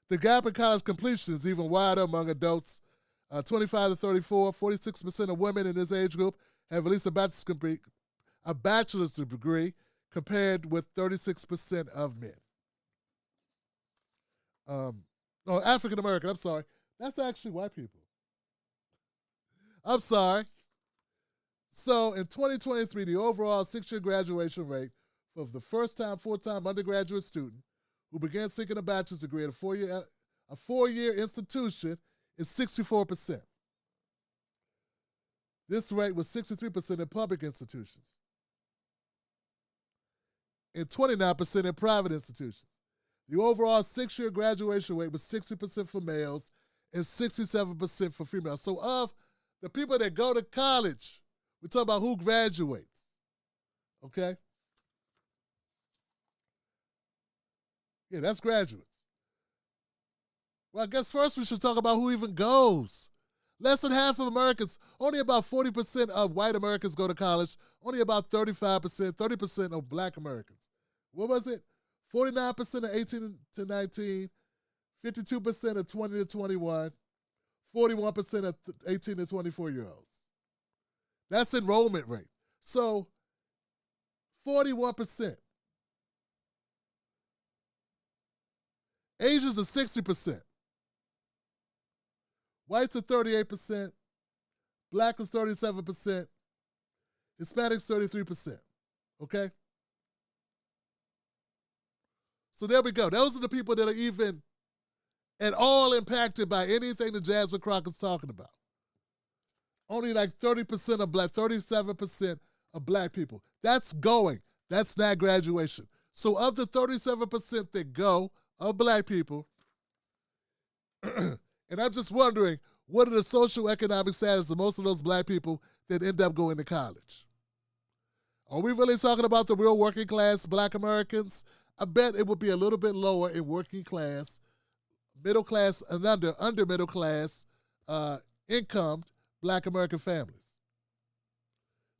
The gap in college completion is even wider among adults. 25 to 34, 46% of women in this age group have at least a bachelor's degree compared with 36% of men. African American, I'm sorry. That's actually white people. I'm sorry. So in 2023, the overall 6-year graduation rate for the first-time, full-time undergraduate student who began seeking a bachelor's degree at a four-year institution is 64%. This rate was 63% in public institutions and 29% in private institutions. The overall 6-year graduation rate was 60% for males and 67% for females. So of the people that go to college, we're talking about who graduates, okay? Yeah, that's graduates. Well, I guess first we should talk about who even goes. Less than half of Americans, only about 40% of white Americans go to college, only about 30% of black Americans. What was it? 49% of 18 to 19, 52% of 20 to 21, 41% of 18 to 24-year-olds. That's enrollment rate. So 41%. Asians are 60%. Whites are 38%. Black was 37%. Hispanics 33%. Okay? So there we go. Those are the people that are even at all impacted by anything that Jasmine Crockett's talking about. Only like 30% of black, 37% of black people. That's going. That's not graduation. So of the 37% that go of black people, and I'm just wondering, what are the social economic status of most of those black people that end up going to college? Are we really talking about the real working class black Americans? I bet it would be a little bit lower in working class, middle class, and under middle class income black American families.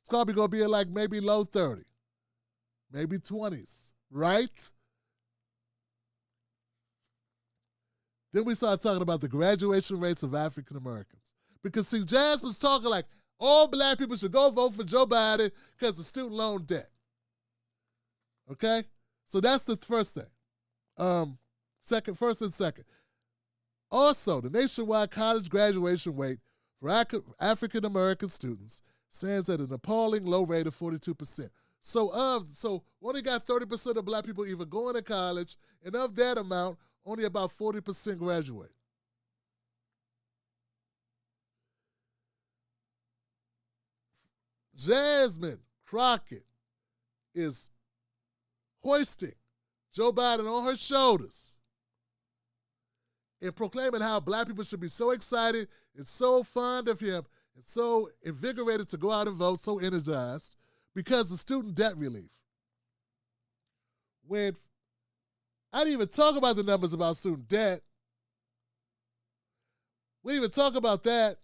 It's probably going to be in like maybe low 30, maybe 20s, right? Then we start talking about the graduation rates of African Americans. Because see, Jazz was talking like all black people should go vote for Joe Biden because of student loan debt. Okay? So that's the first thing. First and second. Also, the nationwide college graduation rate for African American students stands at an appalling low rate of 42%. So only got 30% of black people even going to college, and of that amount, only about 40% graduate. Jasmine Crockett is hoisting Joe Biden on her shoulders and proclaiming how black people should be so excited and so fond of him and so invigorated to go out and vote, so energized because of student debt relief. When I didn't even talk about the numbers about student debt. We didn't even talk about that.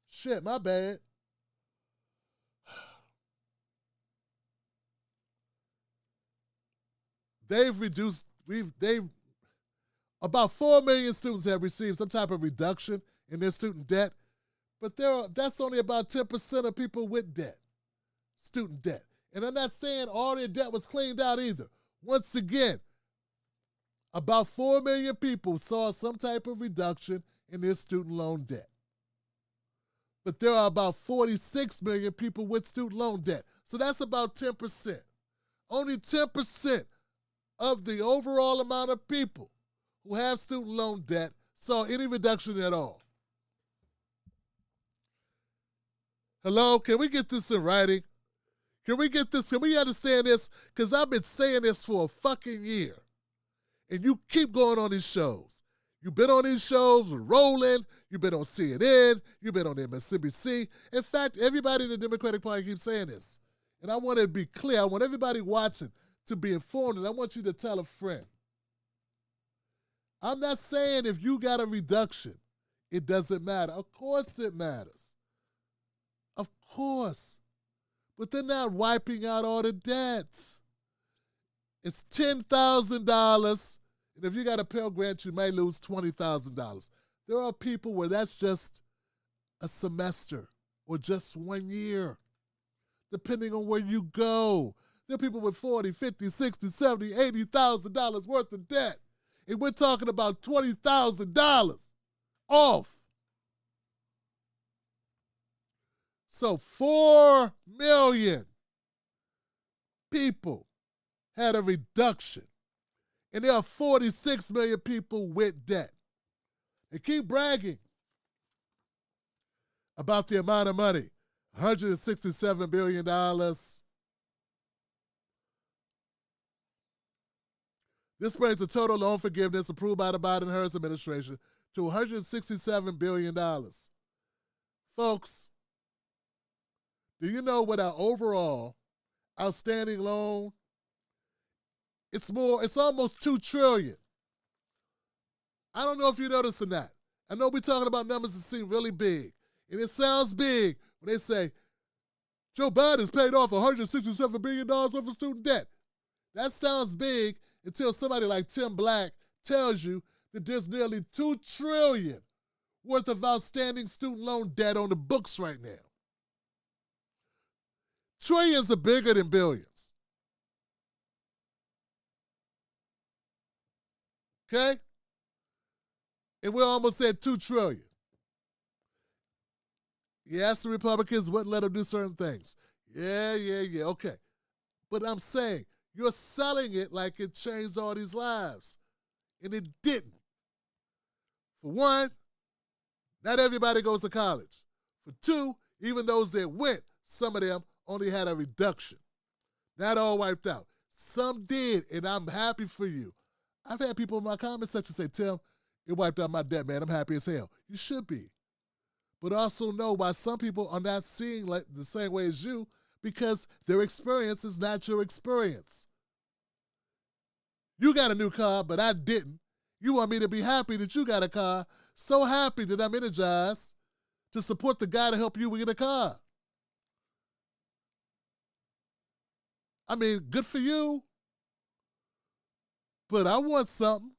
Shit, my bad. About 4 million students have received some type of reduction in their student debt, but that's only about 10% of people with debt, student debt. And I'm not saying all their debt was cleaned out either. Once again, about 4 million people saw some type of reduction in their student loan debt. But there are about 46 million people with student loan debt. So that's about 10%. Only 10% of the overall amount of people who have student loan debt saw any reduction at all. Hello, can we get this in writing? Can we get this? Can we understand this? Because I've been saying this for a fucking year. And you keep going on these shows. You've been on these shows with Roland. You've been on CNN. You've been on MSNBC. In fact, everybody in the Democratic Party keeps saying this. And I want to be clear. I want everybody watching to be informed. And I want you to tell a friend. I'm not saying if you got a reduction, it doesn't matter. Of course it matters. Of course. But they're not wiping out all the debts. It's $10,000, and if you got a Pell Grant, you may lose $20,000. There are people where that's just a semester or just 1 year, depending on where you go. There are people with $40,000, $50,000, $60,000, $70,000, $80,000 worth of debt, and we're talking about $20,000 off. So 4 million people had a reduction. And there are 46 million people with debt. They keep bragging about the amount of money, $167 billion. This brings the total loan forgiveness approved by the Biden-Harris administration to $167 billion. Folks, do you know what our overall outstanding loan? It's almost $2 trillion. I don't know if you noticed or not. I know we're talking about numbers that seem really big. And it sounds big when they say, Joe Biden's paid off $167 billion worth of student debt. That sounds big until somebody like Tim Black tells you that there's nearly $2 trillion worth of outstanding student loan debt on the books right now. Trillions are bigger than billions. Okay? And we're almost at $2 trillion. Yes, the Republicans wouldn't let them do certain things. Yeah, okay. But I'm saying, you're selling it like it changed all these lives. And it didn't. For one, not everybody goes to college. For two, even those that went, some of them only had a reduction. Not all wiped out. Some did, and I'm happy for you. I've had people in my comment section say, Tim, it wiped out my debt, man. I'm happy as hell. You should be. But also know why some people are not seeing like the same way as you, because their experience is not your experience. You got a new car, but I didn't. You want me to be happy that you got a car, so happy that I'm energized to support the guy to help you get a car. I mean, good for you. But I want something.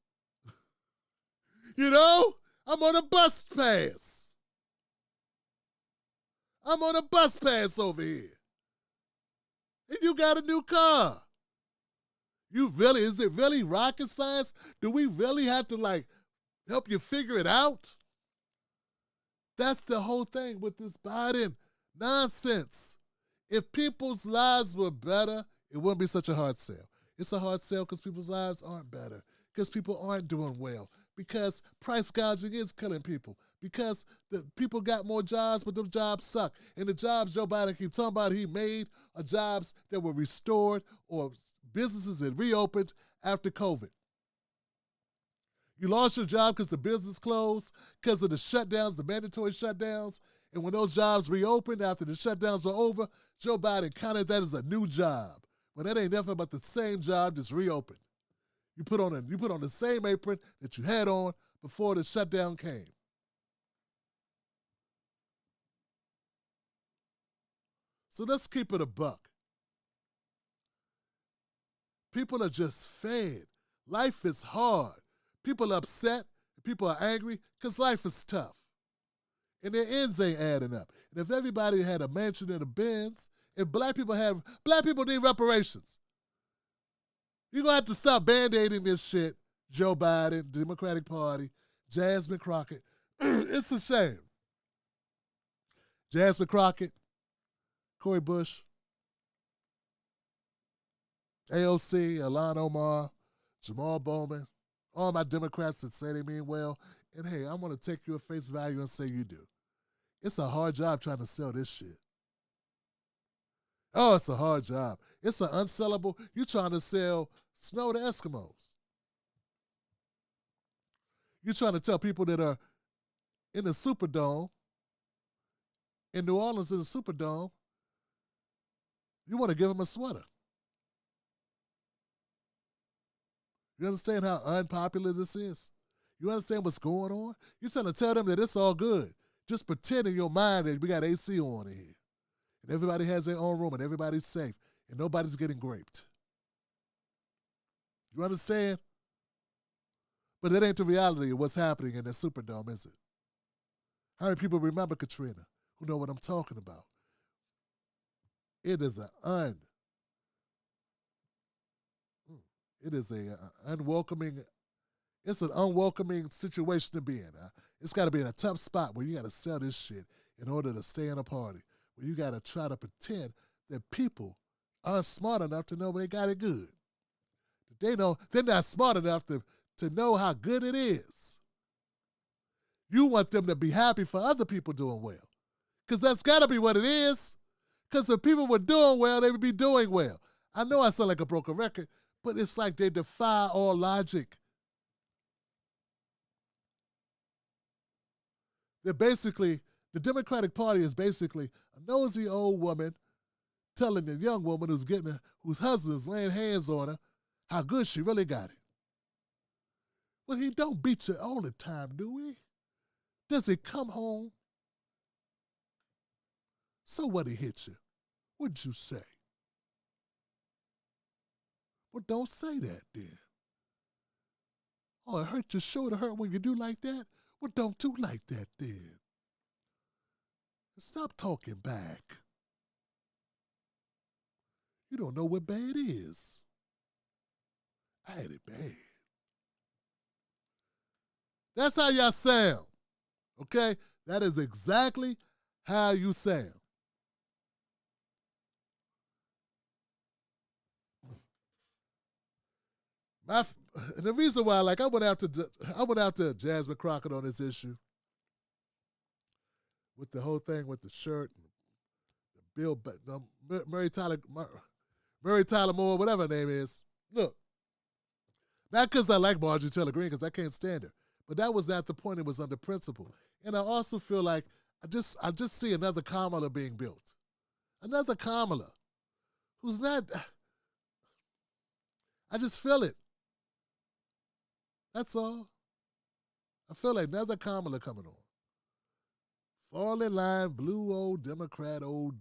You know, I'm on a bus pass. I'm on a bus pass over here. And you got a new car. Is it really rocket science? Do we really have to like help you figure it out? That's the whole thing with this Biden nonsense. If people's lives were better, it wouldn't be such a hard sell. It's a hard sell because people's lives aren't better, because people aren't doing well, because price gouging is killing people, because the people got more jobs, but those jobs suck. And the jobs Joe Biden keeps talking about he made are jobs that were restored or businesses that reopened after COVID. You lost your job because the business closed, because of the shutdowns, the mandatory shutdowns. And when those jobs reopened after the shutdowns were over, Joe Biden counted that as a new job. Well, that ain't nothing but the same job that's reopened. You put on the same apron that you had on before the shutdown came. So let's keep it a buck. People are just fed. Life is hard. People are upset. People are angry because life is tough. And their ends ain't adding up. And if everybody had a mansion and a Benz, if black people need reparations. You're going to have to stop band-aiding this shit. Joe Biden, Democratic Party, Jasmine Crockett. It's a shame. Jasmine Crockett, Cori Bush, AOC, Ilhan Omar, Jamal Bowman, all my Democrats that say they mean well. And hey, I'm going to take you at face value and say you do. It's a hard job trying to sell this shit. Oh, it's a hard job. It's an unsellable. You're trying to sell snow to Eskimos. You're trying to tell people that are in the Superdome, in New Orleans in the Superdome, you want to give them a sweater. You understand how unpopular this is? You understand what's going on? You're trying to tell them that it's all good. Just pretend in your mind that we got AC on in here. And everybody has their own room and everybody's safe and nobody's getting raped. You understand? But that ain't the reality of what's happening in the Superdome, is it? How many people remember Katrina who know what I'm talking about? It is an unwelcoming situation to be in. It's got to be in a tough spot where you got to sell this shit in order to stay in a party, where you got to try to pretend that people aren't smart enough to know they got it good. They know they're not smart enough to know how good it is. You want them to be happy for other people doing well, because that's got to be what it is. Because if people were doing well, they would be doing well. I know I sound like a broken record, but it's like they defy all logic. They're basically, the Democratic Party is basically a nosy old woman telling a young woman whose husband is laying hands on her how good she really got it. Well, he don't beat you all the time, do he? Does he come home? So what, he hit you? What'd you say? Well, don't say that then. Oh, it hurt your shoulder hurt when you do like that? Well, don't do like that then. Stop talking back. You don't know what bad is. I had it bad. That's how y'all sound. Okay? That is exactly how you sound. The reason why, like, I went after Jasmine Crockett on this issue with the whole thing with the shirt, Mary Tyler Moore, whatever her name is. Look, not because I like Marjorie Taylor Greene, because I can't stand her, but that was not the point. It was under principle, and I also feel like I just see another Kamala being built, another Kamala, who's not. I just feel it. That's all. I feel like another Kamala coming on. Fall in line, blue old Democrat old.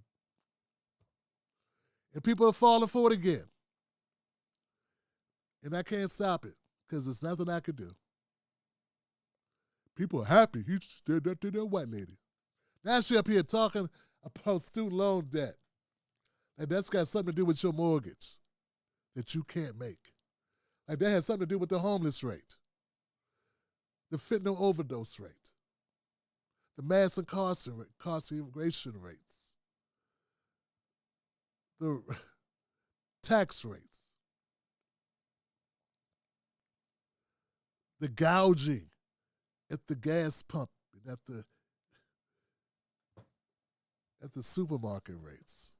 And people are falling for it again. And I can't stop it because there's nothing I can do. People are happy. He did that to that white lady. Now she up here talking about student loan debt. And that's got something to do with your mortgage that you can't make. Like that has something to do with the homeless rate, the fentanyl overdose rate, the mass incarceration rates, the tax rates, the gouging at the gas pump and at the supermarket rates.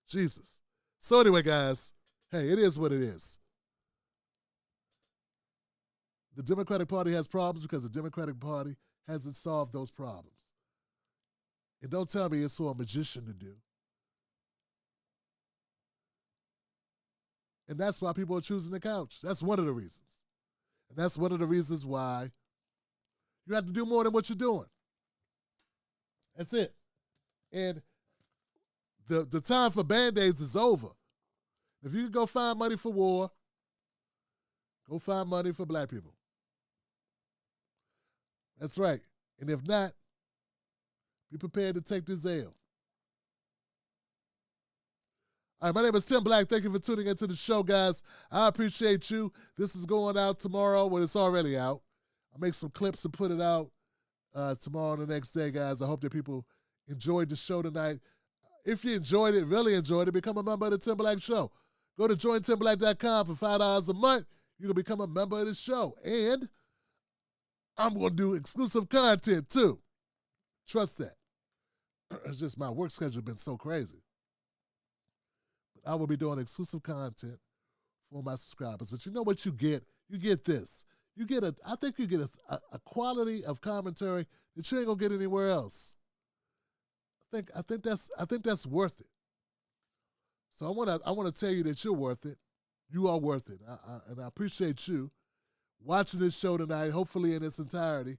Jesus. So anyway, guys, hey, it is what it is. The Democratic Party has problems because the Democratic Party hasn't solved those problems. And don't tell me it's for a magician to do. And that's why people are choosing the couch. That's one of the reasons. And that's one of the reasons why you have to do more than what you're doing. That's it. And the time for Band-Aids is over. If you can go find money for war, go find money for black people. That's right. And if not, be prepared to take this L. All right, my name is Tim Black. Thank you for tuning into the show, guys. I appreciate you. This is going out tomorrow. Well, it's already out. I'll make some clips and put it out tomorrow and the next day, guys. I hope that people enjoyed the show tonight. If you enjoyed it, really enjoyed it, become a member of the Tim Black Show. Go to jointimblack.com for $5 a month. You can become a member of the show. And I'm going to do exclusive content, too. Trust that. It's just my work schedule has been so crazy. But I will be doing exclusive content for my subscribers. But you know what you get? You get this. I think you get a quality of commentary that you ain't going to get anywhere else. I think that's worth it. So I want to tell you that you're worth it. You are worth it. And I appreciate you watching this show tonight, hopefully in its entirety,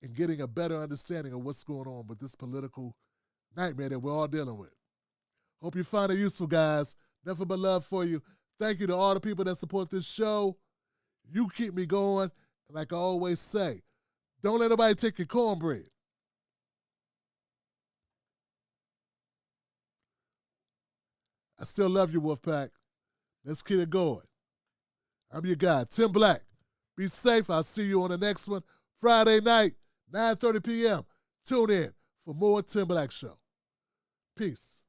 and getting a better understanding of what's going on with this political nightmare that we're all dealing with. Hope you find it useful, guys. Nothing but love for you. Thank you to all the people that support this show. You keep me going. And like I always say, don't let nobody take your cornbread. I still love you, Wolfpack. Let's keep it going. I'm your guy, Tim Black. Be safe. I'll see you on the next one. Friday night, 9:30 p.m. Tune in for more Tim Black Show. Peace.